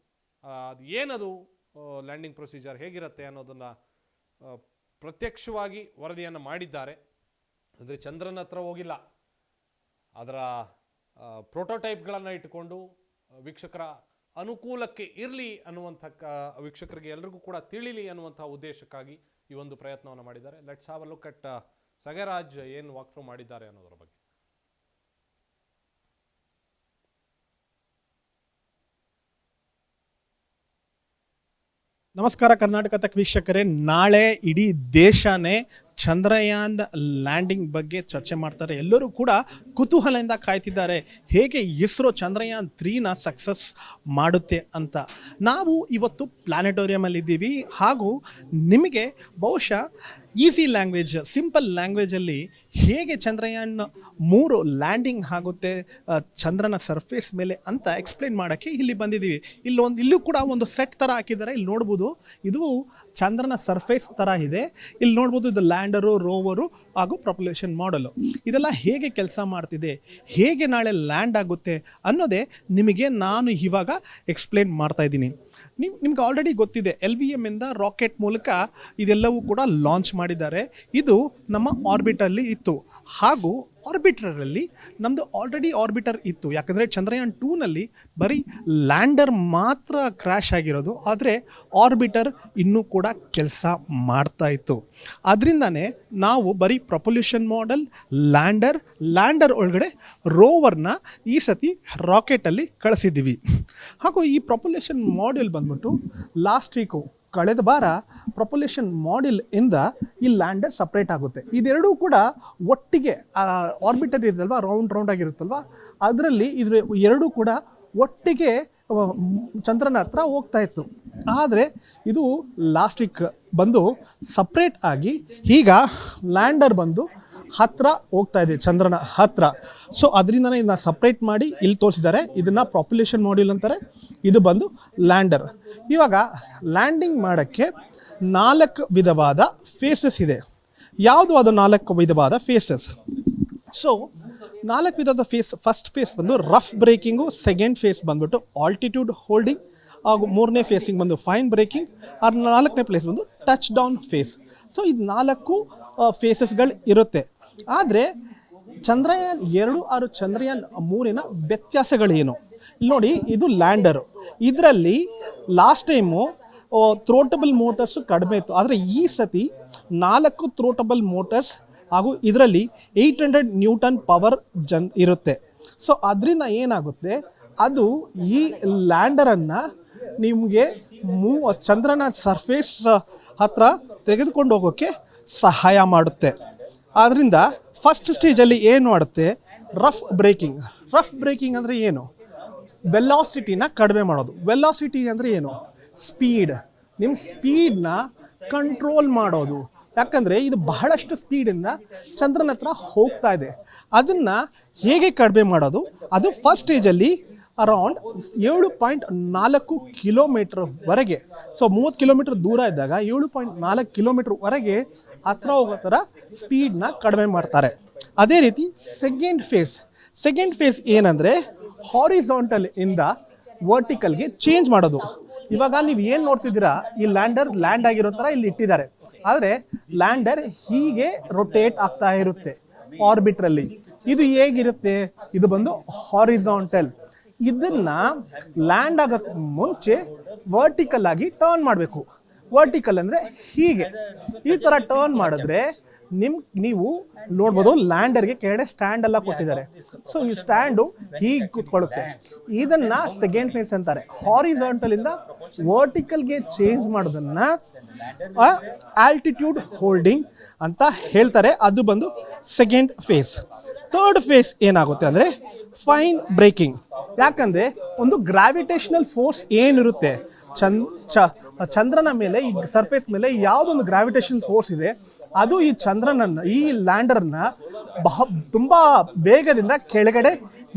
ಅದು ಏನದು ಲ್ಯಾಂಡಿಂಗ್ ಪ್ರೊಸೀಜರ್ ಹೇಗಿರುತ್ತೆ ಅನ್ನೋದನ್ನು ಪ್ರತ್ಯಕ್ಷವಾಗಿ ವರದಿಯನ್ನು ಮಾಡಿದ್ದಾರೆ. ಅಂದರೆ ಚಂದ್ರನ ಹತ್ರ ಹೋಗಿಲ್ಲ, ಅದರ ಪ್ರೋಟೋಟೈಪ್ಗಳನ್ನು ಇಟ್ಟುಕೊಂಡು ವೀಕ್ಷಕರ ಅನುಕೂಲಕ್ಕೆ ಇರಲಿ ಅನ್ನುವಂಥ ವೀಕ್ಷಕರಿಗೆ ಎಲ್ರಿಗೂ ಕೂಡ ತಿಳಿಲಿ ಅನ್ನುವಂಥ ಉದ್ದೇಶಕ್ಕಾಗಿ ಈ ಒಂದು ಪ್ರಯತ್ನವನ್ನು ಮಾಡಿದ್ದಾರೆ. Let's have a look at Sagaraj ಏನು ವಾಕ್ಥ್ರೂ ಮಾಡಿದ್ದಾರೆ ಅನ್ನೋದರ ಬಗ್ಗೆ. ನಮಸ್ಕಾರ ಕರ್ನಾಟಕ ತಕ್ ವೀಕ್ಷಕರೇ, ನಾಳೆ ಇಡೀ ದೇಶನೇ ಚಂದ್ರಯಾನ್ ಲ್ಯಾಂಡಿಂಗ್ ಬಗ್ಗೆ ಚರ್ಚೆ ಮಾಡ್ತಾರೆ. ಎಲ್ಲರೂ ಕೂಡ ಕುತೂಹಲದಿಂದ ಕಾಯ್ತಿದ್ದಾರೆ ಹೇಗೆ ಇಸ್ರೋ ಚಂದ್ರಯಾನ್ 3ನ ಸಕ್ಸಸ್ ಮಾಡುತ್ತೆ ಅಂತ. ನಾವು ಇವತ್ತು ಪ್ಲಾನೆಟೋರಿಯಮಲ್ಲಿ ಇದ್ದೀವಿ ಹಾಗೂ ನಿಮಗೆ ಬಹುಶಃ ಈಸಿ ಲ್ಯಾಂಗ್ವೇಜ್, ಸಿಂಪಲ್ ಲ್ಯಾಂಗ್ವೇಜಲ್ಲಿ ಹೇಗೆ ಚಂದ್ರಯಾನ್ 3 ಲ್ಯಾಂಡಿಂಗ್ ಆಗುತ್ತೆ ಚಂದ್ರನ ಸರ್ಫೇಸ್ ಮೇಲೆ ಅಂತ ಎಕ್ಸ್ಪ್ಲೇನ್ ಮಾಡೋಕ್ಕೆ ಇಲ್ಲಿ ಬಂದಿದ್ದೀವಿ. ಇಲ್ಲೂ ಕೂಡ ಒಂದು ಸೆಟ್ ಥರ ಹಾಕಿದ್ದಾರೆ. ಇಲ್ಲಿ ನೋಡ್ಬೋದು, ಇದು ಚಂದ್ರನ ಸರ್ಫೇಸ್ ಥರ ಇದೆ. ಇಲ್ಲಿ ನೋಡ್ಬೋದು, ಇದು ಲ್ಯಾಂಡರು, ರೋವರು ಹಾಗೂ ಪ್ರೊಪಲ್ಯೂಷನ್ ಮಾಡಲು. ಇದೆಲ್ಲ ಹೇಗೆ ಕೆಲಸ ಮಾಡ್ತಿದೆ, ಹೇಗೆ ನಾಳೆ ಲ್ಯಾಂಡ್ ಆಗುತ್ತೆ ಅನ್ನೋದೇ ನಿಮಗೆ ನಾನು ಇವಾಗ ಎಕ್ಸ್ಪ್ಲೇನ್ ಮಾಡ್ತಾ ಇದ್ದೀನಿ. ನಿಮ್ಗೆ ಆಲ್ರೆಡಿ ಗೊತ್ತಿದೆ, LVM ಇಂದ ರಾಕೆಟ್ ಮೂಲಕ ಇದೆಲ್ಲವೂ ಕೂಡ ಲಾಂಚ್ ಮಾಡಿದ್ದಾರೆ. ಇದು ನಮ್ಮ ಆರ್ಬಿಟಲ್ಲಿ ಇತ್ತು ಹಾಗೂ ಆರ್ಬಿಟರಲ್ಲಿ ನಮ್ಮದು ಆಲ್ರೆಡಿ ಆರ್ಬಿಟರ್ ಇತ್ತು. ಯಾಕಂದರೆ ಚಂದ್ರಯಾನ್ 2ನಲ್ಲಿ ಬರೀ ಲ್ಯಾಂಡರ್ ಮಾತ್ರ ಕ್ರ್ಯಾಶ್ ಆಗಿರೋದು, ಆದರೆ ಆರ್ಬಿಟರ್ ಇನ್ನೂ ಕೂಡ ಕೆಲಸ ಮಾಡ್ತಾ ಇತ್ತು. ಅದರಿಂದನೇ ನಾವು ಬರೀ ಪ್ರೊಪಲ್ಯೂಷನ್ ಮಾಡೆಲ್, ಲ್ಯಾಂಡರ್ ಒಳಗಡೆ ರೋವರ್ನ ಈ ಸತಿ ರಾಕೆಟಲ್ಲಿ ಕಳಿಸಿದ್ದೀವಿ. ಹಾಗೂ ಈ ಪ್ರೊಪಲ್ಯೂಷನ್ ಮಾಡ್ಯೂಲ್ ಬಂದ್ಬಿಟ್ಟು ಲಾಸ್ಟ್ ವೀಕು ಕಳೆದ ವಾರ ಪ್ರೊಪಲ್ಯೂಷನ್ ಮಾಡ್ಯೂಲ್ ಇಂದ ಈ ಲ್ಯಾಂಡರ್ ಸಪ್ರೇಟ್ ಆಗುತ್ತೆ. ಇದೆರಡೂ ಕೂಡ ಒಟ್ಟಿಗೆ ಆರ್ಬಿಟರ್ ಇರುತ್ತಲ್ವ, ರೌಂಡ್ ಆಗಿರುತ್ತಲ್ವ, ಅದರಲ್ಲಿ ಇದ್ರ ಎರಡೂ ಕೂಡ ಒಟ್ಟಿಗೆ ಚಂದ್ರನ ಹತ್ರ ಹೋಗ್ತಾ ಇತ್ತು. ಆದರೆ ಇದು ಲಾಸ್ಟ್ ವೀಕ್ ಬಂದು ಸಪ್ರೇಟ್ ಆಗಿ ಈಗ ಲ್ಯಾಂಡರ್ ಬಂದು ಹತ್ರ ಹೋಗ್ತಾ ಇದೆ, ಚಂದ್ರನ ಹತ್ರ. ಸೊ ಅದರಿಂದನೇ ಇದನ್ನ ಸಪ್ರೇಟ್ ಮಾಡಿ ಇಲ್ಲಿ ತೋರಿಸಿದ್ದಾರೆ. ಇದನ್ನು ಪಾಪ್ಯುಲೇಷನ್ ಮಾಡ್ಯೂಲ್ ಅಂತಾರೆ, ಇದು ಬಂದು ಲ್ಯಾಂಡರ್. ಇವಾಗ ಲ್ಯಾಂಡಿಂಗ್ ಮಾಡೋಕ್ಕೆ 4 ವಿಧವಾದ ಫೇಸಸ್ ಇದೆ. ಯಾವುದು ಅದು 4 ವಿಧವಾದ ಫೇಸಸ್? ಸೊ 4 ವಿಧದ ಫಸ್ಟ್ ಫೇಸ್ ಬಂದು ರಫ್ ಬ್ರೇಕಿಂಗು, ಸೆಕೆಂಡ್ ಫೇಸ್ ಬಂದ್ಬಿಟ್ಟು ಆಲ್ಟಿಟ್ಯೂಡ್ ಹೋಲ್ಡಿಂಗ್, ಹಾಗೂ 3ನೇ ಫೇಸಿಂಗ್ ಬಂದು ಫೈನ್ ಬ್ರೇಕಿಂಗ್, 4ನೇ ಪ್ಲೇಸ್ ಬಂದು ಟಚ್ ಡೌನ್ ಫೇಸ್. ಸೊ ಇದು 4 ಫೇಸಸ್ಗಳು ಇರುತ್ತೆ. ಆದರೆ ಚಂದ್ರಯಾನ್ 2 ಹಾಗೂ ಚಂದ್ರಯಾನ್ 3ನ ವ್ಯತ್ಯಾಸಗಳೇನು? ಇಲ್ಲಿ ನೋಡಿ, ಇದು ಲ್ಯಾಂಡರು. ಇದರಲ್ಲಿ ಲಾಸ್ಟ್ ಟೈಮು ಥ್ರೋಟಬಲ್ ಮೋಟರ್ಸು ಕಡಿಮೆ ಇತ್ತು, ಆದರೆ ಈ ಸತಿ 4 ಥ್ರೋಟಬಲ್ ಮೋಟರ್ಸ್ ಹಾಗೂ ಇದರಲ್ಲಿ 800 ನ್ಯೂಟನ್ ಪವರ್ ಇರುತ್ತೆ. ಸೊ ಅದರಿಂದ ಏನಾಗುತ್ತೆ, ಅದು ಈ ಲ್ಯಾಂಡರನ್ನು ನಿಮಗೆ ಚಂದ್ರನ ಸರ್ಫೇಸ್ ಹತ್ರ ತೆಗೆದುಕೊಂಡು ಹೋಗೋಕ್ಕೆ ಸಹಾಯ ಮಾಡುತ್ತೆ. ಆದ್ದರಿಂದ ಫಸ್ಟ್ ಸ್ಟೇಜಲ್ಲಿ ಏನು ಮಾಡುತ್ತೆ, ರಫ್ ಬ್ರೇಕಿಂಗ್ ಅಂದರೆ ಏನು? ವೆಲಾಸಿಟಿನ ಕಡಿಮೆ ಮಾಡೋದು. ವೆಲಾಸಿಟಿ ಅಂದರೆ ಏನು? ಸ್ಪೀಡ್. ನಿಮ್ಮ ಸ್ಪೀಡ್ನ ಕಂಟ್ರೋಲ್ ಮಾಡೋದು. ಯಾಕಂದರೆ ಇದು ಬಹಳಷ್ಟು ಸ್ಪೀಡಿಂದ ಚಂದ್ರನ ಹತ್ರ ಹೋಗ್ತಾ ಇದೆ. ಅದನ್ನು ಹೇಗೆ ಕಡಿಮೆ ಮಾಡೋದು? ಅದು ಫಸ್ಟ್ ಸ್ಟೇಜಲ್ಲಿ ಅರೌಂಡ್ 7.4 ಕಿಲೋಮೀಟರ್ವರೆಗೆ, ಸೊ 30 ಕಿಲೋಮೀಟರ್ ದೂರ ಇದ್ದಾಗ 7.4 ಕಿಲೋಮೀಟರ್ವರೆಗೆ ಹತ್ರ ಹೋಗೋ ಥರ ಸ್ಪೀಡ್ನ ಕಡಿಮೆ ಮಾಡ್ತಾರೆ. ಅದೇ ರೀತಿ ಸೆಕೆಂಡ್ ಫೇಸ್ ಏನಂದರೆ ಹಾರಿಸಾಂಟಲ್ ಇಂದ ವರ್ಟಿಕಲ್ಗೆ ಚೇಂಜ್ ಮಾಡೋದು. ಇವಾಗ ನೀವು ಏನು ನೋಡ್ತಿದ್ದೀರಾ, ಈ ಲ್ಯಾಂಡರ್ ಲ್ಯಾಂಡ್ ಆಗಿರೋ ಥರ ಇಲ್ಲಿ ಇಟ್ಟಿದ್ದಾರೆ. ಆದರೆ ಲ್ಯಾಂಡರ್ ಹೀಗೆ ರೊಟೇಟ್ ಆಗ್ತಾ ಇರುತ್ತೆ ಆರ್ಬಿಟ್ರಲ್ಲಿ. ಇದು ಹೇಗಿರುತ್ತೆ? ಇದು ಬಂದು ಹಾರಿಸಾಂಟಲ್. ಇದನ್ನ ಲ್ಯಾಂಡ್ ಆಗೋಕ್ಕೆ ಮುಂಚೆ ವರ್ಟಿಕಲ್ ಆಗಿ ಟರ್ನ್ ಮಾಡಬೇಕು. ವರ್ಟಿಕಲ್ ಅಂದರೆ ಹೀಗೆ ಈ ಥರ ಟರ್ನ್ ಮಾಡಿದ್ರೆ ನೀವು ನೋಡ್ಬೋದು ಲ್ಯಾಂಡರ್ಗೆ ಕೆಳಗಡೆ ಸ್ಟ್ಯಾಂಡ್ ಎಲ್ಲ ಕೊಟ್ಟಿದ್ದಾರೆ. ಸೊ ಈ ಸ್ಟ್ಯಾಂಡು ಹೀಗೆ ಕೂತ್ಕೊಳ್ಳುತ್ತೆ. ಇದನ್ನ ಸೆಕೆಂಡ್ ಫೇಸ್ ಅಂತಾರೆ. ಹಾರಿಸಾಂಟಲ್ ಇಂದ ವರ್ಟಿಕಲ್ಗೆ ಚೇಂಜ್ ಮಾಡೋದನ್ನ ಆಲ್ಟಿಟ್ಯೂಡ್ ಹೋಲ್ಡಿಂಗ್ ಅಂತ ಹೇಳ್ತಾರೆ. ಅದು ಬಂದು ಸೆಕೆಂಡ್ ಫೇಸ್. ಥರ್ಡ್ ಫೇಸ್ ಏನಾಗುತ್ತೆ ಅಂದರೆ ಫೈನ್ ಬ್ರೇಕಿಂಗ್. ಯಾಕಂದರೆ ಒಂದು ಗ್ರಾವಿಟೇಷನಲ್ ಫೋರ್ಸ್ ಏನಿರುತ್ತೆ ಚಂದ್ರನ ಮೇಲೆ, ಈ ಸರ್ಫೇಸ್ ಮೇಲೆ ಯಾವುದೊಂದು ಗ್ರಾವಿಟೇಷನ್ ಫೋರ್ಸ್ ಇದೆ, ಅದು ಈ ಚಂದ್ರನನ್ನು, ಈ ಲ್ಯಾಂಡರ್ನ ತುಂಬ ಬೇಗದಿಂದ ಕೆಳಗಡೆ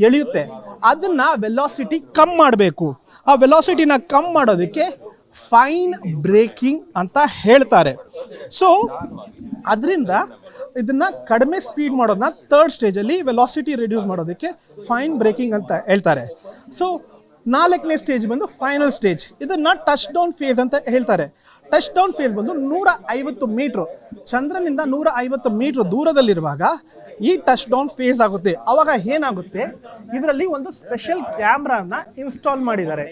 ಎಳೆಯುತ್ತೆ. ಅದನ್ನು ವೆಲಾಸಿಟಿ ಕಮ್ಮಿ ಮಾಡಬೇಕು. ಆ ವೆಲಾಸಿಟಿನ ಕಮ್ಮಿ ಮಾಡೋದಕ್ಕೆ ಫೈನ್ ಬ್ರೇಕಿಂಗ್ ಅಂತ ಹೇಳ್ತಾರೆ. ಸೊ ಅದರಿಂದ ಇದನ್ನು ಕಡಿಮೆ ಸ್ಪೀಡ್ ಮಾಡೋದನ್ನ ಥರ್ಡ್ ಸ್ಟೇಜಲ್ಲಿ ವೆಲಾಸಿಟಿ ರಿಡ್ಯೂಸ್ ಮಾಡೋದಕ್ಕೆ ಫೈನ್ ಬ್ರೇಕಿಂಗ್ ಅಂತ ಹೇಳ್ತಾರೆ. ಸೊ 4ನೇ ಸ್ಟೇಜ್ ಬಂದು ಫೈನಲ್ ಸ್ಟೇಜ್. ಇದನ್ನು ಟಚ್ ಡೌನ್ ಫೇಸ್ ಅಂತ ಹೇಳ್ತಾರೆ. ಟಚ್ ಡೌನ್ ಫೇಸ್ ಬಂದು 150 ಮೀಟ್ರು, ಚಂದ್ರನಿಂದ 150 ಮೀಟ್ರ್ ದೂರದಲ್ಲಿರುವಾಗ ಈ ಟಚ್ ಡೌನ್ ಫೇಸ್ ಆಗುತ್ತೆ. ಆವಾಗ ಏನಾಗುತ್ತೆ, ಇದರಲ್ಲಿ ಒಂದು ಸ್ಪೆಷಲ್ ಕ್ಯಾಮ್ರಾನ ಇನ್ಸ್ಟಾಲ್ ಮಾಡಿದ್ದಾರೆ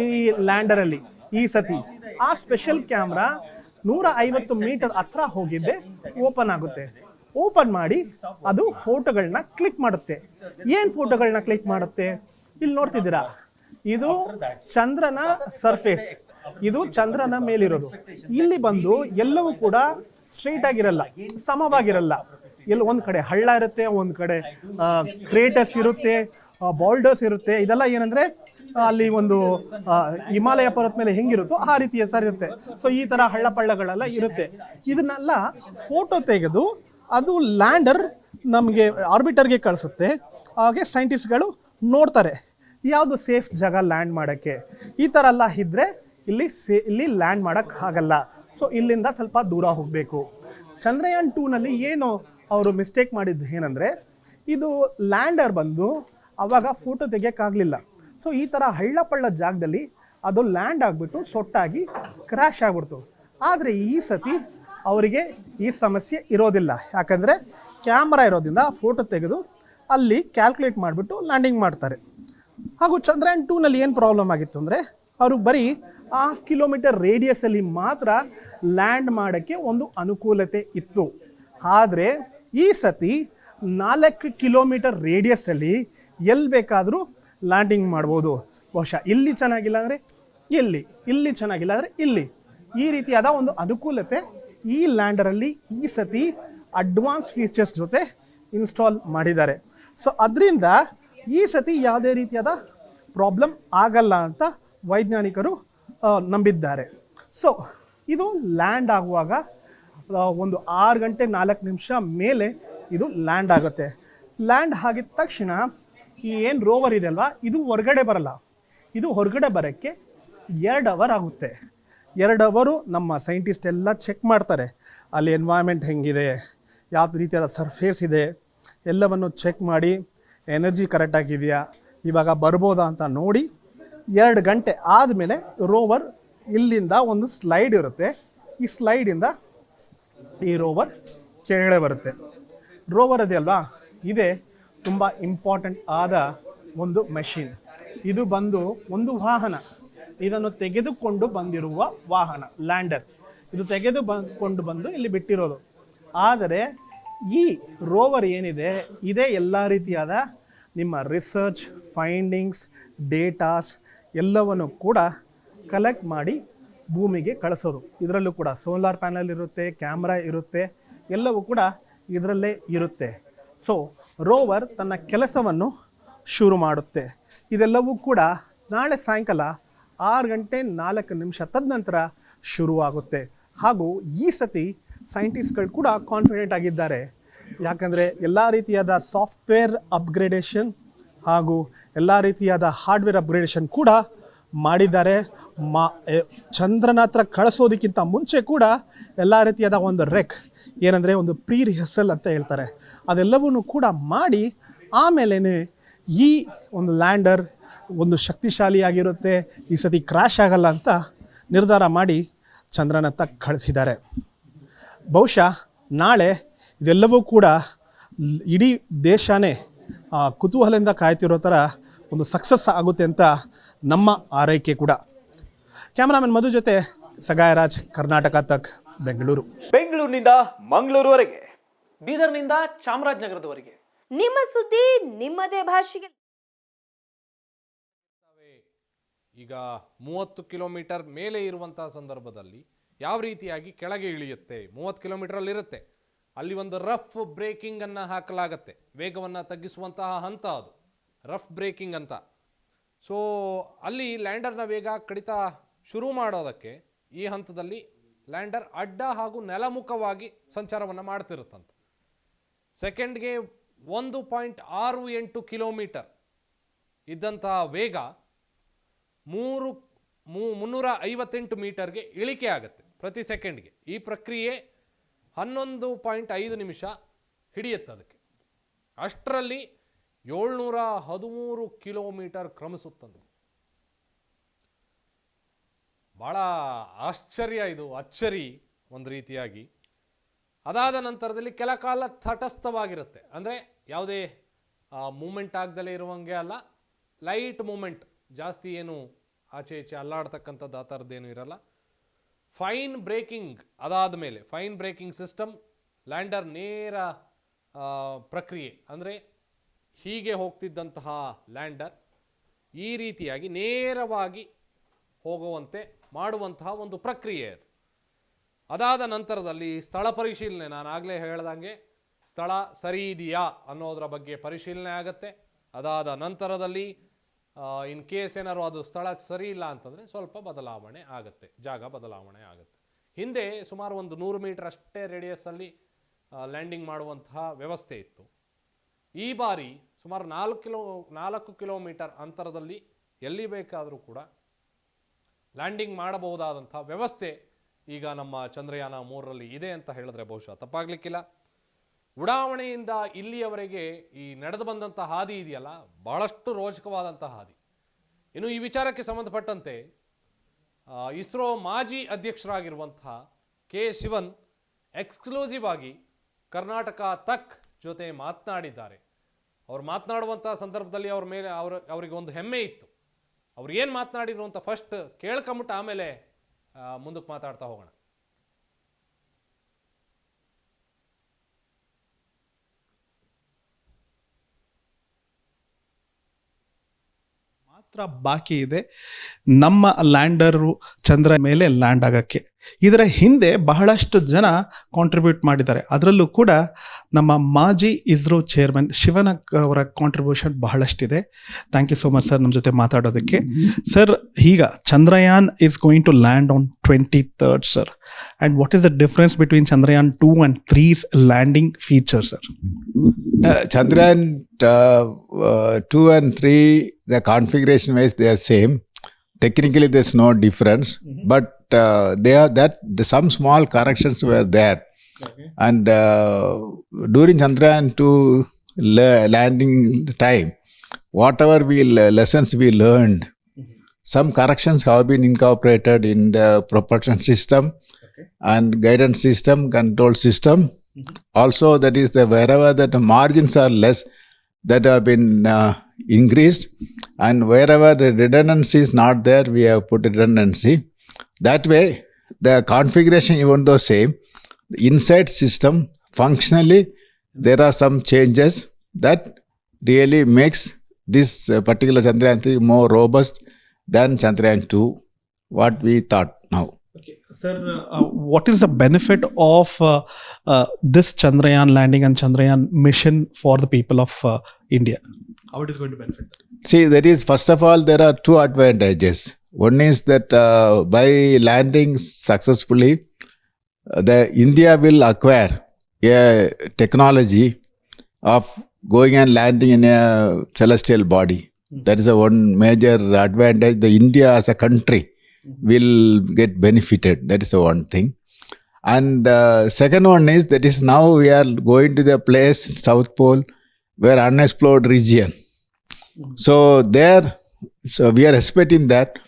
ಈ ಲ್ಯಾಂಡರಲ್ಲಿ ಈ ಸತಿ. ಆ ಸ್ಪೆಷಲ್ ಕ್ಯಾಮ್ರಾ 150 ಮೀಟರ್ ಹತ್ರ ಹೋಗಿದ್ದೆ ಓಪನ್ ಆಗುತ್ತೆ. ಓಪನ್ ಮಾಡಿ ಅದು ಫೋಟೋಗಳನ್ನ ಕ್ಲಿಕ್ ಮಾಡುತ್ತೆ. ಏನು ಫೋಟೋಗಳನ್ನ ಕ್ಲಿಕ್ ಮಾಡುತ್ತೆ? ಇಲ್ಲಿ ನೋಡ್ತಿದ್ದೀರಾ, ಇದು ಚಂದ್ರನ ಸರ್ಫೇಸ್, ಇದು ಚಂದ್ರನ ಮೇಲಿರೋದು. ಇಲ್ಲಿ ಬಂದು ಎಲ್ಲವೂ ಕೂಡ ಸ್ಟ್ರೈಟ್ ಆಗಿರಲ್ಲ, ಸಮವಾಗಿರಲ್ಲ. ಎಲ್ಲ ಒಂದು ಕಡೆ ಹಳ್ಳ ಇರುತ್ತೆ, ಒಂದು ಕಡೆ ಕ್ರೇಟರ್ಸ್ ಇರುತ್ತೆ, ಬಾಲ್ಡರ್ಸ್ ಇರುತ್ತೆ. ಇದೆಲ್ಲ ಏನಂದ್ರೆ ಅಲ್ಲಿ ಒಂದು ಹಿಮಾಲಯ ಪರ್ವತ ಮೇಲೆ ಹೆಂಗಿರುತ್ತೋ ಆ ರೀತಿ ಇರುತ್ತೆ. ಸೊ ಈ ತರ ಹಳ್ಳ ಪಳ್ಳಗಳೆಲ್ಲ ಇರುತ್ತೆ. ಇದನ್ನೆಲ್ಲ ಫೋಟೋ ತೆಗೆದು ಅದು ಲ್ಯಾಂಡರ್ ನಮಗೆ ಆರ್ಬಿಟರ್ಗೆ ಕಳಿಸುತ್ತೆ. ಹಾಗೆ ಸೈಂಟಿಸ್ಟ್ಗಳು ನೋಡ್ತಾರೆ ಯಾವುದು ಸೇಫ್ ಜಾಗ ಲ್ಯಾಂಡ್ ಮಾಡೋಕ್ಕೆ. ಈ ಥರ ಎಲ್ಲ ಇದ್ದರೆ ಇಲ್ಲಿ ಲ್ಯಾಂಡ್ ಮಾಡೋಕ್ಕೆ ಆಗಲ್ಲ. ಸೊ ಇಲ್ಲಿಂದ ಸ್ವಲ್ಪ ದೂರ ಹೋಗಬೇಕು. ಚಂದ್ರಯಾನ್ 2ನಲ್ಲಿ ಏನು ಅವರು ಮಿಸ್ಟೇಕ್ ಮಾಡಿದ್ದು ಏನಂದರೆ, ಇದು ಲ್ಯಾಂಡರ್ ಬಂದು ಆವಾಗ ಫೋಟೋ ತೆಗಿಯೋಕ್ಕಾಗಲಿಲ್ಲ. ಸೊ ಈ ಥರ ಹಳ್ಳ ಪಳ್ಳ ಜಾಗದಲ್ಲಿ ಅದು ಲ್ಯಾಂಡ್ ಆಗಿಬಿಟ್ಟು ಸೊಟ್ಟಾಗಿ ಕ್ರ್ಯಾಶ್ ಆಗಿಬಿಡ್ತು. ಆದರೆ ಈ ಸತಿ ಅವರಿಗೆ ಈ ಸಮಸ್ಯೆ ಇರೋದಿಲ್ಲ. ಯಾಕಂದರೆ ಕ್ಯಾಮ್ರಾ ಇರೋದ್ರಿಂದ ಫೋಟೋ ತೆಗೆದು ಅಲ್ಲಿ ಕ್ಯಾಲ್ಕುಲೇಟ್ ಮಾಡಿಬಿಟ್ಟು ಲ್ಯಾಂಡಿಂಗ್ ಮಾಡ್ತಾರೆ. ಹಾಗೂ ಚಂದ್ರಯಾನ್ 2ನಲ್ಲಿ ಏನು ಪ್ರಾಬ್ಲಮ್ ಆಗಿತ್ತು ಅಂದರೆ, ಅವರು ಬರೀ 1/2 ಕಿಲೋಮೀಟರ್ ರೇಡಿಯಸಲ್ಲಿ ಮಾತ್ರ ಲ್ಯಾಂಡ್ ಮಾಡೋಕ್ಕೆ ಒಂದು ಅನುಕೂಲತೆ ಇತ್ತು. ಆದರೆ ಈ ಸತಿ 4 ಕಿಲೋಮೀಟರ್ ರೇಡಿಯಸ್ಸಲ್ಲಿ ಎಲ್ಲಿ ಬೇಕಾದರೂ ಲ್ಯಾಂಡಿಂಗ್ ಮಾಡ್ಬೋದು. ಬಹುಶಃ ಇಲ್ಲಿ ಚೆನ್ನಾಗಿಲ್ಲ ಅಂದರೆ ಇಲ್ಲಿ ಚೆನ್ನಾಗಿಲ್ಲ ಅಂದರೆ ಇಲ್ಲಿ, ಈ ರೀತಿಯಾದ ಒಂದು ಅನುಕೂಲತೆ ಈ ಲ್ಯಾಂಡರಲ್ಲಿ ಈ ಸತಿ ಅಡ್ವಾನ್ಸ್ ಫೀಚರ್ಸ್ ಜೊತೆ ಇನ್ಸ್ಟಾಲ್ ಮಾಡಿದ್ದಾರೆ. ಸೊ ಅದರಿಂದ ಈ ಸತಿ ಯಾವುದೇ ರೀತಿಯಾದ ಪ್ರಾಬ್ಲಮ್ ಆಗಲ್ಲ ಅಂತ ವೈಜ್ಞಾನಿಕರು ನಂಬಿದ್ದಾರೆ. ಸೊ ಇದು ಲ್ಯಾಂಡ್ ಆಗುವಾಗ ಒಂದು 6 ಗಂಟೆ 4 ನಿಮಿಷ ಮೇಲೆ ಇದು ಲ್ಯಾಂಡ್ ಆಗುತ್ತೆ. ಲ್ಯಾಂಡ್ ಆಗಿದ ತಕ್ಷಣ ಈ ಏನು ರೋವರ್ ಇದೆ ಅಲ್ವಾ, ಇದು ಹೊರಗಡೆ ಬರಲ್ಲ. ಇದು ಹೊರಗಡೆ ಬರೋಕ್ಕೆ 2 ಅವರ್ ಆಗುತ್ತೆ. 2 ಅವರು ನಮ್ಮ ಸೈಂಟಿಸ್ಟ್ ಎಲ್ಲ ಚೆಕ್ ಮಾಡ್ತಾರೆ. ಅಲ್ಲಿ ಎನ್ವೈರ್ಮೆಂಟ್ ಹೆಂಗಿದೆ, ಯಾವ ರೀತಿಯಾದ ಸರ್ಫೇಸ್ ಇದೆ, ಎಲ್ಲವನ್ನು ಚೆಕ್ ಮಾಡಿ ಎನರ್ಜಿ ಕರೆಕ್ಟಾಗಿದೆಯಾ, ಇವಾಗ ಬರ್ಬೋದಾ ಅಂತ ನೋಡಿ 2 ಗಂಟೆ ಆದಮೇಲೆ ರೋವರ್ ಇಲ್ಲಿಂದ ಒಂದು ಸ್ಲೈಡ್ ಇರುತ್ತೆ. ಈ ಸ್ಲೈಡಿಂದ ಈ ರೋವರ್ ಕೆಳಗಡೆ ಬರುತ್ತೆ. ರೋವರ್ ಇದೆಯಲ್ವಾ, ಇದೇ ತುಂಬ ಇಂಪಾರ್ಟೆಂಟ್ ಆದ ಒಂದು ಮೆಷಿನ್. ಇದು ಬಂದು ಒಂದು ವಾಹನ, ಇದನ್ನು ತೆಗೆದುಕೊಂಡು ಬಂದಿರುವ ವಾಹನ ಲ್ಯಾಂಡರ್. ಇದು ತೆಗೆದುಕೊಂಡು ಬಂದು ಇಲ್ಲಿ ಬಿಟ್ಟಿರೋದು. ಆದರೆ ಈ ರೋವರ್ ಏನಿದೆ, ಇದೇ ಎಲ್ಲ ರೀತಿಯಾದ ನಿಮ್ಮ ರಿಸರ್ಚ್ ಫೈಂಡಿಂಗ್ಸ್, ಡೇಟಾಸ್ ಎಲ್ಲವನ್ನು ಕೂಡ ಕಲೆಕ್ಟ್ ಮಾಡಿ ಭೂಮಿಗೆ ಕಳಿಸೋದು. ಇದರಲ್ಲೂ ಕೂಡ ಸೋಲಾರ್ ಪ್ಯಾನಲ್ ಇರುತ್ತೆ, ಕ್ಯಾಮ್ರಾ ಇರುತ್ತೆ, ಎಲ್ಲವೂ ಕೂಡ ಇದರಲ್ಲೇ ಇರುತ್ತೆ. ಸೊ ರೋವರ್ ತನ್ನ ಕೆಲಸವನ್ನು ಶುರು ಮಾಡುತ್ತೆ. ಇದೆಲ್ಲವೂ ಕೂಡ ನಾಳೆ ಸಾಯಂಕಾಲ 6 ಗಂಟೆ 4 ನಿಮಿಷ ತದನಂತರ ಶುರುವಾಗುತ್ತೆ. ಹಾಗೂ ಈ ಸತಿ ಸೈಂಟಿಸ್ಟ್ಗಳು ಕೂಡ ಕಾನ್ಫಿಡೆಂಟ್ ಆಗಿದ್ದಾರೆ. ಯಾಕಂದರೆ ಎಲ್ಲ ರೀತಿಯಾದ ಸಾಫ್ಟ್ವೇರ್ ಅಪ್ಗ್ರೇಡೇಷನ್ ಹಾಗೂ ಎಲ್ಲ ರೀತಿಯಾದ ಹಾರ್ಡ್ವೇರ್ ಅಪ್ಗ್ರೇಡೇಷನ್ ಕೂಡ ಮಾಡಿದ್ದಾರೆ. ಚಂದ್ರನ ಹತ್ರ ಕಳಿಸೋದಕ್ಕಿಂತ ಮುಂಚೆ ಕೂಡ ಎಲ್ಲ ರೀತಿಯಾದ ಒಂದು ಏನಂದರೆ ಒಂದು ಪ್ರೀ ರಿಹರ್ಸಲ್ ಅಂತ ಹೇಳ್ತಾರೆ, ಅದೆಲ್ಲವನ್ನೂ ಕೂಡ ಮಾಡಿ ಆಮೇಲೆ ಈ ಒಂದು ಲ್ಯಾಂಡರ್ ಒಂದು ಶಕ್ತಿಶಾಲಿಯಾಗಿರುತ್ತೆ, ಈ ಸತಿ ಕ್ರ್ಯಾಶ್ ಆಗಲ್ಲ ಅಂತ ನಿರ್ಧಾರ ಮಾಡಿ ಚಂದ್ರನತ್ತ ಕಳಿಸಿದ್ದಾರೆ. ಬಹುಶಃ ನಾಳೆ ಇದೆಲ್ಲವೂ ಕೂಡ ಇಡೀ ದೇಶನೇ ಕುತೂಹಲದಿಂದ ಕಾಯ್ತಿರೋ ಥರ ಒಂದು ಸಕ್ಸಸ್ ಆಗುತ್ತೆ ಅಂತ ನಮ್ಮ ಆರೈಕೆ ಕೂಡ. ಕ್ಯಾಮರಾಮನ್ ಮಧು ಜೊತೆ ಸಗಾಯರಾಜ್, ಕರ್ನಾಟಕ ತಕ್, ಬೆಂಗಳೂರು. ಬೆಂಗಳೂರಿನಿಂದ ಮಂಗಳೂರುವರೆಗೆ, ಬೀದರ್ನಿಂದ ಚಾಮರಾಜನಗರದವರೆಗೆ ನಿಮ್ಮ ಸುದ್ದಿ ನಿಮ್ಮದೇ ಭಾಷೆಗೆ. ಈಗ 30 ಕಿಲೋಮೀಟರ್ ಮೇಲೆ ಇರುವಂತಹ ಸಂದರ್ಭದಲ್ಲಿ ಯಾವ ರೀತಿಯಾಗಿ ಕೆಳಗೆ ಇಳಿಯುತ್ತೆ, 30 ಕಿಲೋಮೀಟರಲ್ಲಿ ಇರುತ್ತೆ, ಅಲ್ಲಿ ಒಂದು ರಫ್ ಬ್ರೇಕಿಂಗ್ ಅನ್ನು ಹಾಕಲಾಗತ್ತೆ, ವೇಗವನ್ನು ತಗ್ಗಿಸುವಂತಹ ಹಂತ ಅದು ರಫ್ ಬ್ರೇಕಿಂಗ್ ಅಂತ. ಸೊ ಅಲ್ಲಿ ಲ್ಯಾಂಡರ್ನ ವೇಗ ಕಡಿತ ಶುರು ಮಾಡೋದಕ್ಕೆ ಈ ಹಂತದಲ್ಲಿ ಲ್ಯಾಂಡರ್ ಅಡ್ಡ ಹಾಗೂ ನೆಲಮುಖವಾಗಿ ಸಂಚಾರವನ್ನು ಮಾಡ್ತಿರುತ್ತಂತೆ. ಸೆಕೆಂಡ್ಗೆ 1.68 ಕಿಲೋಮೀಟರ್ ಇದ್ದಂತಹ ವೇಗ 358 ಮೀಟರ್ಗೆ ಇಳಿಕೆ ಆಗುತ್ತೆ ಪ್ರತಿ ಸೆಕೆಂಡ್ಗೆ. ಈ ಪ್ರಕ್ರಿಯೆ 11.5 ನಿಮಿಷ ಹಿಡಿಯುತ್ತೆ ಅದಕ್ಕೆ. ಅಷ್ಟರಲ್ಲಿ 713 ಕಿಲೋಮೀಟರ್ ಕ್ರಮಿಸುತ್ತಂತೆ. ಭಾಳ ಆಶ್ಚರ್ಯ, ಇದು ಅಚ್ಚರಿ ಒಂದು ರೀತಿಯಾಗಿ. ಅದಾದ ನಂತರದಲ್ಲಿ ಕೆಲ ಕಾಲ ತಟಸ್ಥವಾಗಿರುತ್ತೆ, ಅಂದರೆ ಯಾವುದೇ ಮೂಮೆಂಟ್ ಆಗದಲ್ಲೇ ಇರುವಂಗೆ ಅಲ್ಲ, ಲೈಟ್ ಮೂಮೆಂಟ್, ಜಾಸ್ತಿ ಏನು ಆಚೆ ಈಚೆ ಅಲ್ಲಾಡ್ತಕ್ಕಂಥದ್ದು ಆ ಥರದ್ದೇನು ಇರಲ್ಲ. ಫೈನ್ ಬ್ರೇಕಿಂಗ್ ಅದಾದ ಮೇಲೆ ಫೈನ್ ಬ್ರೇಕಿಂಗ್ ಸಿಸ್ಟಮ್, ಲ್ಯಾಂಡರ್ ನೇರ ಪ್ರಕ್ರಿಯೆ, ಅಂದರೆ ಹೀಗೆ ಹೋಗ್ತಿದ್ದಂತಹ ಲ್ಯಾಂಡರ್ ಈ ರೀತಿಯಾಗಿ ನೇರವಾಗಿ ಹೋಗುವಂತೆ ಮಾಡುವಂತಹ ಒಂದು ಪ್ರಕ್ರಿಯೆ ಅದು. ಅದಾದ ನಂತರದಲ್ಲಿ ಸ್ಥಳ ಪರಿಶೀಲನೆ, ನಾನು ಆಗಲೇ ಹೇಳ್ದಂಗೆ ಸ್ಥಳ ಸರಿ ಇದೆಯಾ ಅನ್ನೋದರ ಬಗ್ಗೆ ಪರಿಶೀಲನೆ ಆಗುತ್ತೆ. ಅದಾದ ನಂತರದಲ್ಲಿ ಇನ್ ಕೇಸ್ ಏನಾದ್ರು ಅದು ಸ್ಥಳ ಸರಿ ಇಲ್ಲ ಅಂತಂದರೆ ಸ್ವಲ್ಪ ಬದಲಾವಣೆ ಆಗುತ್ತೆ, ಜಾಗ ಬದಲಾವಣೆ ಆಗುತ್ತೆ. ಹಿಂದೆ ಸುಮಾರು ಒಂದು 100 ಮೀಟರ್ ಅಷ್ಟೇ ರೇಡಿಯಸ್ಸಲ್ಲಿ ಲ್ಯಾಂಡಿಂಗ್ ಮಾಡುವಂತಹ ವ್ಯವಸ್ಥೆ ಇತ್ತು. ಈ ಬಾರಿ ಸುಮಾರು 4 ಕಿಲೋಮೀಟರ್ ಅಂತರದಲ್ಲಿ ಎಲ್ಲಿ ಬೇಕಾದರೂ ಕೂಡ ಲ್ಯಾಂಡಿಂಗ್ ಮಾಡಬಹುದಾದಂಥ ವ್ಯವಸ್ಥೆ ಈಗ ನಮ್ಮ ಚಂದ್ರಯಾನ 3ರಲ್ಲಿ ಇದೆ ಅಂತ ಹೇಳಿದ್ರೆ ಬಹುಶಃ ತಪ್ಪಾಗಲಿಕ್ಕಿಲ್ಲ. ಉಡಾವಣೆಯಿಂದ ಇಲ್ಲಿಯವರೆಗೆ ಈ ನಡೆದು ಬಂದಂಥ ಹಾದಿ ಇದೆಯಲ್ಲ, ಬಹಳಷ್ಟು ರೋಚಕವಾದಂಥ ಹಾದಿ. ಇನ್ನು ಈ ವಿಚಾರಕ್ಕೆ ಸಂಬಂಧಪಟ್ಟಂತೆ ಇಸ್ರೋ ಮಾಜಿ ಅಧ್ಯಕ್ಷರಾಗಿರುವಂತಹ ಕೆ ಶಿವನ್ ಎಕ್ಸ್ಕ್ಲೂಸಿವ್ ಆಗಿ ಕರ್ನಾಟಕ ತಕ್ ಜೊತೆ ಮಾತನಾಡಿದ್ದಾರೆ. ಅವ್ರು ಮಾತನಾಡುವಂಥ ಸಂದರ್ಭದಲ್ಲಿ ಅವ್ರ ಮೇಲೆ ಅವರಿಗೆ ಒಂದು ಹೆಮ್ಮೆ ಇತ್ತು. ಅವ್ರು ಏನು ಮಾತನಾಡಿದ್ರು ಅಂತ ಫಸ್ಟ್ ಕೇಳ್ಕೊಂಬಿಟ್ಟು ಆಮೇಲೆ ಮುಂದಕ್ಕೆ ಮಾತಾಡ್ತಾ ಹೋಗೋಣ. ಮಾತ್ರ ಬಾಕಿ ಇದೆ ನಮ್ಮ ಲ್ಯಾಂಡರು ಚಂದ್ರ ಮೇಲೆ ಲ್ಯಾಂಡ್ ಆಗಕ್ಕೆ. ಇದರ ಹಿಂದೆ ಬಹಳಷ್ಟು ಜನ ಕಾಂಟ್ರಿಬ್ಯೂಟ್ ಮಾಡಿದ್ದಾರೆ. ಅದರಲ್ಲೂ ಕೂಡ ನಮ್ಮ ಮಾಜಿ ಇಸ್ರೋ ಚೇರ್ಮನ್ ಶಿವನ್ ಅವರ ಕಾಂಟ್ರಿಬ್ಯೂಷನ್ ಬಹಳಷ್ಟಿದೆ. Thank you so much sir ನಮ್ಮ ಜೊತೆ ಮಾತಾಡೋದಕ್ಕೆ. ಸರ್, ಈಗ Chandrayaan is going to land on 23rd sir, and what is the difference between Chandrayaan 2 and 3's landing feature sir? Chandrayaan 2 and 3, the configuration wise they are same. Technically there's no difference, but some small corrections were there. Okay. And during Chandrayaan 2 landing time, whatever lessons we learned, some corrections have been incorporated in the propulsion system. Okay. And guidance system, control system. Also, that is wherever that the margins are less, that have been increased, and wherever the redundancy is not there, we have put redundancy. That way, the configuration, even though same, the inside system functionally there are some changes that really makes this particular Chandrayaan-3 more robust than Chandrayaan 2, what we thought now. Okay, sir, what is the benefit of this Chandrayaan landing and Chandrayaan mission for the people of India? How it is going to benefit them? See, there is, first of all, there are two advantages. One is that by landing successfully, the India will acquire a technology of going and landing in a celestial body. That is a one major advantage. The India as a country will get benefited. That is the one thing. And second one is that is now we are going to the place South Pole where unexplored region. So there, so we are expecting that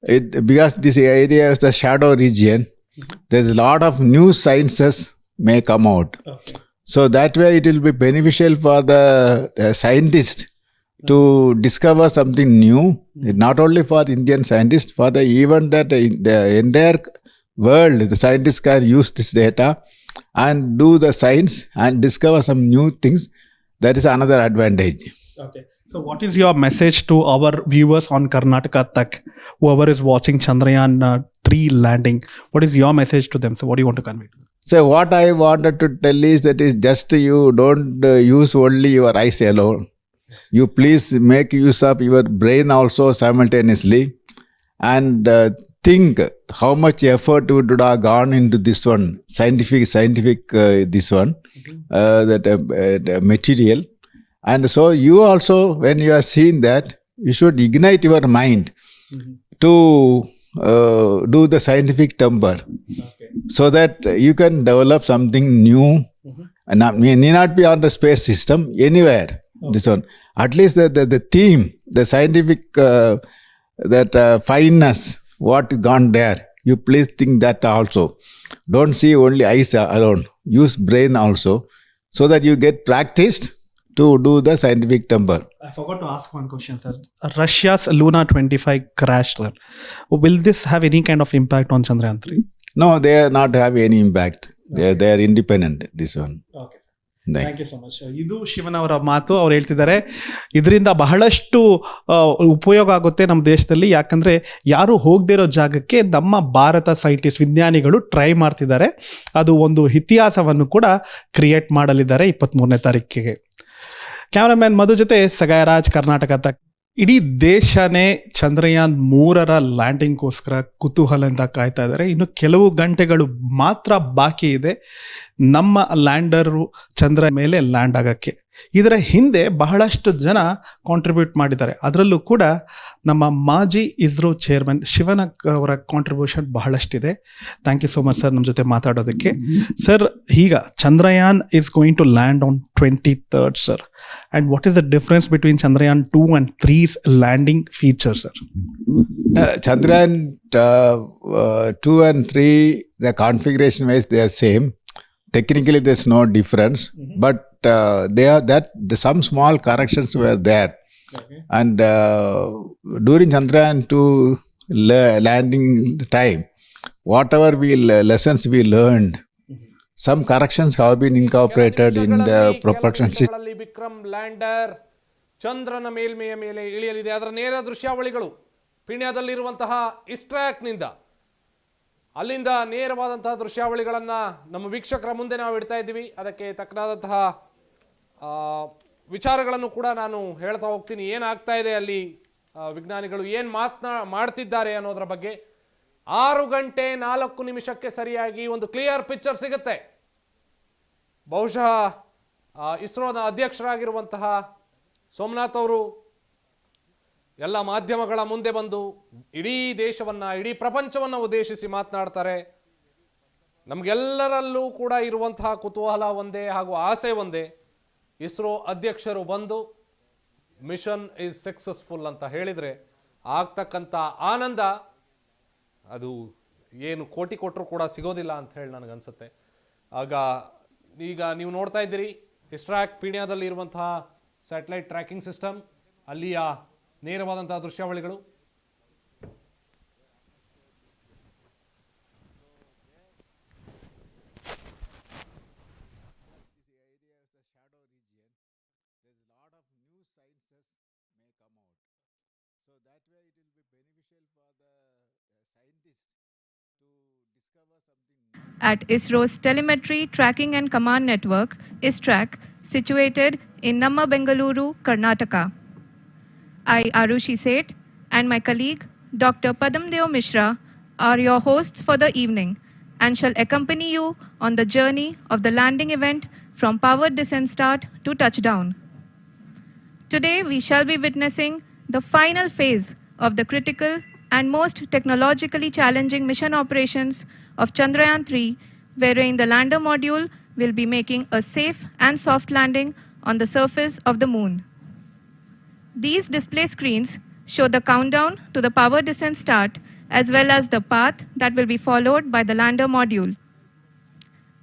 because this area is the shadow region, there's a lot of new sciences may come out. So that way it will be beneficial for the scientists to discover something new, not only for the Indian scientists, for the even that the entire world, the scientists can use this data and do the science and discover some new things. That is another advantage. Okay. So what is your message to our viewers on Karnataka Tak, whoever is watching Chandrayaan-3 landing? What is your message to them? So what do you want to convey? So what I wanted to tell is that is just you don't use only your eyes alone. You please make use of your brain also simultaneously and think how much effort would have gone into this one, scientific this one, that material. And so you also, when you are seeing that, you should ignite your mind to do the scientific temper, so that you can develop something new, and need not be on the space system, anywhere. This one, at least the theme, the scientific fineness, what gone there. You please think that also. Don't see only eyes alone. Use brain also, so that you get practiced to do the scientific temper. I forgot to ask one question, sir. Russia's Luna 25 crashed, sir. Will this have any kind of impact on Chandrayaan-3? No, they are not have any impact. They are independent, this one. Okay. Thank you so much. ಇದು ಶಿವನ್ ಅವರ ಮಾತು. ಅವ್ರು ಹೇಳ್ತಿದ್ದಾರೆ ಇದರಿಂದ ಬಹಳಷ್ಟು ಉಪಯೋಗ ಆಗುತ್ತೆ ನಮ್ಮ ದೇಶದಲ್ಲಿ. ಯಾಕಂದರೆ ಯಾರು ಹೋಗದೇ ಇರೋ ಜಾಗಕ್ಕೆ ನಮ್ಮ ಭಾರತ ಸೈಂಟಿಸ್ಟ್ ವಿಜ್ಞಾನಿಗಳು ಟ್ರೈ ಮಾಡ್ತಿದ್ದಾರೆ. ಅದು ಒಂದು ಇತಿಹಾಸವನ್ನು ಕೂಡ ಕ್ರಿಯೇಟ್ ಮಾಡಲಿದ್ದಾರೆ 23ನೇ ತಾರೀಕಿಗೆ. ಕ್ಯಾಮ್ರಾಮ್ಯಾನ್ ಮಧು ಜೊತೆ ಸಗಾಯರಾಜ್, ಕರ್ನಾಟಕ ತಕ್. ಇಡೀ ದೇಶನೇ ಚಂದ್ರಯಾನ್-3ರ ಲ್ಯಾಂಡಿಂಗ್ಗೋಸ್ಕರ ಕುತೂಹಲದಿಂದ ಕಾಯ್ತಾ ಇದ್ದಾರೆ. ಇನ್ನು ಕೆಲವು ಗಂಟೆಗಳು ಮಾತ್ರ ಬಾಕಿ ಇದೆ ನಮ್ಮ ಲ್ಯಾಂಡರು ಚಂದ್ರ ಮೇಲೆ ಲ್ಯಾಂಡ್ ಆಗೋಕ್ಕೆ. ಇದರ ಹಿಂದೆ ಬಹಳಷ್ಟು ಜನ ಕಾಂಟ್ರಿಬ್ಯೂಟ್ ಮಾಡಿದ್ದಾರೆ. ಅದರಲ್ಲೂ ಕೂಡ ನಮ್ಮ ಮಾಜಿ ಇಸ್ರೋ ಚೇರ್ಮನ್ ಶಿವನ್ ಅವರ ಕಾಂಟ್ರಿಬ್ಯೂಷನ್ ಬಹಳಷ್ಟಿದೆ. Thank you so much sir ನಮ್ಮ ಜೊತೆ ಮಾತಾಡೋದಕ್ಕೆ. ಸರ್, ಈಗ Chandrayaan is going to land on 23rd, sir. And what is the difference between Chandrayaan-2 and 3's landing features, sir? Chandrayaan-2 and 3, the configuration wise they are same. Technically there's no difference, but they are some small corrections were there. Okay. And during Chandrayaan-2 landing time, whatever lessons we learned, some corrections have been incorporated in the propulsion system. Vikram lander ಚಂದ್ರನ ಮೇಲ್ಮೆಯ ಮೇಲೆ ಇಳಿಯಲಿದೆ. ಅದರ ನೇರ ದೃಶ್ಯಾವಳಿಗಳು ಪೀಣ್ಯದಲ್ಲಿರುವಂತಹ ಇಸ್ಟ್ರಾಕ್ನಿಂದ, ಅಲ್ಲಿಂದ ನೇರವಾದಂತಹ ದೃಶ್ಯಾವಳಿಗಳನ್ನು ನಮ್ಮ ವೀಕ್ಷಕರ ಮುಂದೆ ನಾವು ಇಡ್ತಾ ಇದ್ದೀವಿ. ಅದಕ್ಕೆ ತಕ್ಕನಾದಂತಹ ವಿಚಾರಗಳನ್ನು ಕೂಡ ನಾನು ಹೇಳ್ತಾ ಹೋಗ್ತೀನಿ. ಏನಾಗ್ತಾ ಇದೆ ಅಲ್ಲಿ, ವಿಜ್ಞಾನಿಗಳು ಏನು ಮಾಡ್ತಿದ್ದಾರೆ ಅನ್ನೋದರ ಬಗ್ಗೆ. 6:04 ಸರಿಯಾಗಿ ಒಂದು ಕ್ಲಿಯರ್ ಪಿಕ್ಚರ್ ಸಿಗುತ್ತೆ. ಬಹುಶಃ ಇಸ್ರೋನ ಅಧ್ಯಕ್ಷರಾಗಿರುವಂತಹ ಸೋಮನಾಥ್ ಅವರು ಎಲ್ಲ ಮಾಧ್ಯಮಗಳ ಮುಂದೆ ಬಂದು ಇಡೀ ದೇಶವನ್ನು, ಇಡೀ ಪ್ರಪಂಚವನ್ನು ಉದ್ದೇಶಿಸಿ ಮಾತನಾಡ್ತಾರೆ. ನಮಗೆಲ್ಲರಲ್ಲೂ ಕೂಡ ಇರುವಂತಹ ಕುತೂಹಲ ಒಂದೇ ಹಾಗೂ ಆಸೆ ಒಂದೇ, ಇಸ್ರೋ ಅಧ್ಯಕ್ಷರು ಬಂದು ಮಿಷನ್ ಈಸ್ ಸಕ್ಸಸ್ಫುಲ್ ಅಂತ ಹೇಳಿದರೆ ಆಗ್ತಕ್ಕಂಥ ಆನಂದ ಅದು ಏನು ಕೋಟಿ ಕೊಟ್ಟರು ಕೂಡ ಸಿಗೋದಿಲ್ಲ ಅಂತ ಹೇಳಿ ನನಗನ್ಸುತ್ತೆ. ಈಗ ನೀವು ನೋಡ್ತಾ ಇದ್ದೀರಿ ಇಸ್ಟ್ರಾಕ್ ಪೀಣ್ಯದಲ್ಲಿ ಇರುವಂತಹ ಸ್ಯಾಟಲೈಟ್ ಟ್ರ್ಯಾಕಿಂಗ್ ಸಿಸ್ಟಮ್, ಅಲ್ಲಿಯ ನೇರವಾದಂತಹ ದೃಶ್ಯಾವಳಿಗಳು. At ISRO's Telemetry Tracking and Command Network, ISTRAC, situated in Namma Bengaluru, Karnataka. I, Arushi Seth, and my colleague, Dr. Padamdeo Mishra, are your hosts for the evening. and shall accompany you on the journey of the landing event from powered descent start to touchdown. Today, we shall be witnessing the final phase of the critical and most technologically challenging mission operations of Chandrayaan-3, wherein the lander module will be making a safe and soft landing on the surface of the moon. These display screens show the countdown to the power descent start as well as the path that will be followed by the lander module.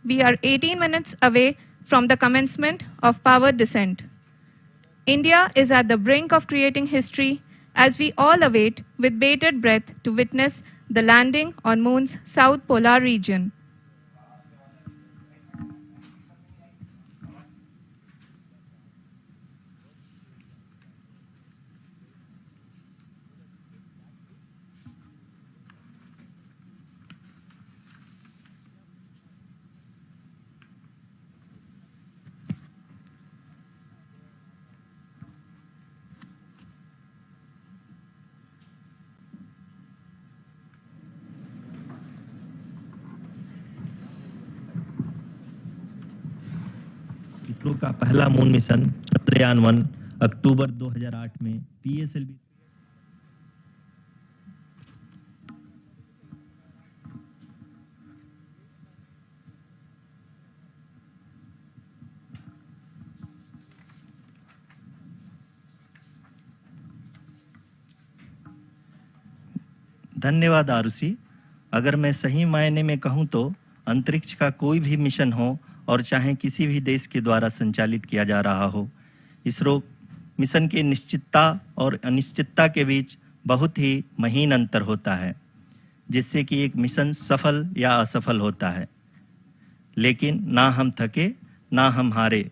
We are 18 minutes away from the commencement of power descent. India is at the brink of creating history as we all await with bated breath to witness the landing on Moon's south polar region. ISRO का पहला moon mission Chandrayaan one अक्टूबर 2008 में PSLV धन्यवाद आरुषि। अगर मैं सही मायने में कहूं तो अंतरिक्ष का कोई भी मिशन हो और चाहे किसी भी देश के द्वारा संचालित किया जा रहा हो, इसरो मिशन के निश्चितता और अनिश्चितता के बीच बहुत ही महीन अंतर होता है, जिससे कि एक मिशन सफल या असफल होता है। लेकिन ना हम थके ना हम हारे।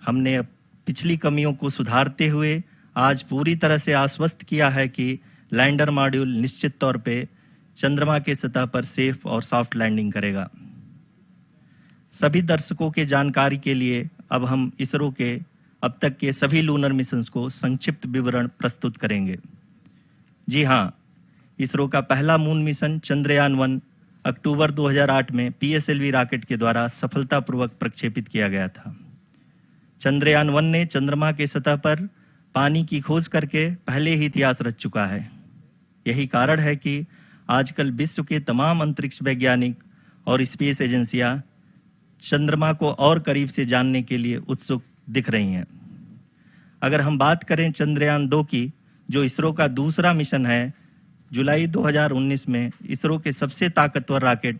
हमने पिछली कमियों को सुधारते हुए आज पूरी तरह से आश्वस्त किया है कि लैंडर मॉड्यूल निश्चित तौर पे चंद्रमा के सतह पर सेफ और सॉफ्ट लैंडिंग करेगा। सभी दर्शकों के जानकारी के लिए अब हम इसरो के अब तक के सभी लूनर मिशंस को संक्षिप्त विवरण प्रस्तुत करेंगे। जी हाँ, इसरो का पहला मून मिशन चंद्रयान-1 अक्टूबर 2008 में पीएसएलवी रॉकेट के द्वारा सफलतापूर्वक प्रक्षेपित किया गया था। चंद्रयान-1 ने चंद्रमा के सतह पर पानी की खोज करके पहले ही इतिहास रच चुका है। यही कारण है कि आजकल विश्व के तमाम अंतरिक्ष वैज्ञानिक और स्पेस एजेंसियां चंद्रमा को और करीब से जानने के लिए उत्सुक दिख रही हैं। अगर हम बात करें चंद्रयान-2 की, जो इसरो का दूसरा मिशन है, जुलाई 2019 में इसरो के सबसे ताकतवर रॉकेट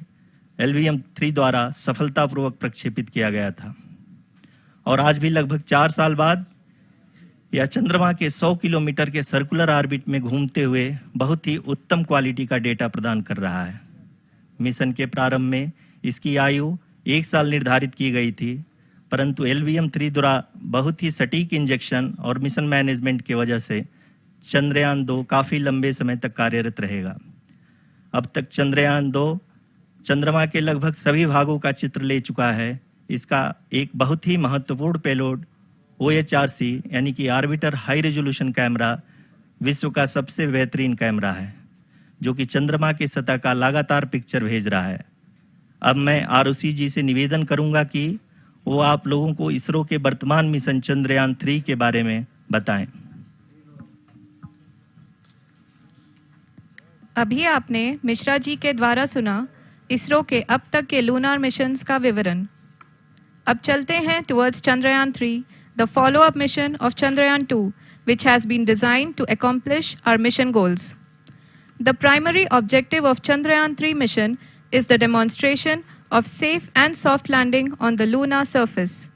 LVM-3 द्वारा सफलतापूर्वक प्रक्षेपित किया गया था और आज भी लगभग 4 साल बाद यह चंद्रमा के 100 किलोमीटर के सर्कुलर ऑर्बिट में घूमते हुए बहुत ही उत्तम क्वालिटी का डेटा प्रदान कर रहा है। मिशन के प्रारंभ में इसकी आयु 1 साल निर्धारित की गई थी, परंतु LVM-3 द्वारा बहुत ही सटीक इंजेक्शन और मिशन मैनेजमेंट की वजह से चंद्रयान-2 काफ़ी लंबे समय तक कार्यरत रहेगा। अब तक चंद्रयान-2 चंद्रमा के लगभग सभी भागों का चित्र ले चुका है। इसका एक बहुत ही महत्वपूर्ण पेलोड OHRC यानी कि ऑर्बिटर हाई रेजोल्यूशन कैमरा विश्व का सबसे बेहतरीन कैमरा है, जो कि चंद्रमा के सतह का लगातार पिक्चर भेज रहा है। अब मैं आरुषि जी से निवेदन करूंगा कि वो आप लोगों को इसरो के वर्तमान मिशन चंद्रयान-3 के बारे में बताएं। अभी आपने मिश्रा जी के द्वारा सुना इसरो के अब तक के लूनार मिशंस का विवरण। अब चलते हैं towards Chandrayaan-3, the follow-up mission of Chandrayaan-2, which has been designed to accomplish our mission goals. The primary objective of Chandrayaan-3 mission is the demonstration of safe and soft landing on the lunar surface.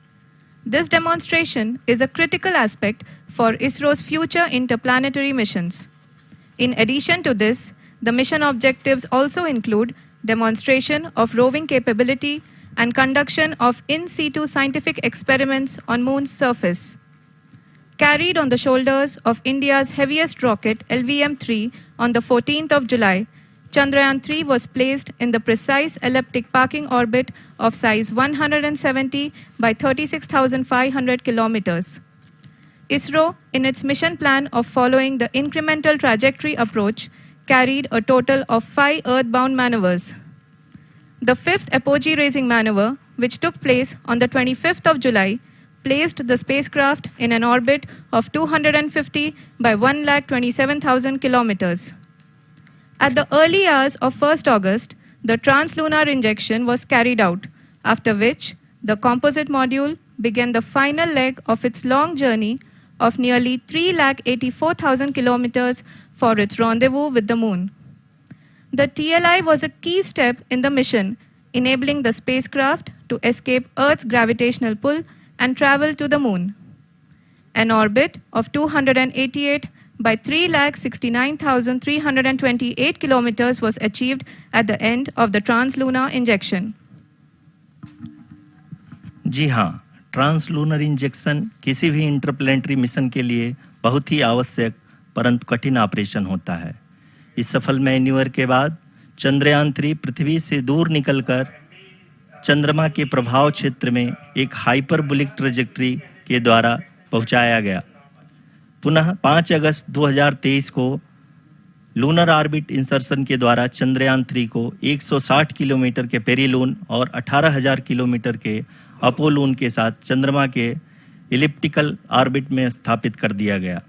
This demonstration is a critical aspect for ISRO's future interplanetary missions. In addition to this, the mission objectives also include demonstration of roving capability and conduction of in situ scientific experiments on Moon's surface. Carried on the shoulders of India's heaviest rocket LVM-3 on the 14th of July, Chandrayaan-3 was placed in the precise elliptic parking orbit of size 170 by 36,500 kilometers. ISRO, in its mission plan of following the incremental trajectory approach, carried a total of 5 earthbound maneuvers. The fifth apogee raising maneuver, which took place on the 25th of July, placed the spacecraft in an orbit of 250 by 1,27,000 kilometers. At the early hours of 1st August, the translunar injection was carried out, after which the composite module began the final leg of its long journey of nearly 3,84,000 kilometers for its rendezvous with the moon. The TLI was a key step in the mission, enabling the spacecraft to escape Earth's gravitational pull and travel to the moon. An orbit of 288 by 3,69,328 kilometers was achieved at the end of the translunar injection. जी हाँ, translunar injection किसी भी interplanetary mission के लिए बहुत ही आवश्यक परंतु कठिन operation होता है। इस सफल मैन्यूवर के बाद चंद्रयान 3 पृथ्वी से दूर निकलकर चंद्रमा के प्रभाव क्षेत्र में एक हाइपरबोलिक ट्रेजेक्टरी के द्वारा पहुंचाया गया। पुनः 5 अगस्त 2023 को लूनर ऑर्बिट इंसर्शन के द्वारा चंद्रयान 3 को 160 किलोमीटर के पेरीलून और 18,000 किलोमीटर के अपोलून के साथ चंद्रमा के इलिप्टिकल ऑर्बिट में स्थापित कर दिया गया।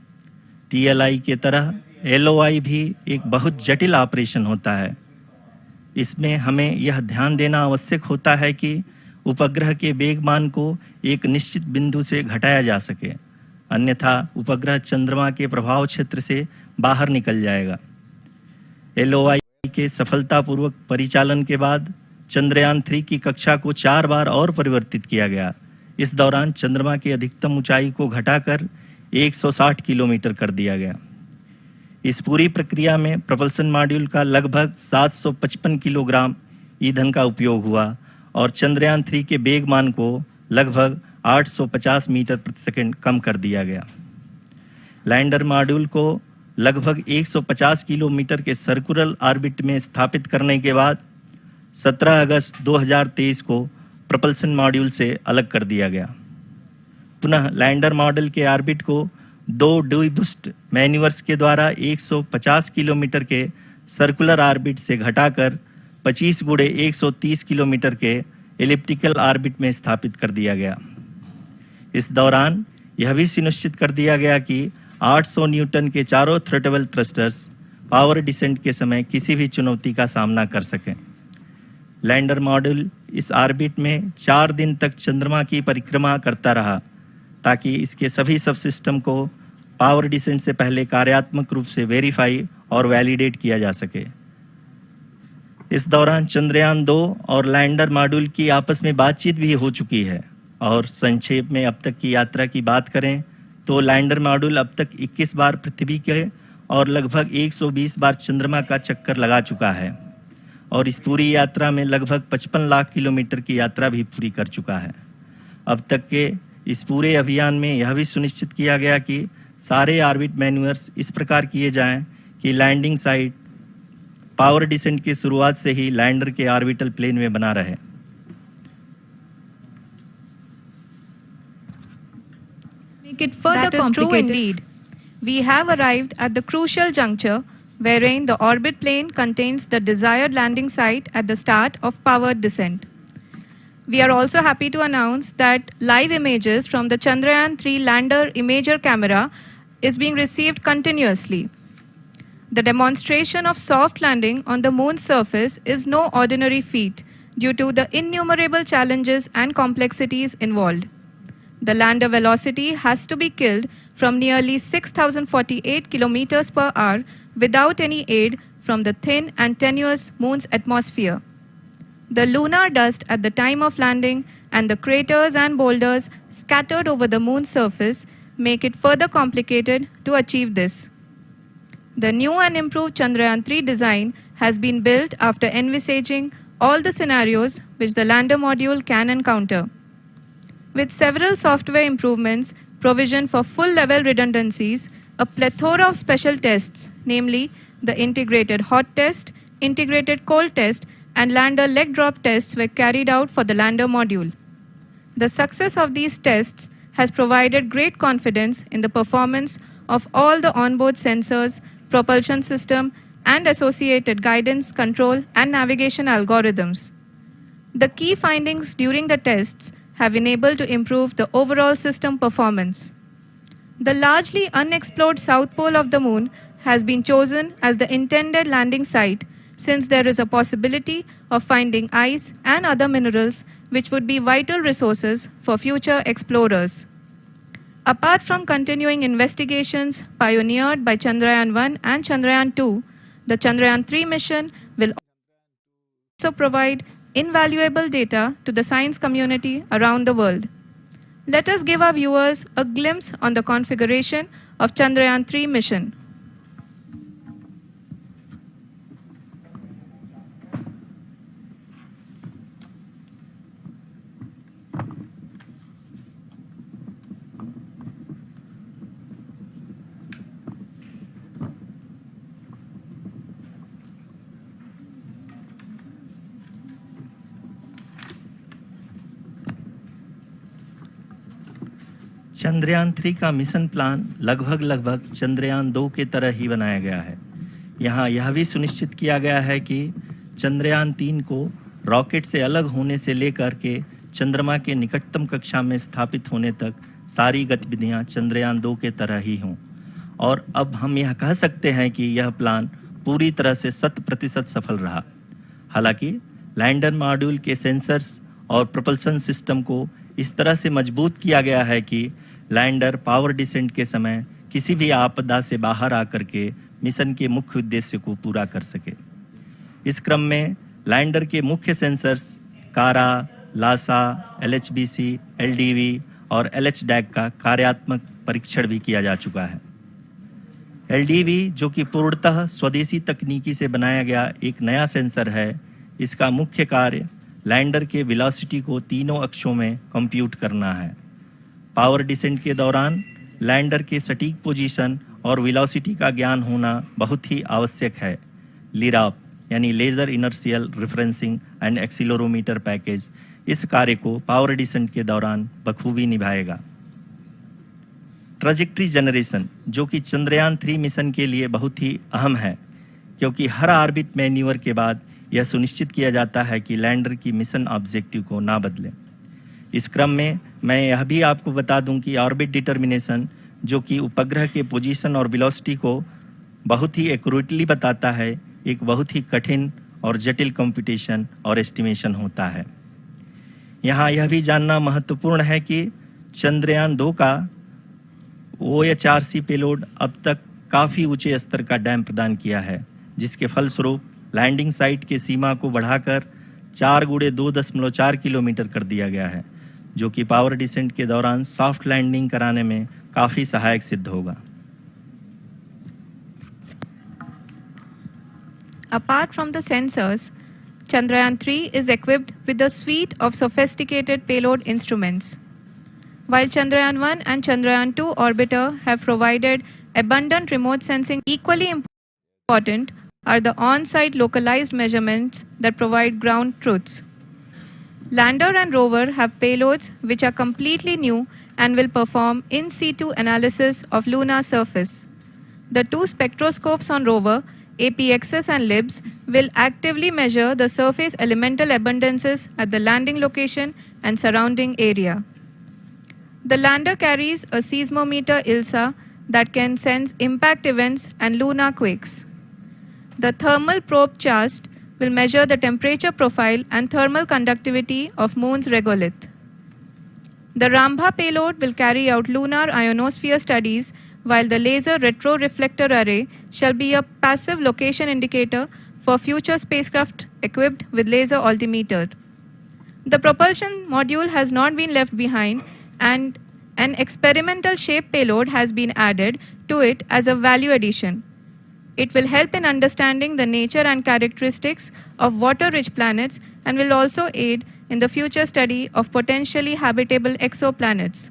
टीएलआई के तरह एलओआई भी एक बहुत जटिल ऑपरेशन होता है। इसमें हमें यह ध्यान देना आवश्यक होता है कि उपग्रह के वेगमान को एक निश्चित बिंदु से घटाया जा सके, अन्यथा उपग्रह चंद्रमा के प्रभाव क्षेत्र से बाहर निकल जाएगा। एलओआई के सफलतापूर्वक परिचालन के बाद चंद्रयान 3 की कक्षा को 4 बार और परिवर्तित किया गया। इस दौरान चंद्रमा की अधिकतम ऊंचाई को घटाकर 160 किलोमीटर कर दिया गया। इस पूरी प्रक्रिया में प्रपल्सन मॉड्यूल का लगभग 755 किलोग्राम ईंधन का उपयोग हुआ और चंद्रयान 3 के वेगमान को लगभग 850 मीटर प्रति सेकंड कम कर दिया गया। लैंडर मॉड्यूल को लगभग 150 किलोमीटर के सर्कुलर ऑर्बिट में स्थापित करने के बाद 17 अगस्त 2023 को प्रपल्सन मॉड्यूल से अलग कर दिया गया। पुनः लैंडर मॉडल के ऑर्बिट को 2 डीबूस्ट मैन्यूवर्स के द्वारा 150 किलोमीटर के सर्कुलर ऑर्बिट से घटाकर 25 गुणे 130 किलोमीटर के एलिप्टिकल ऑर्बिट में स्थापित कर दिया गया। इस दौरान यह भी सुनिश्चित कर दिया गया कि 800 न्यूटन के चारों थ्रोटल थ्रस्टर्स पावर डिसेंट के समय किसी भी चुनौती का सामना कर सकें। लैंडर मॉड्यूल इस ऑर्बिट में 4 दिन तक चंद्रमा की परिक्रमा करता रहा ताकि इसके सभी सब सिस्टम को पावर डिसेंट से पहले कार्यात्मक रूप से वेरीफाई और वैलिडेट किया जा सके। इस दौरान चंद्रयान 2 और लैंडर मॉड्यूल की आपस में बातचीत भी हो चुकी है। और संक्षेप में अब तक की यात्रा की बात करें तो लैंडर मॉड्यूल अब तक 21 बार पृथ्वी के और लगभग 120 बार चंद्रमा का चक्कर लगा चुका है और इस पूरी यात्रा में लगभग 55 लाख किलोमीटर की यात्रा भी पूरी कर चुका है। अब तक के इस पूरे अभियान में यह भी सुनिश्चित किया गया कि सारे ऑर्बिट मैन्यूवर्स इस प्रकार किए जाएं कि लैंडिंग साइट पावर डिसेंट की शुरुआत से ही लैंडर के ऑर्बिटल प्लेन में बना रहे। Make it further complicated. That is true indeed. We have arrived at the crucial juncture wherein the orbit plane contains the desired landing site at the start of powered descent. We are also happy to announce that live images from the Chandrayaan-3 lander imager camera is being received continuously. The demonstration of soft landing on the moon's surface is no ordinary feat due to the innumerable challenges and complexities involved. The lander velocity has to be killed from nearly 6,048 kilometers per hour without any aid from the thin and tenuous moon's atmosphere. The lunar dust at the time of landing and the craters and boulders scattered over the moon's surface make it further complicated to achieve this. The new and improved Chandrayaan-3 design has been built after envisaging all the scenarios which the lander module can encounter. With several software improvements, provision for full-level redundancies, a plethora of special tests, namely the integrated hot test, integrated cold test, and lander leg drop tests were carried out for the lander module. The success of these tests has provided great confidence in the performance of all the onboard sensors, propulsion system, and associated guidance, control, and navigation algorithms. The key findings during the tests have enabled to improve the overall system performance. The largely unexplored south pole of the moon has been chosen as the intended landing site since there is a possibility of finding ice and other minerals which would be vital resources for future explorers. Apart from continuing investigations pioneered by Chandrayaan-1 and Chandrayaan-2, the Chandrayaan-3 mission will also provide invaluable data to the science community around the world. Let us give our viewers a glimpse on the configuration of Chandrayaan-3 mission. Chandrayaan 3 का mission plan लगभग चंद्रयान 2 के तरह ही बनाया गया है। यहाँ यह भी सुनिश्चित किया गया है कि चंद्रयान 3 को रॉकेट से अलग होने से लेकर के चंद्रमा के निकटतम कक्षा में स्थापित होने तक सारी गतिविधियाँ चंद्रयान 2 के तरह ही हों। और अब हम यह कह सकते हैं कि यह प्लान पूरी तरह से 100% सफल रहा। हालांकि लैंडर मॉड्यूल के सेंसर्स और प्रोपल्शन सिस्टम को इस तरह से मजबूत किया गया है कि लैंडर पावर डिसेंट के समय किसी भी आपदा से बाहर आकर के मिशन के मुख्य उद्देश्य को पूरा कर सके। इस क्रम में लैंडर के मुख्य सेंसर्स कारा, लासा, LHBC, LDV और LHDAG का कार्यात्मक परीक्षण भी किया जा चुका है। LDV जो कि पूर्णतः स्वदेशी तकनीकी से बनाया गया एक नया सेंसर है, इसका मुख्य कार्य लैंडर के वेलोसिटी को तीनों अक्षों में कंप्यूट करना है। पावर डिसेंट के दौरान लैंडर के सटीक पोजीशन और वेलोसिटी का ज्ञान होना बहुत ही आवश्यक है। लिराप यानी laser inertial referencing and accelerometer package इस कार्य को पावर डिसेंट के दौरान बखूबी निभाएगा। ट्रैजेक्टरी जनरेशन जो कि चंद्रयान 3 मिशन के लिए बहुत ही अहम है, क्योंकि हर ऑर्बिट मैन्यूवर के बाद यह सुनिश्चित किया जाता है कि लैंडर की मिशन ऑब्जेक्टिव को ना बदले। इस क्रम में मैं यह भी आपको बता दूं कि ऑर्बिट डिटर्मिनेशन जो कि उपग्रह के पोजीशन और वेलोसिटी को बहुत ही एक्यूरेटली बताता है, एक बहुत ही कठिन और जटिल कंप्यूटेशन और एस्टिमेशन होता है। यहाँ यह भी जानना महत्वपूर्ण है कि चंद्रयान 2 का OHRC पेलोड अब तक काफ़ी ऊंचे स्तर का डैम प्रदान किया है, जिसके फलस्वरूप लैंडिंग साइट के सीमा को बढ़ाकर 4x2.4 किलोमीटर कर दिया गया है, जो कि पावर डिसेंट के दौरान सॉफ्ट लैंडिंग कराने में काफ़ी सहायक सिद्ध होगा। Apart from the sensors, Chandrayaan-3 is equipped with a suite of sophisticated payload instruments. While Chandrayaan-1 and Chandrayaan-2 orbiter have provided abundant remote sensing, equally important are the on-site localized measurements that provide ground truths. Lander and rover have payloads which are completely new and will perform in situ analysis of lunar surface. The two spectroscopes on rover, APXS and LIBS, will actively measure the surface elemental abundances at the landing location and surrounding area. The lander carries a seismometer ILSA that can sense impact events and lunar quakes. The thermal probe CHAST will measure the temperature profile and thermal conductivity of moon's regolith. The Rambha payload will carry out lunar ionosphere studies, while the laser retroreflector array shall be a passive location indicator for future spacecraft equipped with laser altimeter. The propulsion module has not been left behind, and an experimental shape payload has been added to it as a value addition. It will help in understanding the nature and characteristics of water-rich planets and will also aid in the future study of potentially habitable exoplanets.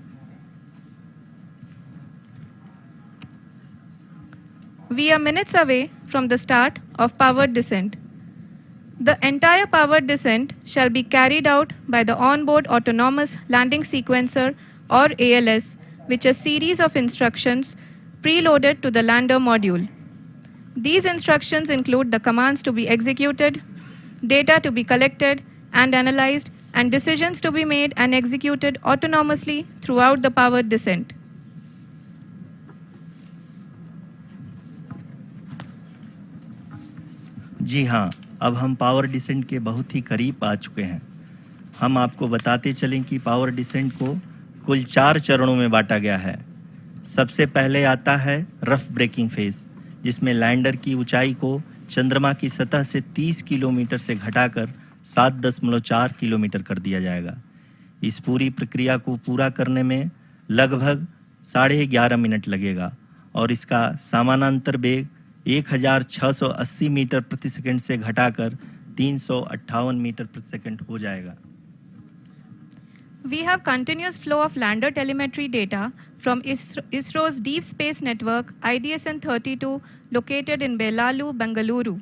We are minutes away from the start of powered descent. The entire powered descent shall be carried out by the onboard autonomous landing sequencer or ALS, which is a series of instructions preloaded to the lander module. These instructions include the commands to be executed, data to be collected, and analyzed, and decisions to be made and executed autonomously throughout the powered descent. जी हाँ, अब हम power descent के बहुत ही करीब आ चुके हैं। हम आपको बताते चलें कि पावर डिसेंट को कुल 4 चरणों में बांटा गया है। सबसे पहले आता है रफ ब्रेकिंग फेज, जिसमें लैंडर की ऊंचाई को चंद्रमा की सतह से 30 किलोमीटर से घटाकर 7.4 किलोमीटर कर दिया जाएगा। इस पूरी प्रक्रिया को पूरा करने में लगभग 11.5 मिनट लगेगा और इसका समानांतर वेग 1680 मीटर प्रति सेकंड से घटाकर 358 मीटर प्रति सेकंड हो जाएगा। We have continuous flow of lander telemetry data from ISRO's Deep Space Network IDSN-32 located in Belalu, Bengaluru.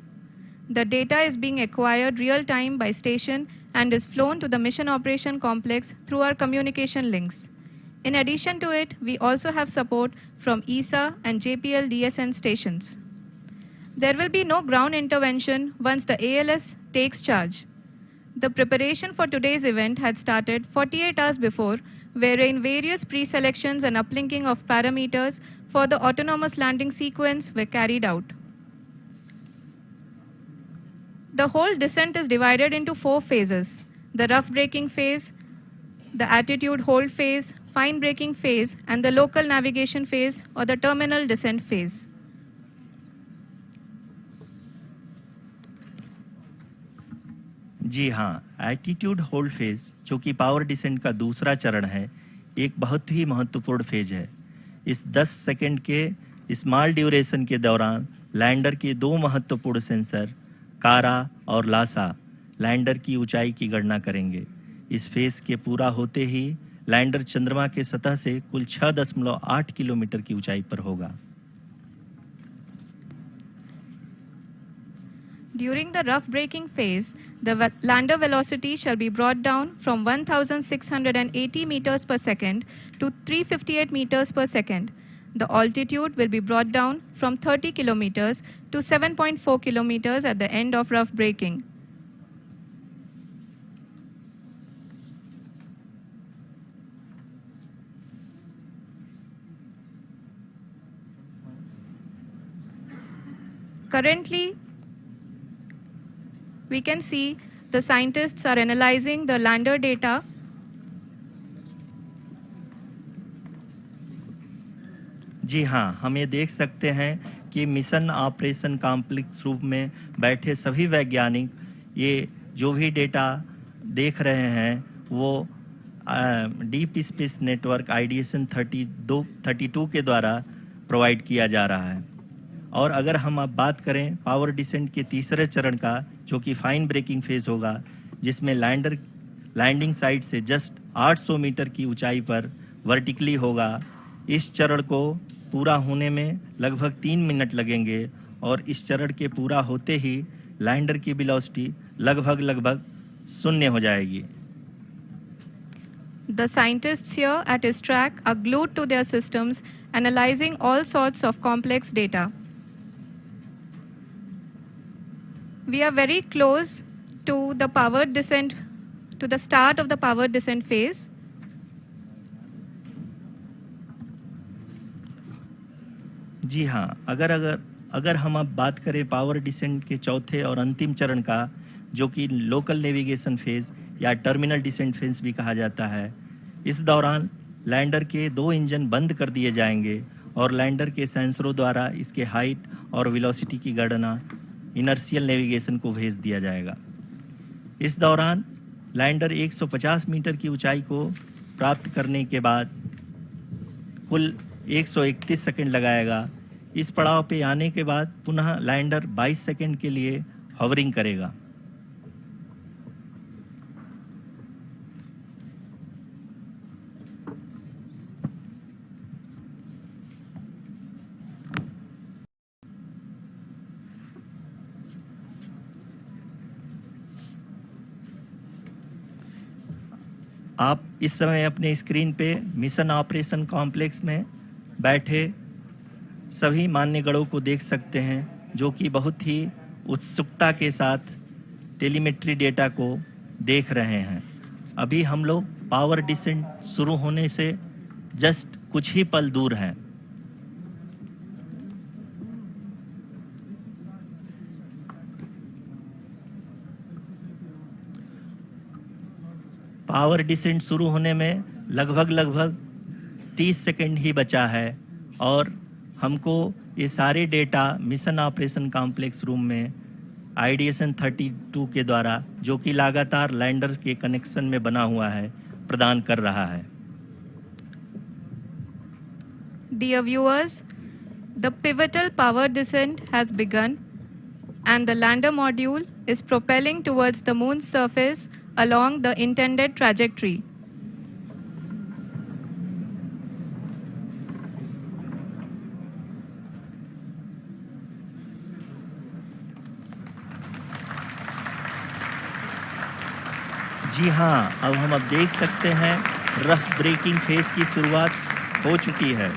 The data is being acquired real-time by station and is flown to the Mission Operation Complex through our communication links. In addition to it, we also have support from ESA and JPL DSN stations. There will be no ground intervention once the ALS takes charge. The preparation for today's event had started 48 hours before, wherein various pre-selections and uplinking of parameters for the autonomous landing sequence were carried out. The whole descent is divided into 4 phases: the rough braking phase, the attitude hold phase, fine braking phase, and the local navigation phase or the terminal descent phase. जी हाँ, attitude hold phase, जो कि power descent का दूसरा चरण है, एक बहुत ही महत्वपूर्ण फेज है। इस 10 सेकंड के स्मॉल ड्यूरेशन के दौरान लैंडर के 2 महत्वपूर्ण सेंसर कारा और लासा लैंडर की ऊंचाई की गणना करेंगे। इस फेज के पूरा होते ही लैंडर चंद्रमा के सतह से कुल 6.8 किलोमीटर की ऊंचाई पर होगा। During the rough braking phase, the lander velocity shall be brought down from 1,680 meters per second to 358 meters per second. The altitude will be brought down from 30 kilometers to 7.4 kilometers at the end of rough braking. Currently, we can see the scientists are analyzing the lander data. जी हाँ, हम ये देख सकते हैं कि mission operation complex रूप में बैठे सभी वैज्ञानिक ये जो भी डेटा देख रहे हैं वो डीप स्पेस नेटवर्क IDSN 32 के द्वारा प्रोवाइड किया जा रहा है। और अगर हम अब बात करें पावर डिसेंट के तीसरे चरण का, जो कि फाइन ब्रेकिंग फेज होगा, जिसमें लैंडर लैंडिंग साइट से जस्ट 800 मीटर की ऊंचाई पर वर्टिकली होगा। इस चरण को पूरा होने में लगभग 3 मिनट लगेंगे और इस चरण के पूरा होते ही लैंडर की वेलोसिटी लगभग 0 हो जाएगी। The scientists here at ISROC are glued to their systems, analyzing all sorts of complex data. We are very close to the powered descent, to the start of the powered descent phase. जी हाँ, अगर हम अब बात करें power descent के चौथे और अंतिम चरण का, जो कि लोकल नेविगेशन फेज या टर्मिनल डिसेंट फेज भी कहा जाता है, इस दौरान लैंडर के 2 इंजन बंद कर दिए जाएंगे और लैंडर के सेंसरों द्वारा इसके हाइट और वेलोसिटी की गणना इनर्शियल नेविगेशन को भेज दिया जाएगा। इस दौरान लैंडर 150 मीटर की ऊंचाई को प्राप्त करने के बाद कुल 131 सेकंड लगाएगा। इस पड़ाव पे आने के बाद पुनः लैंडर 22 सेकंड के लिए हॉवरिंग करेगा। आप इस समय अपने स्क्रीन पे मिशन ऑपरेशन कॉम्प्लेक्स में बैठे सभी मान्यगणों को देख सकते हैं, जो कि बहुत ही उत्सुकता के साथ टेलीमेट्री डेटा को देख रहे हैं। अभी हम लोग पावर डिसेंट शुरू होने से जस्ट कुछ ही पल दूर हैं। पावर डिसेंट शुरू होने में लगभग 30 सेकंड ही बचा है और हमको ये सारे data mission operation complex room में आईडीएसएन 32 के द्वारा, जो कि लगातार लैंडर के कनेक्शन में बना हुआ है, प्रदान कर रहा है। Dear viewers, the pivotal power descent has begun and the lander module is propelling towards the moon's surface along the intended trajectory. जी हाँ, अब हम देख सकते हैं रफ ब्रेकिंग फेज की शुरुआत हो चुकी है।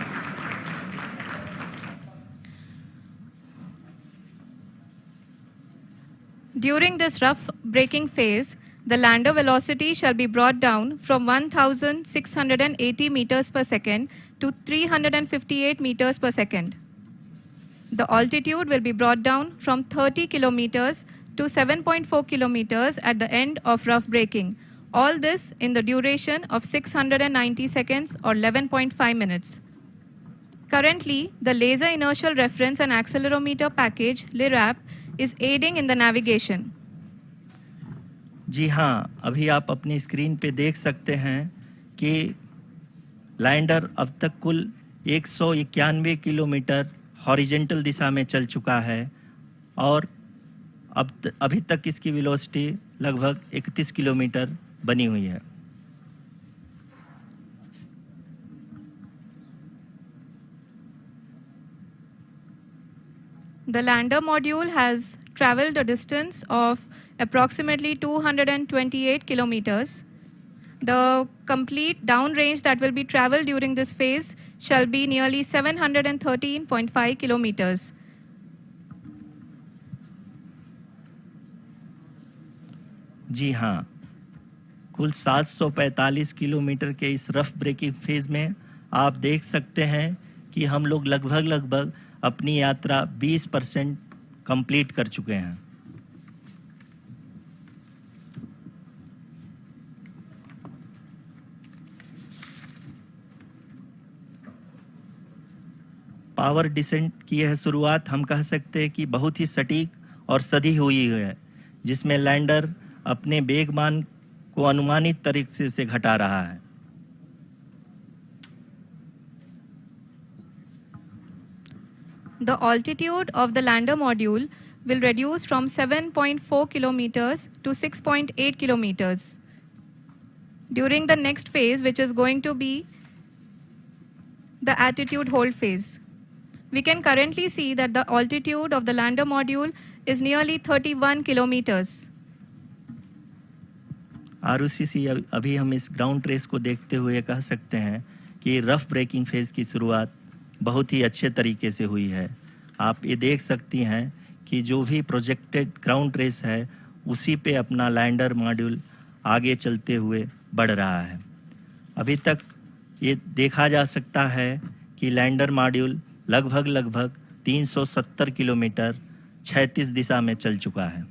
During this rough braking phase, the lander velocity shall be brought down from 1,680 meters per second to 358 meters per second. The altitude will be brought down from 30 kilometers to 7.4 kilometers at the end of rough braking. All this in the duration of 690 seconds or 11.5 minutes. Currently, the Laser Inertial Reference and Accelerometer package, LIRAP, is aiding in the navigation. जी हाँ, अभी आप अपनी screen पे देख सकते हैं कि lander अब तक कुल 191 किलोमीटर हॉरिजेंटल दिशा में चल चुका है और अभी तक इसकी वेलोसिटी लगभग 31 किलोमीटर बनी हुई है। The lander module has traveled a distance of approximately 228 kilometers. The complete downrange that will be traveled during this phase shall be nearly 713.5 kilometers. जी हाँ, कुल 745 किलोमीटर के इस रफ ब्रेकिंग फेज में आप देख सकते हैं कि हम लोग लगभग अपनी यात्रा 20% कंप्लीट कर चुके हैं। पावर डिसेंट की यह शुरुआत हम कह सकते हैं कि बहुत ही सटीक और सधी हुई है, जिसमें लैंडर अपने वेगमान को अनुमानित तरीके से घटा रहा है। The altitude of the lander module will reduce from 7.4 kilometers to 6.8 kilometers. During the next phase, which is going to be the attitude hold phase. We can currently see that the altitude of the lander module is nearly 31 kilometers. आरओसीसी अभी हम इस ground trace को देखते हुए कह सकते हैं कि रफ ब्रेकिंग फेज की शुरुआत बहुत ही अच्छे तरीके से हुई है। आप ये देख सकती हैं कि जो भी प्रोजेक्टेड ग्राउंड ट्रेस है उसी पे अपना लैंडर मॉड्यूल आगे चलते हुए बढ़ रहा है। अभी तक ये देखा जा सकता है कि लैंडर मॉड्यूल लगभग 370 किलोमीटर 36 दिशा में चल चुका है।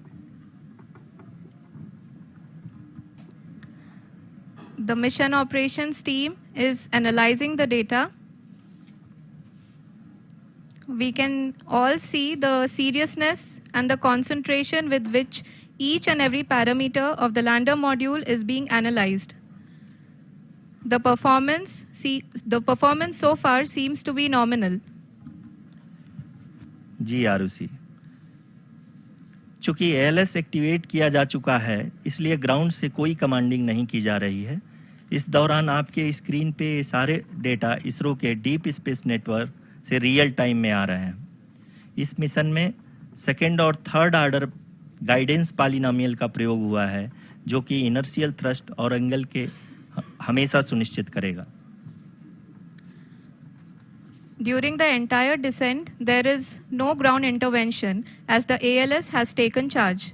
The mission operations team is analyzing the data. We can all see the seriousness and the concentration with which each and every parameter of the lander module is being analyzed. The performance so far seems to be nominal. जी आरुषि, चूंकि ALS activate किया जा चुका है, इसलिए ground से कोई commanding नहीं की जा रही है। इस दौरान आपके स्क्रीन पे सारे डेटा इसरो के डीप स्पेस नेटवर्क से रियल टाइम में आ रहे हैं। इस मिशन में सेकेंड और थर्ड ऑर्डर गाइडेंस पॉलिनोमियल का प्रयोग हुआ है, जो कि इनर्शियल थ्रस्ट और एंगल के हमेशा सुनिश्चित करेगा। During the entire descent, there is no ground intervention as the ALS has taken charge.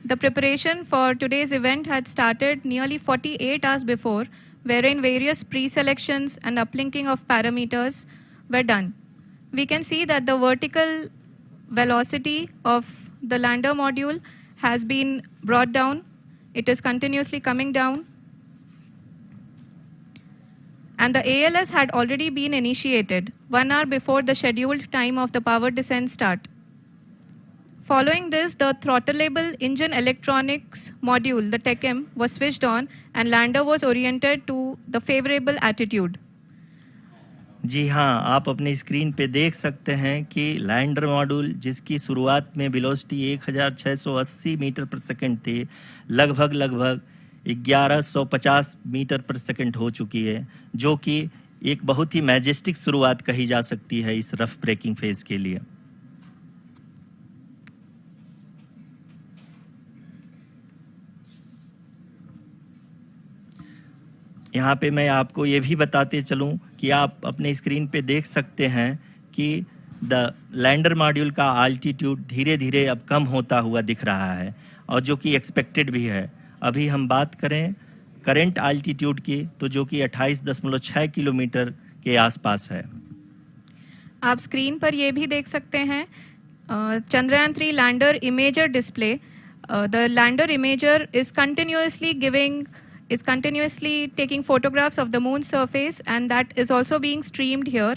The preparation for today's event had started nearly 48 hours before, wherein various pre-selections and uplinking of parameters were done. We can see that the vertical velocity of the lander module has been brought down. It is continuously coming down. And the ALS had already been initiated 1 hour before the scheduled time of the power descent start. Following this, the throttleable engine electronics module, the TECM, was switched on and lander was oriented to the favorable attitude. जी हाँ, आप अपनी screen पे देख सकते हैं कि lander module जिसकी शुरुआत में वेलोसिटी 1680 मीटर पर सेकंड थी, लगभग 1150 मीटर पर सेकंड हो चुकी है, जो कि एक बहुत ही मैजेस्टिक शुरुआत कही जा सकती है इस रफ ब्रेकिंग फेज के लिए। यहाँ पे मैं आपको ये भी बताते चलूँ कि आप अपने स्क्रीन पे देख सकते हैं कि द लैंडर मॉड्यूल का आल्टीट्यूड धीरे धीरे अब कम होता हुआ दिख रहा है, और जो कि एक्सपेक्टेड भी है। अभी हम बात करें करंट आल्टीट्यूड की, तो जो कि 28.6 किलोमीटर के आसपास है। आप स्क्रीन पर ये भी देख सकते हैं Chandrayaan-3 lander imager display. The lander imager is continuously taking photographs of the moon's surface, and that is also being streamed here.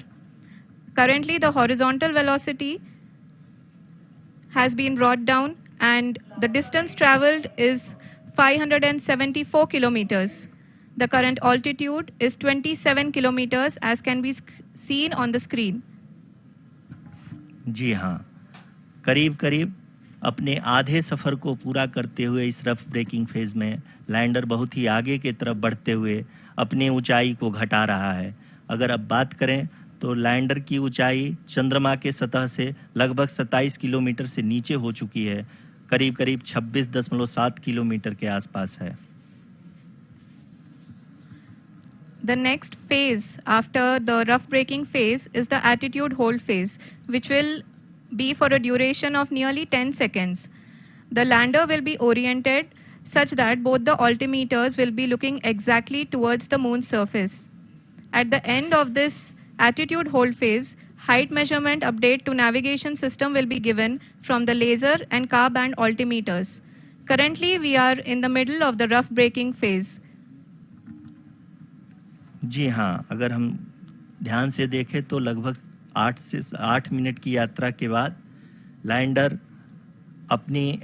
Currently, the horizontal velocity has been brought down, and the distance traveled is 574 kilometers. The current altitude is 27 kilometers, as can be seen on the screen. जी हाँ, करीब अपने आधे सफ़र को पूरा करते हुए इस rough breaking phase में लैंडर बहुत ही आगे की तरफ बढ़ते हुए अपनी ऊंचाई को घटा रहा है। अगर अब बात करें तो लैंडर की ऊंचाई चंद्रमा के सतह से लगभग 27 किलोमीटर से नीचे हो चुकी है, करीब 26.7 किलोमीटर के आसपास है। The next phase after the rough braking phase is the attitude hold phase, which will be for a duration of nearly 10 seconds. The lander will be oriented such that both the altimeters will be looking exactly towards the moon's surface. At the end of this attitude hold phase, height measurement update to navigation system will be given from the laser and car band altimeters. Currently, we are in the middle of the rough braking phase. जी हाँ, अगर हम ध्यान से देखें तो लगभग 8 minute की यात्रा के बाद लैंडर अपनी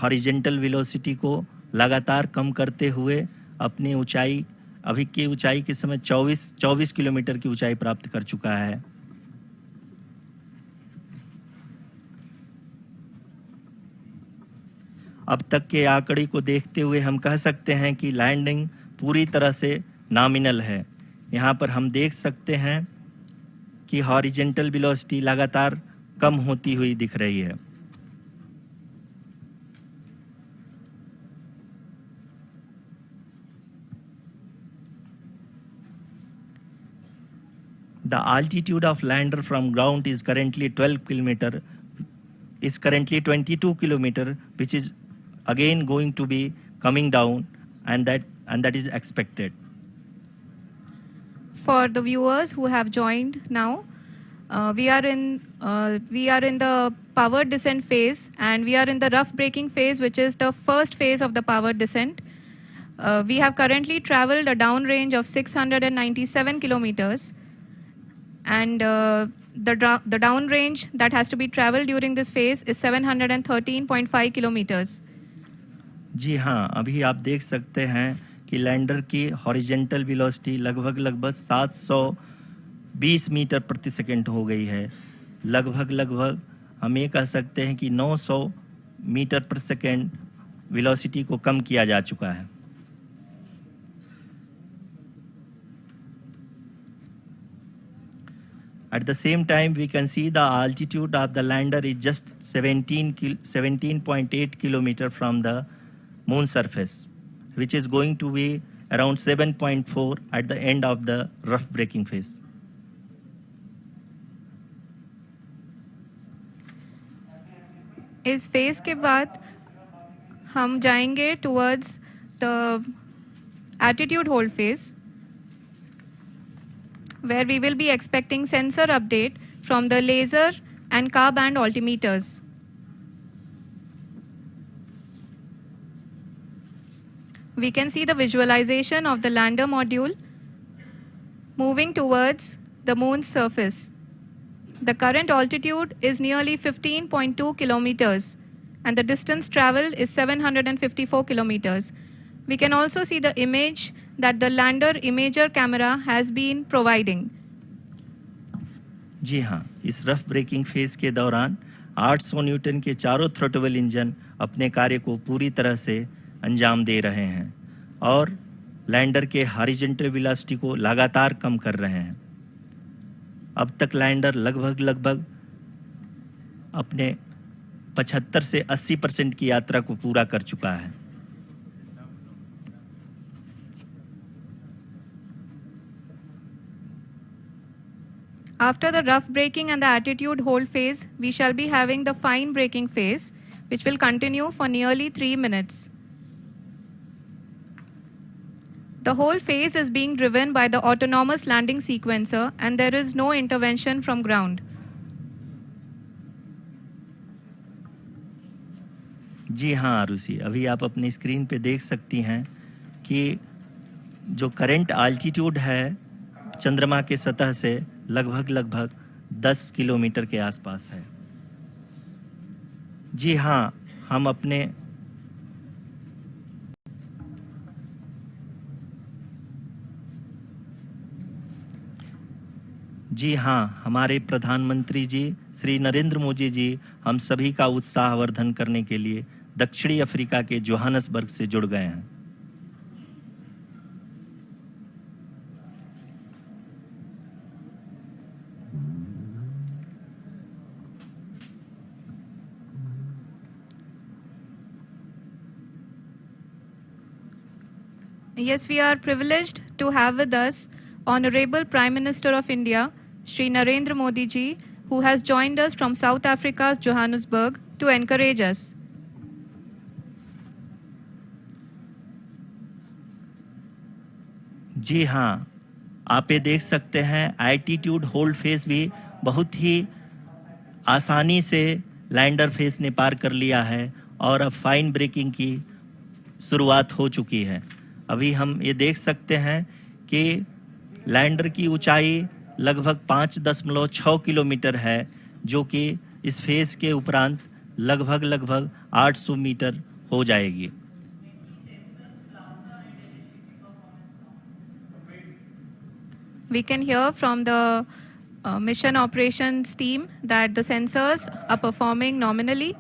हॉरिजेंटल वेलोसिटी को लगातार कम करते हुए अपनी ऊंचाई, अभी की ऊंचाई के समय 24 किलोमीटर की ऊंचाई प्राप्त कर चुका है। अब तक के आंकड़े को देखते हुए हम कह सकते हैं कि लैंडिंग पूरी तरह से नॉमिनल है। यहाँ पर हम देख सकते हैं कि हॉरिजेंटल वेलोसिटी लगातार कम होती हुई दिख रही है। The altitude of lander from ground is currently 22 kilometer, which is again going to be coming down, and that is expected. For the viewers who have joined now, we are in the power descent phase, and we are in the rough braking phase, which is the first phase of the power descent. We have currently traveled a downrange of 697 kilometers, and the downrange that has to be traveled during this phase is 713.5 kilometers. जी हाँ, अभी आप देख सकते हैं कि lander की horizontal velocity लगभग 720 metre प्रति सेकंड हो गई है। लगभग हम ये कह सकते हैं कि 900 मीटर प्रति सेकंड वेलोसिटी को कम किया जा चुका है। At the same time, we can see the altitude of the lander is just 17.8 kilometer from the moon surface, which is going to be around 7.4 at the end of the rough braking phase. इस phase के बाद हम जाएंगे towards the attitude hold phase, where we will be expecting sensor update from the laser and car band altimeters. We can see the visualization of the lander module moving towards the moon's surface. The current altitude is nearly 15.2 kilometers and the distance traveled is 754 kilometers. We can also see the image that the lander imager camera has been providing. जी हाँ, इस rough breaking phase के दौरान 800 Newton के चारों throttle engine अपने कार्य को पूरी तरह से अंजाम दे रहे हैं और लैंडर के हॉरिजॉन्टल वेलोसिटी को लगातार कम कर रहे हैं। अब तक लैंडर लगभग अपने 75 से 80% की यात्रा को पूरा कर चुका है। After the rough braking and the attitude hold phase, we shall be having the fine braking phase, which will continue for nearly 3 minutes. The whole phase is being driven by the autonomous landing sequencer and there is no intervention from ground. जी हाँ आरुषि, अभी आप अपनी screen पे देख सकती हैं कि जो करंट आल्टीट्यूड है चंद्रमा के सतह से लगभग 10 किलोमीटर के आसपास है। जी हाँ, हम अपने जी हाँ, हमारे प्रधानमंत्री जी श्री नरेंद्र मोदी जी हम सभी का उत्साहवर्धन करने के लिए दक्षिणी अफ्रीका के जोहानसबर्ग से जुड़ गए हैं। Yes, we are privileged to have with us Honorable Prime Minister of India, Shri Narendra Modi ji, who has joined us from South Africa's Johannesburg to encourage us. जी हाँ, आप ये देख सकते हैं एल्टीट्यूड होल्ड फेस भी बहुत ही आसानी से लैंडर फेस ने पार कर लिया है और अब फाइन ब्रेकिंग की शुरुआत हो चुकी है। अभी हम ये देख सकते हैं कि लैंडर की ऊंचाई लगभग 5.6 किलोमीटर है, जो कि इस फेज के उपरांत लगभग 800 मीटर हो जाएगी। We can hear from the mission operations team that the sensors are performing nominally.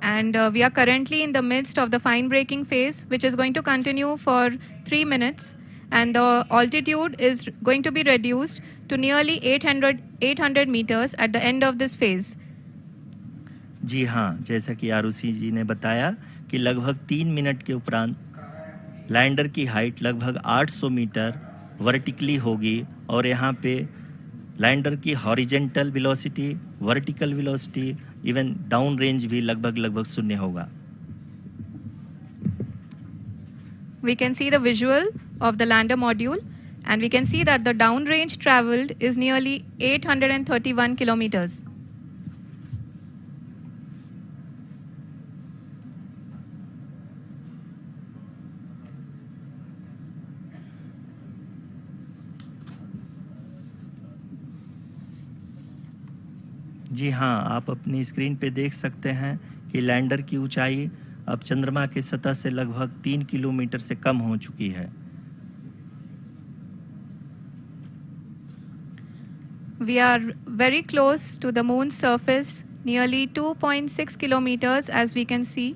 And we are currently in the midst of the fine braking phase, which is going to continue for 3 minutes. And the altitude is going to be reduced to nearly 800 meters at the end of this phase. जी हाँ, जैसा कि आरुषि जी ने बताया कि लगभग 3 minute के उपरांत lander की हाइट लगभग 800 मीटर वर्टिकली होगी और यहाँ पे लैंडर की horizontal velocity, vertical velocity, even down range भी लगभग शून्य होगा। We can see the visual of the lander module and we can see that the down range traveled is nearly 831 kilometers. जी हाँ, आप अपनी स्क्रीन पे देख सकते हैं कि लैंडर की ऊंचाई अब चंद्रमा के सतह से लगभग 3 किलोमीटर से कम हो चुकी है। We are very close to the moon's surface, nearly 2.6 kilometers as we can see.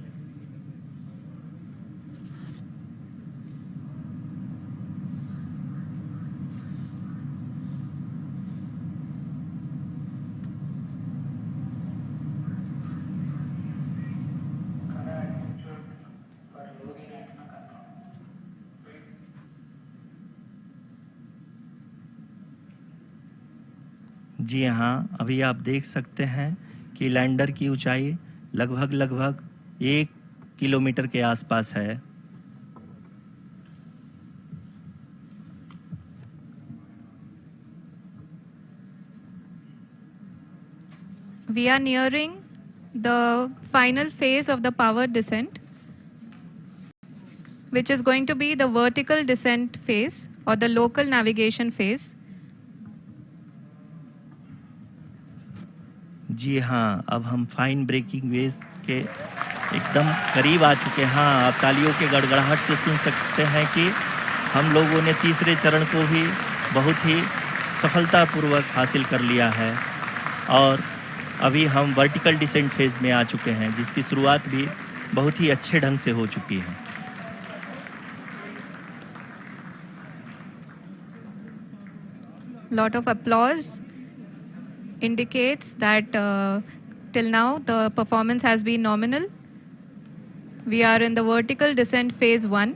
जी हाँ, अभी आप देख सकते हैं कि लैंडर की ऊंचाई लगभग 1 किलोमीटर के आसपास है। We are nearing the final phase of the power descent, which is going to be the vertical descent phase or the local navigation phase. जी हाँ, अब हम फाइन ब्रेकिंग वेव्स के एकदम करीब आ चुके हैं। हाँ, आप तालियों के गड़गड़ाहट से सुन सकते हैं कि हम लोगों ने तीसरे चरण को भी बहुत ही सफलतापूर्वक हासिल कर लिया है और अभी हम वर्टिकल डिसेंट फेज में आ चुके हैं, जिसकी शुरुआत भी बहुत ही अच्छे ढंग से हो चुकी है। Lot of applause indicates that till now the performance has been nominal. We are in the vertical descent phase 1.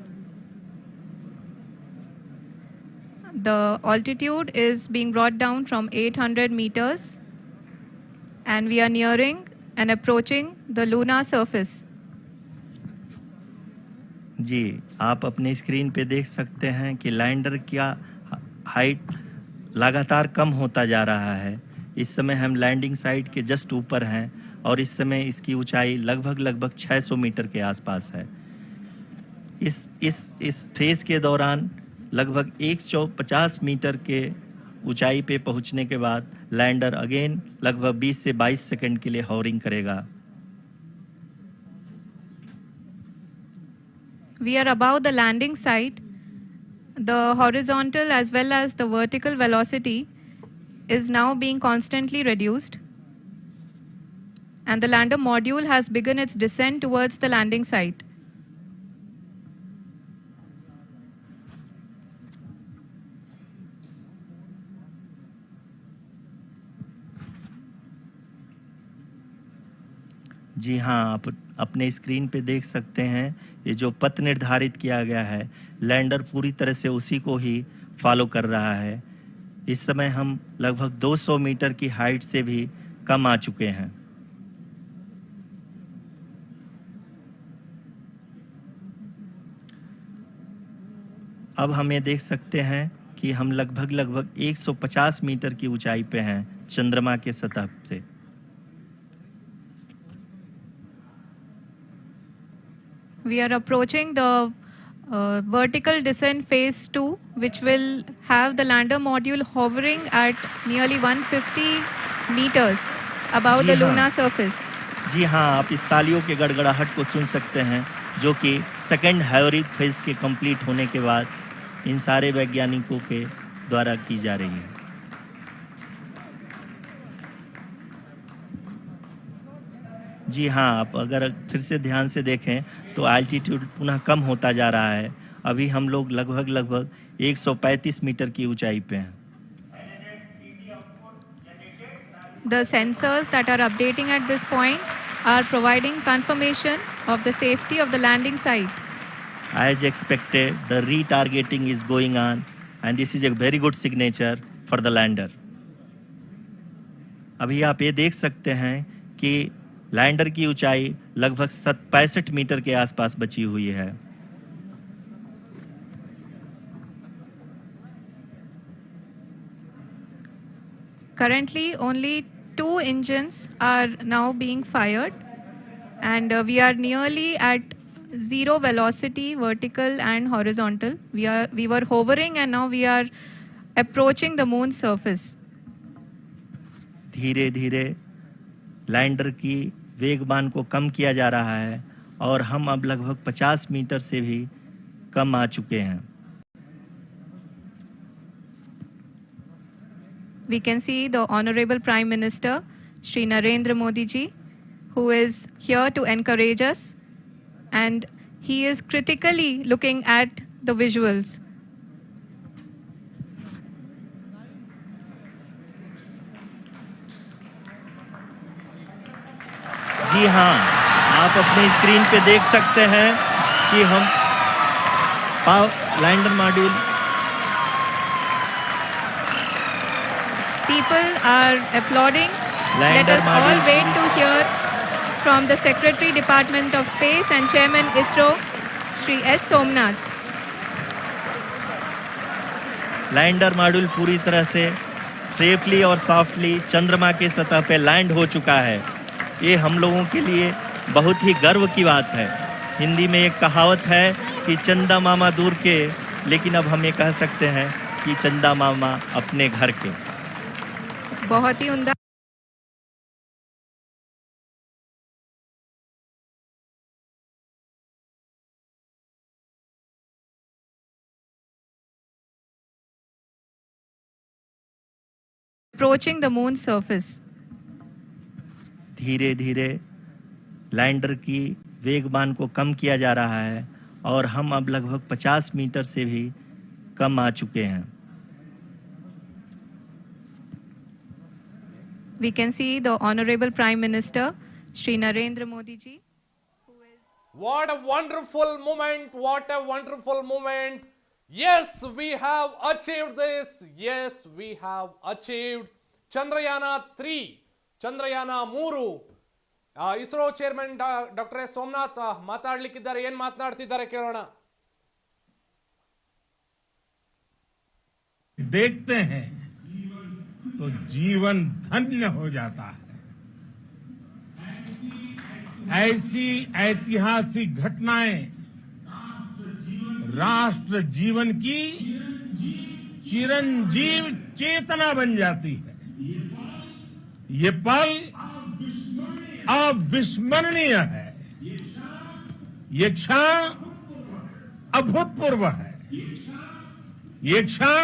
The altitude is being brought down from 800 meters and we are nearing and approaching the lunar surface. जी, आप अपने screen पे देख सकते हैं कि lander का height लगातार कम होता जा रहा है। इस समय हम लैंडिंग साइट के जस्ट ऊपर हैं और इस समय इसकी ऊंचाई लगभग 600 मीटर के आसपास है। इस फेज के दौरान लगभग 150 मीटर के ऊंचाई पे पहुंचने के बाद लैंडर अगेन लगभग 20 से 22 सेकंड के लिए हॉवरिंग करेगा। We are above the landing site. The horizontal as well as the vertical velocity is now being constantly reduced. And the lander module has begun its descent towards the landing site. जी हाँ, आप अपने screen पे देख सकते हैं ये जो पथ निर्धारित किया गया है, लैंडर पूरी तरह से उसी को ही फॉलो कर रहा है। इस समय हम लगभग 200 मीटर की हाइट से भी कम आ चुके हैं। अब हम ये देख सकते हैं कि हम लगभग 150 मीटर की ऊंचाई पे हैं चंद्रमा के सतह से। We are approaching the vertical descent phase 2, which will have the lander module hovering at nearly 150 meters above the lunar surface. जी हाँ, आप इस तालियों के गड़गड़ाहट को सुन सकते हैं, जो कि सेकंड हाइवरिक फेज के कंप्लीट होने के बाद इन सारे वैज्ञानिकों के द्वारा की जा रही है। जी हाँ, आप अगर फिर से ध्यान से देखें तो एल्टीट्यूड पुनः कम होता जा रहा है। अभी हम लोग लगभग 135 मीटर की ऊंचाई पे हैं। The sensors that are updating at this point are providing confirmation of the safety of the landing site. As expected, the retargeting is going on and this is a very good signature for the lander. अभी आप ये देख सकते हैं कि lander की ऊंचाई लगभग 65 मीटर के आसपास बची हुई है। Currently, only 2 engines are now being fired, and we are nearly at zero velocity, vertical and horizontal. We were hovering, and now we are approaching the moon's surface. धीरे धीरे लैंडर की वेगमान को कम किया जा रहा है और हम अब लगभग 50 मीटर से भी कम आ चुके हैं। We can see the Honorable Prime Minister, Shri Narendra Modi ji, who is here to encourage us, and he is critically looking at the visuals. जी हाँ, आप अपने स्क्रीन पे देख सकते हैं कि हम lander module People are applauding. Let Lander us all module wait to hear from the Secretary Department of Space and Chairman ISRO, Shri S. Somnath. Lander module पूरी तरह से सेफली और सॉफ्टली चंद्रमा के सतह पे लैंड हो चुका है। ये हम लोगों के लिए बहुत ही गर्व की बात है। हिंदी में एक कहावत है कि चंदा मामा दूर के, लेकिन अब हम ये कह सकते हैं कि चंदा मामा अपने घर के। बहुत ही उम्दा। Approaching the moon's surface. धीरे धीरे लैंडर की वेगमान को कम किया जा रहा है और हम अब लगभग 50 मीटर से भी कम आ चुके हैं। We can see the Honorable Prime Minister, Shri Narendra Modi ji. What a wonderful moment! What a wonderful moment! Yes, we have achieved this. Yes, we have achieved Chandrayaan-3. Chandrayaan-3. ISRO chairman doctor S Somanath ಮಾತಾಡ್ಲಿಕ್ಕಿದ್ದಾರೆ. ಏನ್ ಮಾತನಾಡ್ತಿದ್ದಾರೆ ಕೇಳೋಣ. देखते हैं तो जीवन धन्य हो जाता है। ऐसी ऐतिहासिक घटनाएं राष्ट्र जीवन की चिरंजीव चेतना बन जाती है। ये पल अविस्मरणीय है। ये क्षण अभूतपूर्व है। ये क्षण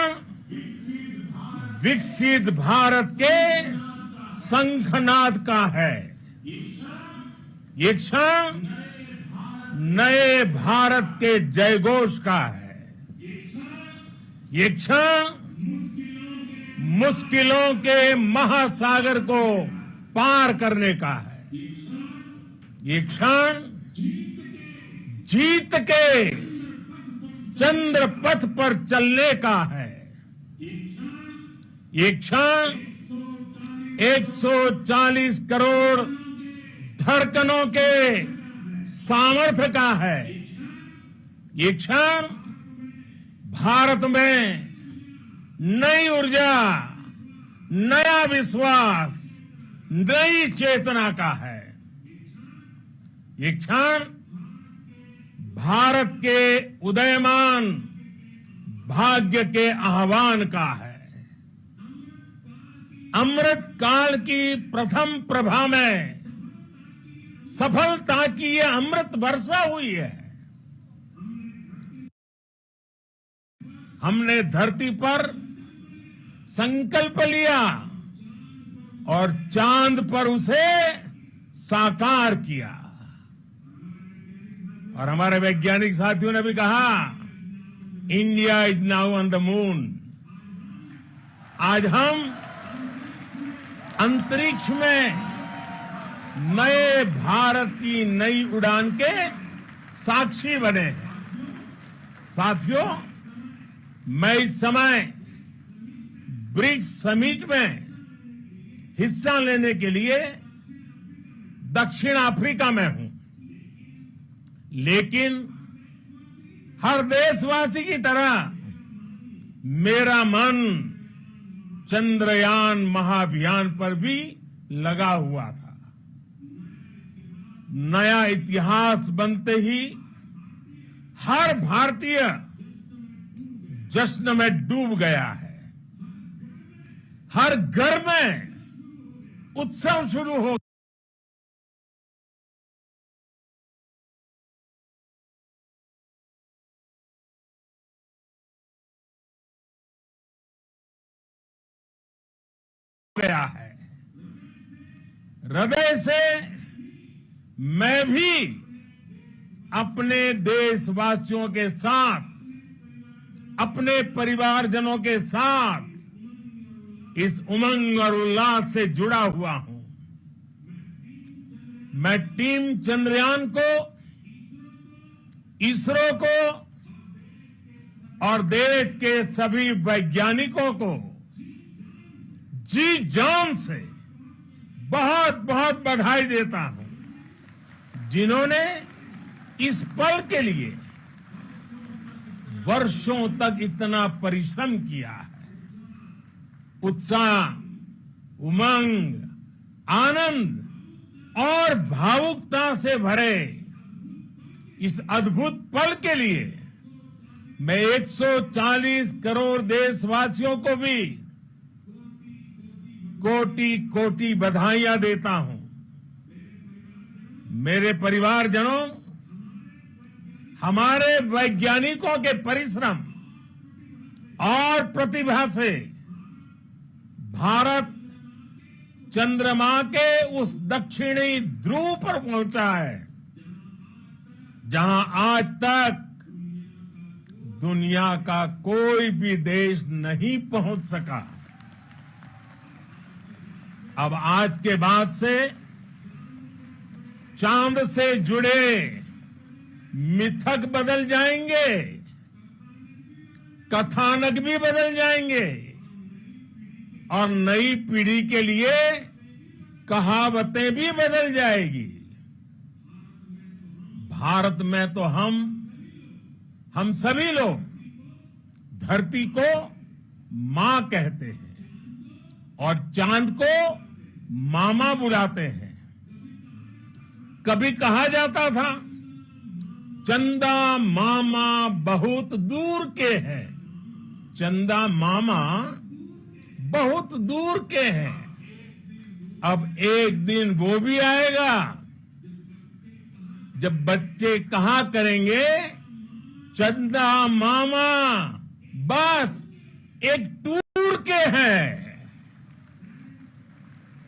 विकसित भारत के शंखनाद का है। ये क्षण नए भारत के जयघोष का है। ये क्षण मुश्किलों के महासागर को पार करने का है। ये क्षण जीत के चंद्र पथ पर चलने का है। ये क्षण 140 करोड़ धड़कनों के सामर्थ्य का है। ये क्षण भारत में नई ऊर्जा, नया विश्वास, नई चेतना का है। ये क्षण भारत के उदयमान भाग्य के आह्वान का है। अमृत काल की प्रथम प्रभा में सफलता की ये अमृत वर्षा हुई है। हमने धरती पर संकल्प लिया और चांद पर उसे साकार किया। और हमारे वैज्ञानिक साथियों ने भी कहा, India is now on the moon. आज हम अंतरिक्ष में नए भारत की नई उड़ान के साक्षी बने हैं। साथियों, मैं इस समय ब्रिक्स समिट में हिस्सा लेने के लिए दक्षिण अफ्रीका में हूं, लेकिन हर देशवासी की तरह मेरा मन चंद्रयान महाअभियान पर भी लगा हुआ था। नया इतिहास बनते ही हर भारतीय जश्न में डूब गया है। हर घर में उत्सव शुरू हो गया है। हृदय से मैं भी अपने देशवासियों के साथ, अपने परिवारजनों के साथ इस उमंग और उल्लास से जुड़ा हुआ हूं। मैं टीम चंद्रयान को, इसरो को और देश के सभी वैज्ञानिकों को जी जान से बहुत बहुत बधाई देता हूं। जिन्होंने इस पल के लिए वर्षों तक इतना परिश्रम किया है। उत्साह, उमंग, आनंद और भावुकता से भरे इस अद्भुत पल के लिए मैं 140 करोड़ देशवासियों को भी कोटि कोटि बधाइयां देता हूं। मेरे परिवारजनों, हमारे वैज्ञानिकों के परिश्रम और प्रतिभा से भारत चंद्रमा के उस दक्षिणी ध्रुव पर पहुंचा है जहां आज तक दुनिया का कोई भी देश नहीं पहुंच सका। अब आज के बाद से चांद से जुड़े मिथक बदल जाएंगे, कथानक भी बदल जाएंगे और नई पीढ़ी के लिए कहावतें भी बदल जाएगी। भारत में तो हम सभी लोग धरती को मां कहते हैं और चांद को मामा बुलाते हैं। कभी कहा जाता था चंदा मामा बहुत दूर के हैं, चंदा मामा बहुत दूर के हैं। अब एक दिन वो भी आएगा जब बच्चे कहा करेंगे चंदा मामा बस एक टूर के हैं।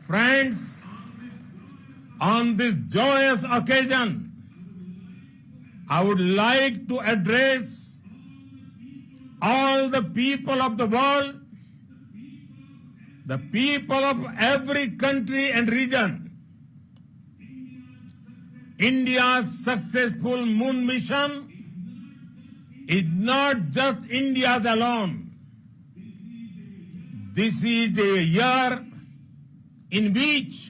Friends, on this joyous occasion, I would like to address all the people of the world, the people of every country and region. India's successful moon mission is not just India's alone. This is a year in which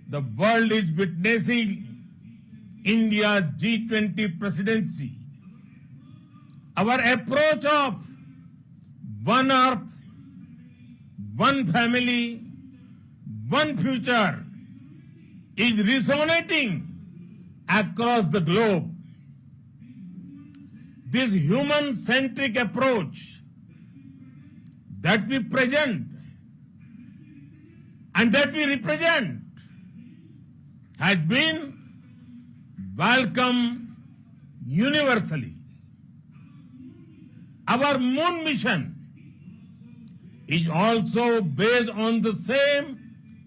the world is witnessing India's G20 presidency. Our approach of one earth, one family, one future is resonating across the globe. This human-centric approach that we present and that we represent has been welcomed universally. Our moon mission is also based on the same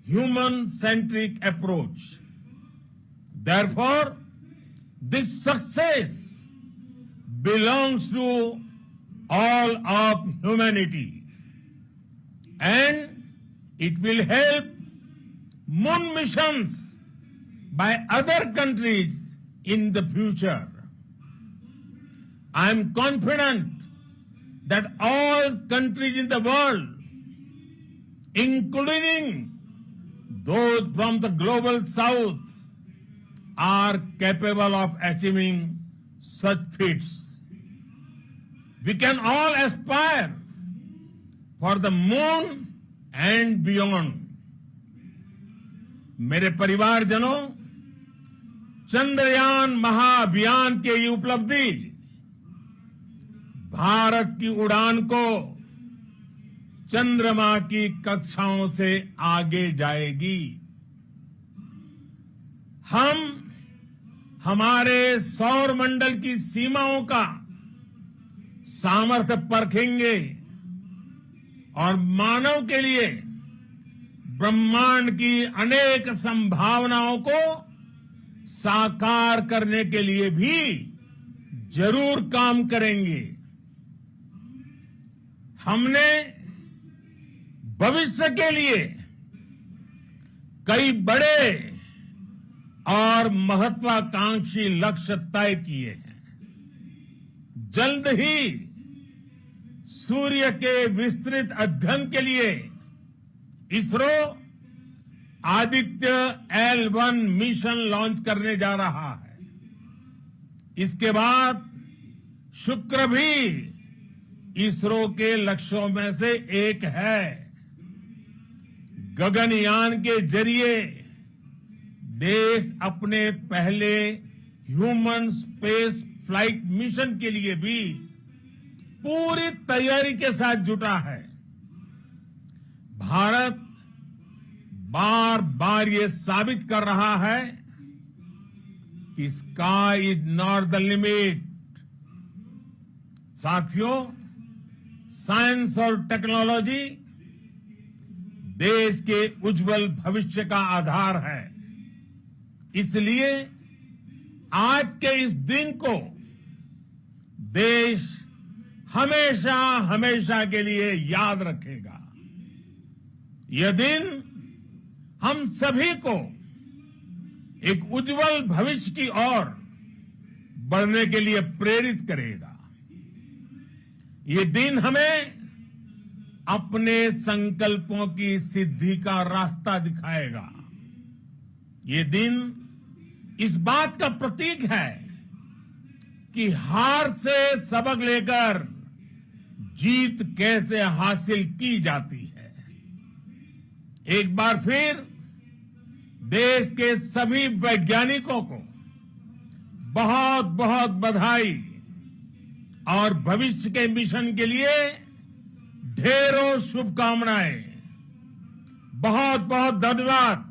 human-centric approach. Therefore, this success belongs to all of humanity, and it will help moon missions by other countries in the future. I am confident that all countries in the world, including those from the global south, are capable of achieving such feats. We can all aspire for the moon and beyond. मेरे परिवारजनों, चंद्रयान महाअभियान की ये उपलब्धि भारत की उड़ान को चंद्रमा की कक्षाओं से आगे जाएगी। हम हमारे सौर मंडल की सीमाओं का सामर्थ्य परखेंगे और मानव के लिए ब्रह्मांड की अनेक संभावनाओं को साकार करने के लिए भी जरूर काम करेंगे। हमने भविष्य के लिए कई बड़े और महत्वाकांक्षी लक्ष्य तय किए हैं। जल्द ही सूर्य के विस्तृत अध्ययन के लिए ISRO Aditya L1 mission launch करने जा रहा है। इसके बाद शुक्र भी इसरो के लक्ष्यों में से एक है। गगनयान के जरिए देश अपने पहले ह्यूमन स्पेस फ्लाइट मिशन के लिए भी पूरी तैयारी के साथ जुटा है। भारत बार बार ये साबित कर रहा है कि sky is not the limit. साथियों, साइंस और टेक्नोलॉजी देश के उज्जवल भविष्य का आधार है। इसलिए आज के इस दिन को देश हमेशा हमेशा के लिए याद रखेगा। यह दिन हम सभी को एक उज्जवल भविष्य की ओर बढ़ने के लिए प्रेरित करेगा। ये दिन हमें अपने संकल्पों की सिद्धि का रास्ता दिखाएगा। ये दिन इस बात का प्रतीक है कि हार से सबक लेकर जीत कैसे हासिल की जाती है। एक बार फिर देश के सभी वैज्ञानिकों को बहुत बहुत बधाई और भविष्य के मिशन के लिए ढेरों शुभकामनाएं। बहुत बहुत धन्यवाद।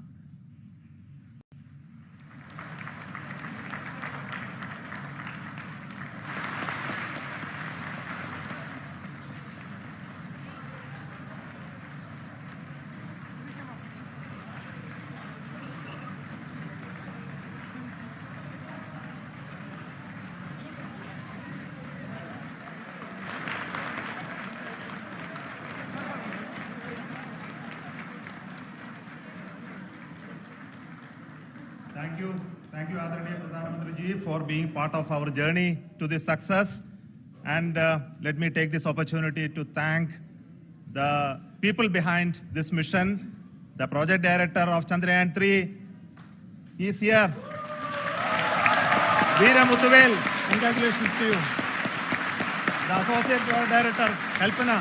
Thank you, Adaraniya Pradhan Mantri ji, for being part of our journey to this success. And let me take this opportunity to thank the people behind this mission. The project director of Chandrayaan-3 is here. Veera Muthuvel, congratulations to you. The associate director, Kalpana,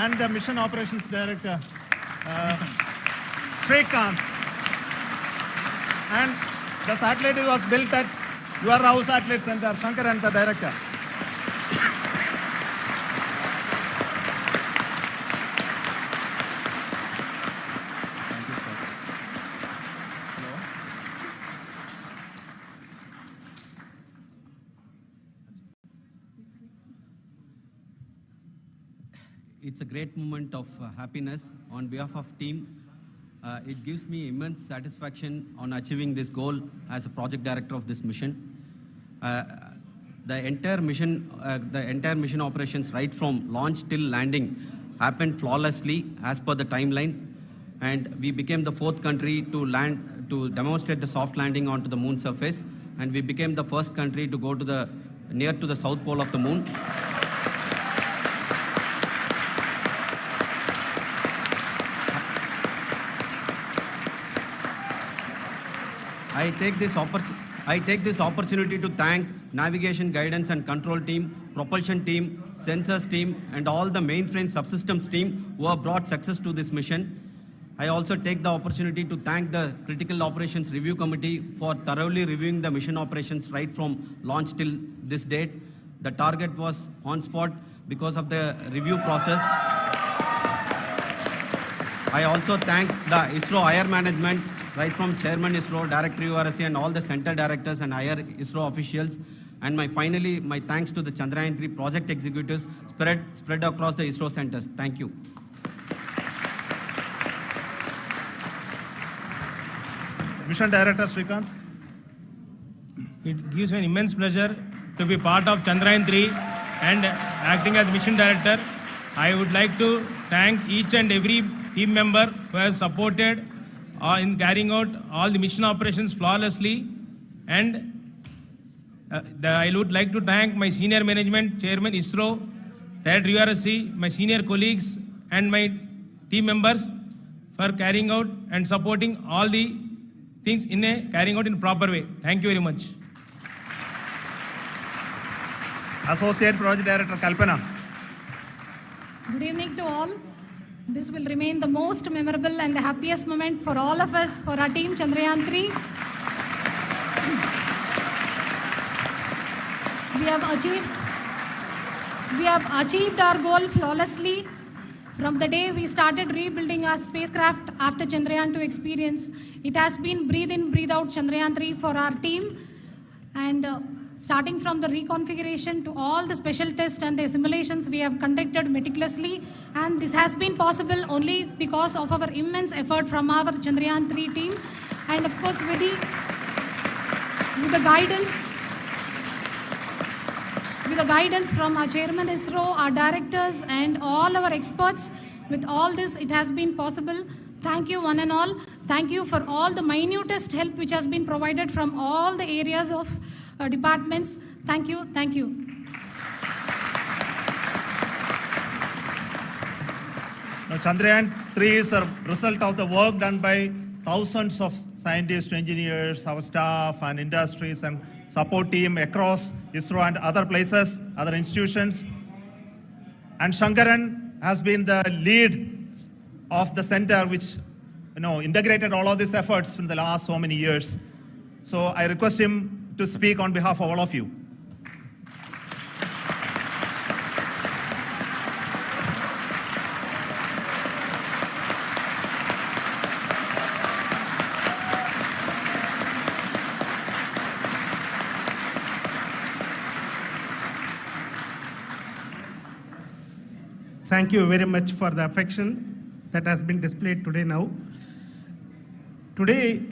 and the mission operations director, Srikanth. And the satellite was built at your house satellite center, Shankar and the director. It's a great moment of happiness on behalf of team. It gives me immense satisfaction on achieving this goal as a project director of this mission. The entire mission operations, right from launch till landing, happened flawlessly as per the timeline, and we became the 4th country to demonstrate the soft landing onto the moon surface, and we became the first country to go to near to the south pole of the moon. I take this opportunity to thank navigation, guidance and control team, propulsion team, sensors team, and all the mainframe subsystems team who have brought success to this mission. I also take the opportunity to thank the Critical Operations Review Committee for thoroughly reviewing the mission operations right from launch till this date. The target was on spot because of the review process. I also thank the ISRO higher management, right from Chairman ISRO, Director URSC, and all the center directors and higher ISRO officials. And finally, my thanks to the Chandrayaan-3 project executives spread across the ISRO centers. Thank you. Mission Director Srikanth. It gives me an immense pleasure to be part of Chandrayaan-3 and acting as Mission Director. I would like to thank each and every team member who has supported in carrying out all the mission operations flawlessly. And I would like to thank my senior management, Chairman ISRO, Director URSC, my senior colleagues and my team members for carrying out and supporting all the things in a carrying out in proper way. Thank you very much. Associate Project Director Kalpana. Good evening to all. This will remain the most memorable and the happiest moment for all of us, for our team Chandrayaan-3. We have achieved our goal flawlessly. From the day we started rebuilding our spacecraft after Chandrayaan-2 experience, it has been breathe in, breathe out Chandrayaan-3 for our team. And starting from the reconfiguration to all the special tests and the simulations we have conducted meticulously. And this has been possible only because of our immense effort from our Chandrayaan-3 team. And of course, with the guidance from our chairman ISRO, our directors, and all our experts. With all this, it has been possible. Thank you, one and all. Thank you for all the minutest help which has been provided from all the areas of departments. Thank you. Thank you. Now, Chandrayaan-3 is a result of the work done by thousands of scientists, engineers, our staff, and industries, and support team across ISRO and other places, other institutions. And Shankaran has been the lead of the center which integrated all of these efforts in the last so many years. So I request him to speak on behalf of all of you. Thank you very much for the affection that has been displayed today now. Today,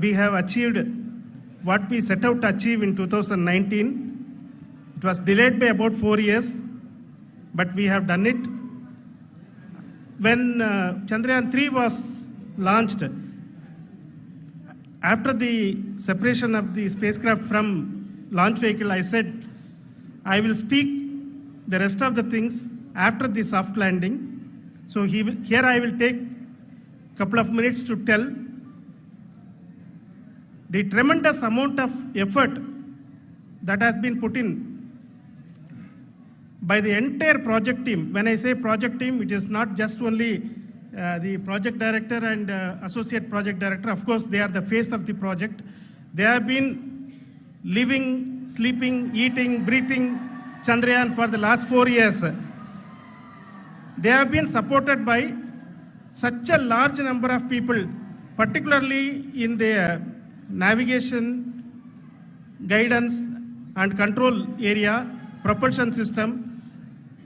we have achieved what we set out to achieve in 2019. It was delayed by about 4 years, but we have done it. When Chandrayaan-3 was launched, after the separation of the spacecraft from launch vehicle, I said, I will speak the rest of the things after the soft landing. So here I will take a couple of minutes to tell the tremendous amount of effort that has been put in by the entire project team. When I say project team, it is not just only the project director and associate project director. Of course, they are the face of the project. They have been living, sleeping, eating, breathing Chandrayaan for the last 4 years. They have been supported by such a large number of people, particularly in the navigation, guidance and control area, propulsion system.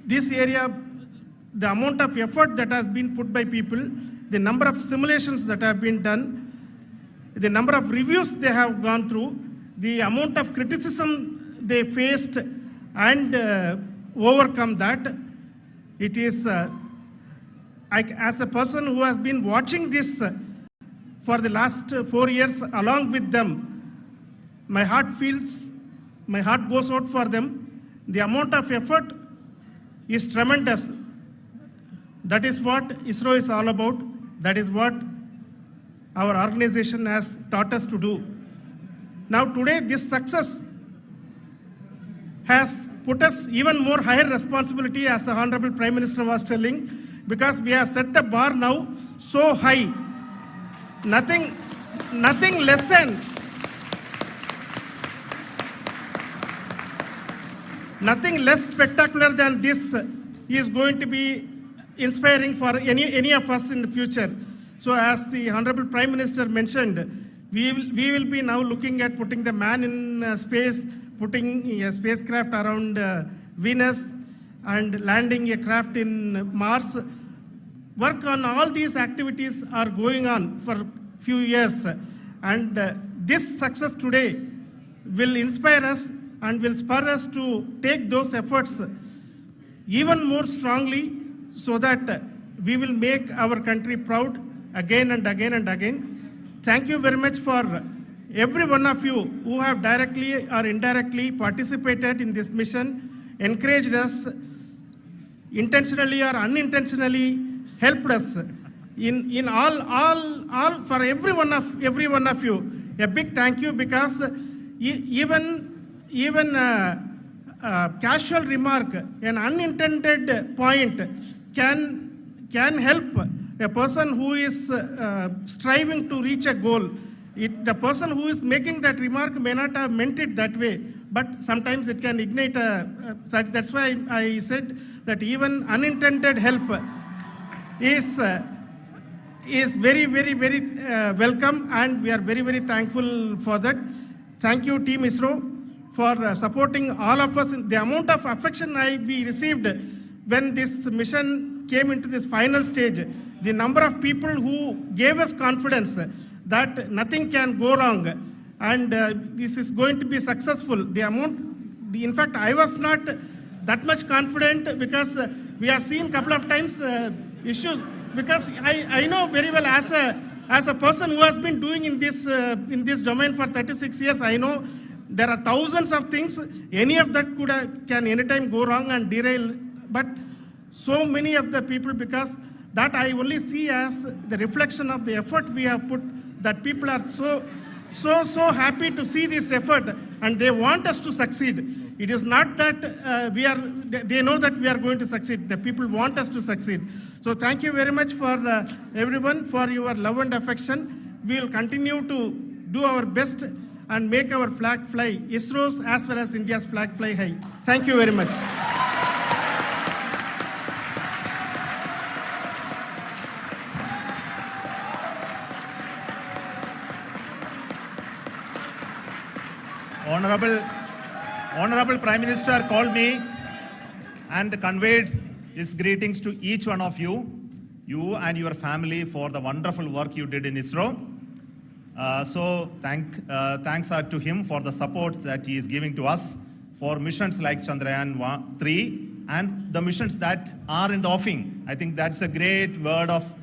This area, the amount of effort that has been put by people, the number of simulations that have been done, the number of reviews they have gone through, the amount of criticism they faced and overcome that. It is, as a person who has been watching this for the last 4 years along with them, my heart goes out for them. The amount of effort is tremendous. That is what ISRO is all about. That is what our organization has taught us to do. Now today, this success has put us even more higher responsibility, as the Honorable Prime Minister was telling, because we have set the bar now so high. Nothing less than nothing less spectacular than this is going to be inspiring for any of us in the future. So as the Honorable Prime Minister mentioned, we will be now looking at putting the man in space, putting a spacecraft around Venus and landing a craft in Mars. Work on all these activities are going on for few years, and this success today will inspire us and will spur us to take those efforts even more strongly, so that we will make our country proud again and again and again. Thank you very much for every one of you who have directly or indirectly participated in this mission, encouraged us, intentionally or unintentionally helped us. in all for every one of you, a big thank you, because even casual remark, an unintended point can help a person who is striving to reach a goal. The person who is making that remark may not have meant it that way, but sometimes it can ignite that's why I said that even unintended help is very welcome, and we are very thankful for that. Thank you, Team ISRO, for supporting all of us. The amount of affection we received when this mission came into this final stage, the number of people who gave us confidence that nothing can go wrong and this is going to be successful. In fact, I was not that much confident, because we have seen a couple of times issues, because I know very well as a person who has been doing in this domain for 36 years, I know there are thousands of things. Any of that can anytime go wrong and derail. But so many of the people, because that I only see as the reflection of the effort we have put, that people are so happy to see this effort and they want us to succeed. It is not that they know that we are going to succeed. The people want us to succeed. So thank you very much for everyone, for your love and affection. We will continue to do our best and make our flag fly, ISRO's as well as India's flag fly high. Thank you very much. Honorable Prime Minister called me and conveyed his greetings to each one of you and your family, for the wonderful work you did in ISRO. So thanks are to him for the support that he is giving to us for missions like Chandrayaan-3 and the missions that are in the offing. I think that's a great word of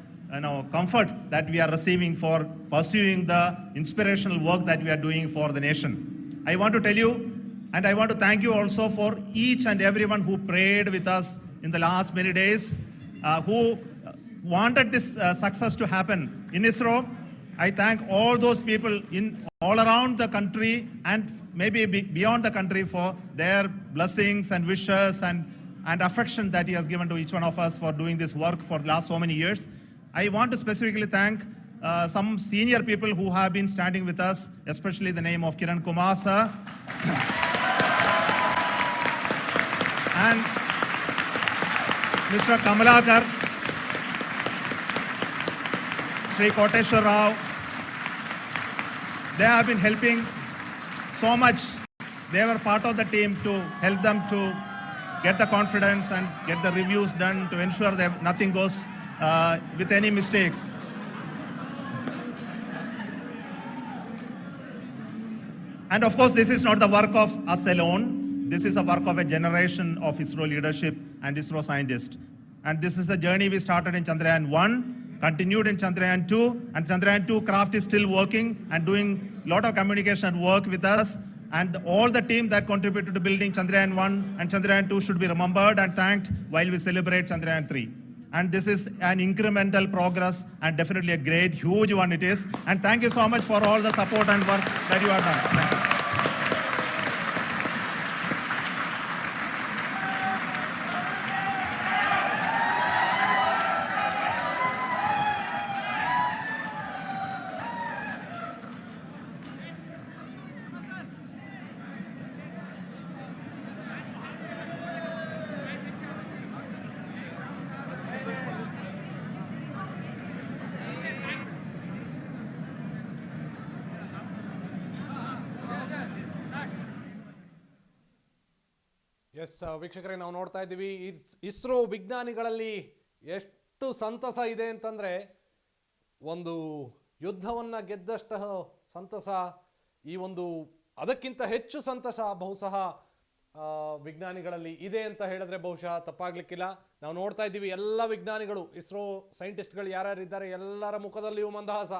comfort that we are receiving for pursuing the inspirational work that we are doing for the nation. I want to tell you, and I want to thank you also for each and everyone who prayed with us in the last many days, who wanted this success to happen in ISRO. I thank all those people all around the country and maybe beyond the country for their blessings and wishes and affection that he has given to each one of us for doing this work for the last so many years. I want to specifically thank some senior people who have been standing with us, especially the name of Kiran Kumar sir and Mr. Kamalakar, Sri Koteshwar Rao. They have been helping so much. They were part of the team to help them to get the confidence and get the reviews done to ensure that nothing goes with any mistakes. And of course, this is not the work of us alone. This is a work of a generation of ISRO leadership and ISRO scientists. And this is a journey we started in Chandrayaan-1, continued in Chandrayaan-2, and Chandrayaan-2 craft is still working and doing a lot of communication work with us. And all the team that contributed to building Chandrayaan-1 and Chandrayaan-2 should be remembered and thanked while we celebrate Chandrayaan-3. And this is an incremental progress and definitely a great, huge one it is. And thank you so much for all the support and work that you have done. Thank you. Yes ವೀಕ್ಷಕರೇ, ನಾವು ನೋಡ್ತಾ ಇದ್ದೀವಿ ಇಸ್ರೋ ವಿಜ್ಞಾನಿಗಳಲ್ಲಿ ಎಷ್ಟು ಸಂತಸ ಇದೆ ಅಂತಂದರೆ, ಒಂದು ಯುದ್ಧವನ್ನು ಗೆದ್ದಷ್ಟು ಸಂತಸ, ಈ ಒಂದು ಅದಕ್ಕಿಂತ ಹೆಚ್ಚು ಸಂತಸ ಬಹುಶಃ ವಿಜ್ಞಾನಿಗಳಲ್ಲಿ ಇದೆ ಅಂತ ಹೇಳಿದ್ರೆ ಬಹುಶಃ ತಪ್ಪಾಗ್ಲಿಕ್ಕಿಲ್ಲ. ನಾವು ನೋಡ್ತಾ ಇದ್ದೀವಿ ಎಲ್ಲ ವಿಜ್ಞಾನಿಗಳು, ಇಸ್ರೋ ಸೈಂಟಿಸ್ಟ್ಗಳು ಯಾರ್ಯಾರಿದ್ದಾರೆ ಎಲ್ಲರ ಮುಖದಲ್ಲಿಯೂ ಮಂದಹಾಸ.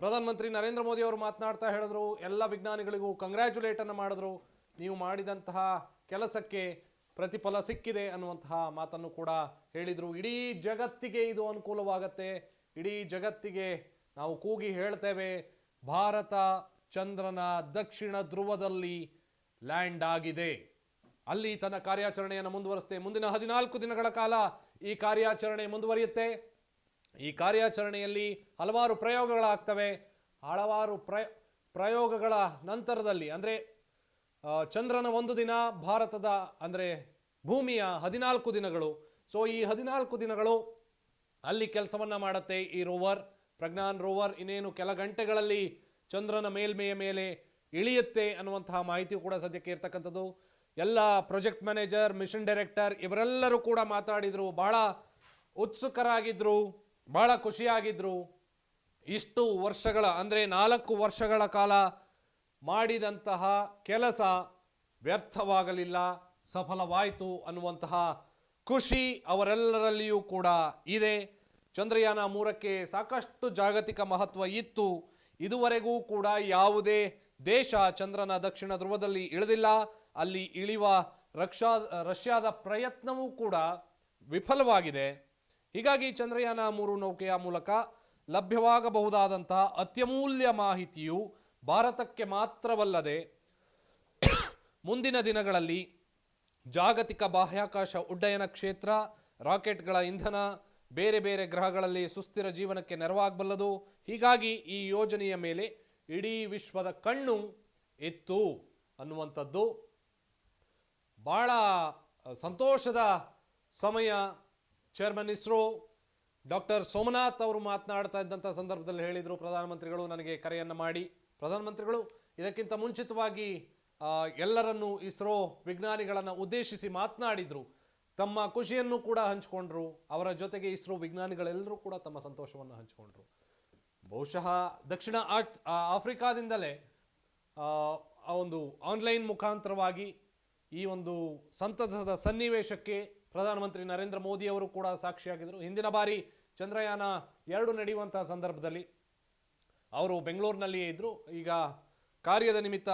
ಪ್ರಧಾನಮಂತ್ರಿ ನರೇಂದ್ರ ಮೋದಿ ಅವರು ಮಾತನಾಡ್ತಾ ಹೇಳಿದ್ರು, ಎಲ್ಲ ವಿಜ್ಞಾನಿಗಳಿಗೂ ಕಂಗ್ರ್ಯಾಚುಲೇಟನ್ನು ಮಾಡಿದ್ರು, ನೀವು ಮಾಡಿದಂತಹ ಕೆಲಸಕ್ಕೆ ಪ್ರತಿಫಲ ಸಿಕ್ಕಿದೆ ಅನ್ನುವಂತಹ ಮಾತನ್ನು ಕೂಡ ಹೇಳಿದರು. ಇಡೀ ಜಗತ್ತಿಗೆ ಇದು ಅನುಕೂಲವಾಗತ್ತೆ, ಇಡೀ ಜಗತ್ತಿಗೆ ನಾವು ಕೂಗಿ ಹೇಳ್ತೇವೆ, ಭಾರತ ಚಂದ್ರನ ದಕ್ಷಿಣ ಧ್ರುವದಲ್ಲಿ ಲ್ಯಾಂಡ್ ಆಗಿದೆ. ಅಲ್ಲಿ ತನ್ನ ಕಾರ್ಯಾಚರಣೆಯನ್ನು ಮುಂದುವರಿಸುತ್ತೆ. ಮುಂದಿನ 14 ದಿನಗಳ ಕಾಲ ಈ ಕಾರ್ಯಾಚರಣೆ ಮುಂದುವರಿಯುತ್ತೆ. ಈ ಕಾರ್ಯಾಚರಣೆಯಲ್ಲಿ ಹಲವಾರು ಪ್ರಯೋಗಗಳಾಗ್ತವೆ. ಹಲವಾರು ಪ್ರಯೋಗಗಳ ನಂತರದಲ್ಲಿ, ಅಂದರೆ ಚಂದ್ರನ ಒಂದು ದಿನ, ಭಾರತದ ಅಂದರೆ ಭೂಮಿಯ 14 ದಿನಗಳು. ಸೊ ಈ 14 ದಿನಗಳು ಅಲ್ಲಿ ಕೆಲಸವನ್ನು ಮಾಡುತ್ತೆ ಈ ರೋವರ್, ಪ್ರಜ್ಞಾನ್ ರೋವರ್. ಇನ್ನೇನು ಕೆಲ ಗಂಟೆಗಳಲ್ಲಿ ಚಂದ್ರನ ಮೇಲ್ಮೆಯ ಮೇಲೆ ಇಳಿಯುತ್ತೆ ಅನ್ನುವಂತಹ ಮಾಹಿತಿಯು ಕೂಡ ಸದ್ಯಕ್ಕೆ ಇರ್ತಕ್ಕಂಥದ್ದು. ಎಲ್ಲ ಪ್ರಾಜೆಕ್ಟ್ ಮ್ಯಾನೇಜರ್, ಮಿಷನ್ ಡೈರೆಕ್ಟರ್ ಇವರೆಲ್ಲರೂ ಕೂಡ ಮಾತಾಡಿದರು, ಬಹಳ ಉತ್ಸುಕರಾಗಿದ್ದರು, ಬಹಳ ಖುಷಿಯಾಗಿದ್ದರು. ಇಷ್ಟು ವರ್ಷಗಳ ಅಂದರೆ 4 ವರ್ಷಗಳ ಕಾಲ ಮಾಡಿದಂತಹ ಕೆಲಸ ವ್ಯರ್ಥವಾಗಲಿಲ್ಲ, ಸಫಲವಾಯಿತು ಅನ್ನುವಂತಹ ಖುಷಿ ಅವರೆಲ್ಲರಲ್ಲಿಯೂ ಕೂಡ ಇದೆ. ಚಂದ್ರಯಾನ 3ಕ್ಕೆ ಸಾಕಷ್ಟು ಜಾಗತಿಕ ಮಹತ್ವ ಇತ್ತು. ಇದುವರೆಗೂ ಕೂಡ ಯಾವುದೇ ದೇಶ ಚಂದ್ರನ ದಕ್ಷಿಣ ಧ್ರುವದಲ್ಲಿ ಇಳಿದಿಲ್ಲ. ಅಲ್ಲಿ ಇಳಿಯುವ ರಷ್ಯಾದ ಪ್ರಯತ್ನವೂ ಕೂಡ ವಿಫಲವಾಗಿದೆ. ಹೀಗಾಗಿ ಚಂದ್ರಯಾನ 3 ನೌಕೆಯ ಮೂಲಕ ಲಭ್ಯವಾಗಬಹುದಾದಂತಹ ಅತ್ಯಮೂಲ್ಯ ಮಾಹಿತಿಯು ಭಾರತಕ್ಕೆ ಮಾತ್ರವಲ್ಲದೆ ಮುಂದಿನ ದಿನಗಳಲ್ಲಿ ಜಾಗತಿಕ ಬಾಹ್ಯಾಕಾಶ ಉಡ್ಡಯನ ಕ್ಷೇತ್ರ, ರಾಕೆಟ್ಗಳ ಇಂಧನ, ಬೇರೆ ಬೇರೆ ಗ್ರಹಗಳಲ್ಲಿ ಸುಸ್ಥಿರ ಜೀವನಕ್ಕೆ ನೆರವಾಗಬಲ್ಲದು. ಹೀಗಾಗಿ ಈ ಯೋಜನೆಯ ಮೇಲೆ ಇಡೀ ವಿಶ್ವದ ಕಣ್ಣು ಇತ್ತು ಅನ್ನುವಂಥದ್ದು ಭಾಳ ಸಂತೋಷದ ಸಮಯ. ಚೇರ್ಮನ್ ಇಸ್ರೋ ಡಾಕ್ಟರ್ ಸೋಮನಾಥ್ ಅವರು ಮಾತನಾಡ್ತಾ ಇದ್ದಂಥ ಸಂದರ್ಭದಲ್ಲಿ ಹೇಳಿದರು, ಪ್ರಧಾನಮಂತ್ರಿಗಳು ನನಗೆ ಕರೆಯನ್ನು ಮಾಡಿ, ಪ್ರಧಾನಮಂತ್ರಿಗಳು ಇದಕ್ಕಿಂತ ಮುಂಚಿತವಾಗಿ ಎಲ್ಲರನ್ನೂ ಇಸ್ರೋ ವಿಜ್ಞಾನಿಗಳನ್ನು ಉದ್ದೇಶಿಸಿ ಮಾತನಾಡಿದರು, ತಮ್ಮ ಖುಷಿಯನ್ನು ಕೂಡ ಹಂಚಿಕೊಂಡ್ರು. ಅವರ ಜೊತೆಗೆ ಇಸ್ರೋ ವಿಜ್ಞಾನಿಗಳೆಲ್ಲರೂ ಕೂಡ ತಮ್ಮ ಸಂತೋಷವನ್ನು ಹಂಚಿಕೊಂಡ್ರು. ಬಹುಶಃ ದಕ್ಷಿಣ ಆಫ್ರಿಕಾದಿಂದಲೇ ಒಂದು ಆನ್ಲೈನ್ ಮುಖಾಂತರವಾಗಿ ಈ ಒಂದು ಸಂತಸದ ಸನ್ನಿವೇಶಕ್ಕೆ ಪ್ರಧಾನಮಂತ್ರಿ ನರೇಂದ್ರ ಮೋದಿ ಅವರು ಕೂಡ ಸಾಕ್ಷಿಯಾಗಿದ್ದರು. ಹಿಂದಿನ ಬಾರಿ ಚಂದ್ರಯಾನ 2 ನಡೆಯುವಂತಹ ಸಂದರ್ಭದಲ್ಲಿ ಅವರು ಬೆಂಗಳೂರಿನಲ್ಲಿಯೇ ಇದ್ದರು. ಈಗ ಕಾರ್ಯದ ನಿಮಿತ್ತ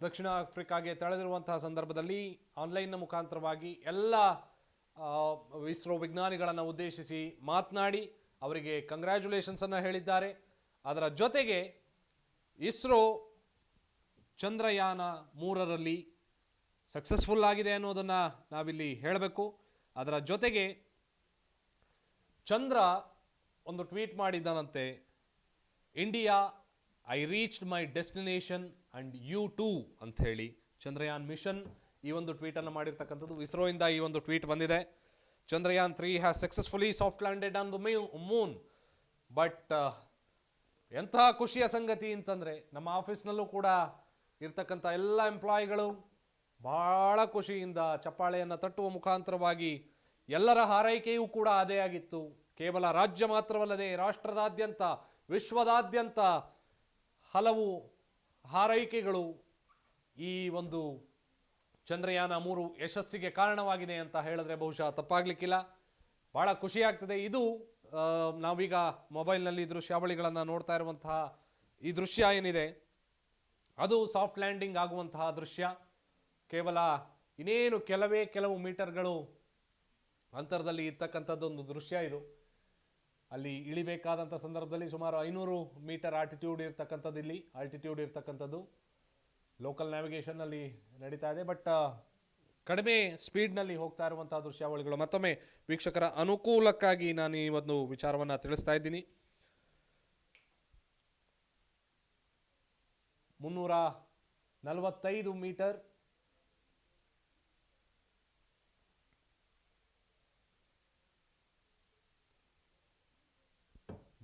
ದಕ್ಷಿಣ ಆಫ್ರಿಕಾಗೆ ತೆರಳಿರುವಂತಹ ಸಂದರ್ಭದಲ್ಲಿ ಆನ್ಲೈನ್ನ ಮುಖಾಂತರವಾಗಿ ಎಲ್ಲ ಇಸ್ರೋ ವಿಜ್ಞಾನಿಗಳನ್ನು ಉದ್ದೇಶಿಸಿ ಮಾತನಾಡಿ ಅವರಿಗೆ ಕಂಗ್ರ್ಯಾಚುಲೇಷನ್ಸನ್ನು ಹೇಳಿದ್ದಾರೆ. ಅದರ ಜೊತೆಗೆ ಇಸ್ರೋ ಚಂದ್ರಯಾನ 3ರಲ್ಲಿ ಸಕ್ಸಸ್ಫುಲ್ ಆಗಿದೆ ಅನ್ನೋದನ್ನು ನಾವಿಲ್ಲಿ ಹೇಳಬೇಕು. ಅದರ ಜೊತೆಗೆ ಚಂದ್ರ ಒಂದು ಟ್ವೀಟ್ ಮಾಡಿದ್ದಾನಂತೆ, India I reached my destination and you too ಅಂತ ಹೇಳಿ. ಚಂದ್ರಯಾನ್ ಮಿಷನ್ ಈ ಒಂದು ಟ್ವೀಟನ್ನು ಮಾಡಿರ್ತಕ್ಕಂಥದ್ದು. ಇಸ್ರೋಯಿಂದ ಈ ಒಂದು ಟ್ವೀಟ್ ಬಂದಿದೆ. Chandrayaan-3 has successfully soft landed on the moon. But ಎಂಥ ಖುಷಿಯ ಸಂಗತಿ ಅಂತಂದರೆ, ನಮ್ಮ ಆಫೀಸ್ನಲ್ಲೂ ಕೂಡ ಇರ್ತಕ್ಕಂಥ ಎಲ್ಲ ಎಂಪ್ಲಾಯಿಗಳು ಭಾಳ ಖುಷಿಯಿಂದ ಚಪ್ಪಾಳೆಯನ್ನು ತಟ್ಟುವ ಮುಖಾಂತರವಾಗಿ ಎಲ್ಲರ ಹಾರೈಕೆಯೂ ಕೂಡ ಅದೇ ಆಗಿತ್ತು. ಕೇವಲ ರಾಜ್ಯ ಮಾತ್ರವಲ್ಲದೆ ರಾಷ್ಟ್ರದಾದ್ಯಂತ, ವಿಶ್ವದಾದ್ಯಂತ ಹಲವು ಹಾರೈಕೆಗಳು ಈ ಒಂದು ಚಂದ್ರಯಾನ 3 ಯಶಸ್ಸಿಗೆ ಕಾರಣವಾಗಿದೆ ಅಂತ ಹೇಳಿದ್ರೆ ಬಹುಶಃ ತಪ್ಪಾಗಲಿಕ್ಕಿಲ್ಲ. ಭಾಳ ಖುಷಿಯಾಗ್ತದೆ. ಇದು ನಾವೀಗ ಮೊಬೈಲ್ನಲ್ಲಿ ದೃಶ್ಯಾವಳಿಗಳನ್ನು ನೋಡ್ತಾ ಇರುವಂತಹ ಈ ದೃಶ್ಯ ಏನಿದೆ, ಅದು ಸಾಫ್ಟ್ ಲ್ಯಾಂಡಿಂಗ್ ಆಗುವಂತಹ ದೃಶ್ಯ. ಕೇವಲ ಇನ್ನೇನು ಕೆಲವು ಮೀಟರ್ಗಳು ಅಂತರದಲ್ಲಿ ಇರ್ತಕ್ಕಂಥದ್ದೊಂದು ದೃಶ್ಯ ಇದು. ಅಲ್ಲಿ ಇಳಿಬೇಕಾದಂಥ ಸಂದರ್ಭದಲ್ಲಿ ಸುಮಾರು 500 ಮೀಟರ್ ಆಲ್ಟಿಟ್ಯೂಡ್ ಇರ್ತಕ್ಕಂಥದ್ದು, ಇಲ್ಲಿ ಆಲ್ಟಿಟ್ಯೂಡ್ ಇರ್ತಕ್ಕಂಥದ್ದು ಲೋಕಲ್ ನ್ಯಾವಿಗೇಷನ್ನಲ್ಲಿ ನಡೀತಾ ಇದೆ. ಬಟ್ ಕಡಿಮೆ ಸ್ಪೀಡ್ನಲ್ಲಿ ಹೋಗ್ತಾ ಇರುವಂತಹ ದೃಶ್ಯಾವಳಿಗಳು. ಮತ್ತೊಮ್ಮೆ ವೀಕ್ಷಕರ ಅನುಕೂಲಕ್ಕಾಗಿ ನಾನು ಈ ಒಂದು ವಿಚಾರವನ್ನು ತಿಳಿಸ್ತಾ ಇದ್ದೀನಿ. 345 ಮೀಟರ್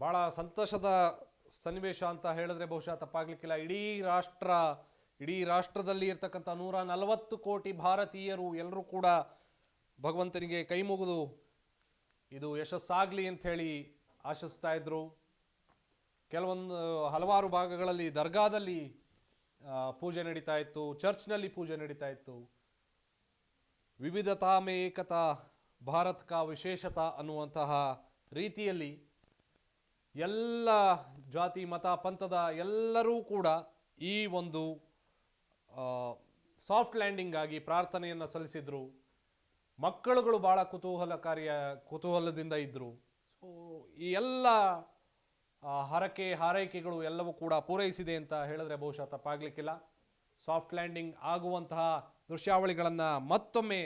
ಭಾಳ ಸಂತೋಷದ ಸನ್ನಿವೇಶ ಅಂತ ಹೇಳಿದ್ರೆ ಬಹುಶಃ ತಪ್ಪಾಗ್ಲಿಕ್ಕಿಲ್ಲ. ಇಡೀ ರಾಷ್ಟ್ರದಲ್ಲಿ ಇರ್ತಕ್ಕಂಥ 140 ಕೋಟಿ ಭಾರತೀಯರು ಎಲ್ಲರೂ ಕೂಡ ಭಗವಂತನಿಗೆ ಕೈ ಮುಗಿದು ಇದು ಯಶಸ್ಸಾಗಲಿ ಅಂಥೇಳಿ ಆಶಿಸ್ತಾ ಇದ್ರು. ಹಲವಾರು ಭಾಗಗಳಲ್ಲಿ ದರ್ಗಾದಲ್ಲಿ ಪೂಜೆ ನಡೀತಾ ಇತ್ತು, ಚರ್ಚ್ನಲ್ಲಿ ಪೂಜೆ ನಡೀತಾ ಇತ್ತು. ವಿವಿಧತಾ ಮೇ ಏಕತಾ ಭಾರತ್ ಕಾ ವಿಶೇಷತಾ ಅನ್ನುವಂತಹ ರೀತಿಯಲ್ಲಿ ಎಲ್ಲ ಜಾತಿ ಮತ ಪಂಥದ ಎಲ್ಲರೂ ಕೂಡ ಈ ಒಂದು ಸಾಫ್ಟ್ ಲ್ಯಾಂಡಿಂಗ್ ಆಗಿ ಪ್ರಾರ್ಥನೆಯನ್ನು ಸಲ್ಲಿಸಿದ್ರು. ಮಕ್ಕಳುಗಳು ಭಾಳ ಕುತೂಹಲದಿಂದ ಇದ್ದರು. ಸೊ ಈ ಎಲ್ಲ ಹರಕೆ ಹಾರೈಕೆಗಳು ಎಲ್ಲವೂ ಕೂಡ ಪೂರೈಸಿದೆ ಅಂತ ಹೇಳಿದ್ರೆ ಬಹುಶಃ ತಪ್ಪಾಗಲಿಕ್ಕಿಲ್ಲ. ಸಾಫ್ಟ್ ಲ್ಯಾಂಡಿಂಗ್ ಆಗುವಂತಹ ದೃಶ್ಯಾವಳಿಗಳನ್ನು ಮತ್ತೊಮ್ಮೆ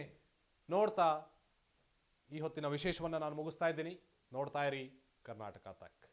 ನೋಡ್ತಾ ಈ ಹೊತ್ತಿನ ವಿಶೇಷವನ್ನು ನಾನು ಮುಗಿಸ್ತಾ ಇದ್ದೀನಿ. ನೋಡ್ತಾ ಇರಿ ಕರ್ನಾಟಕ ತಕ್.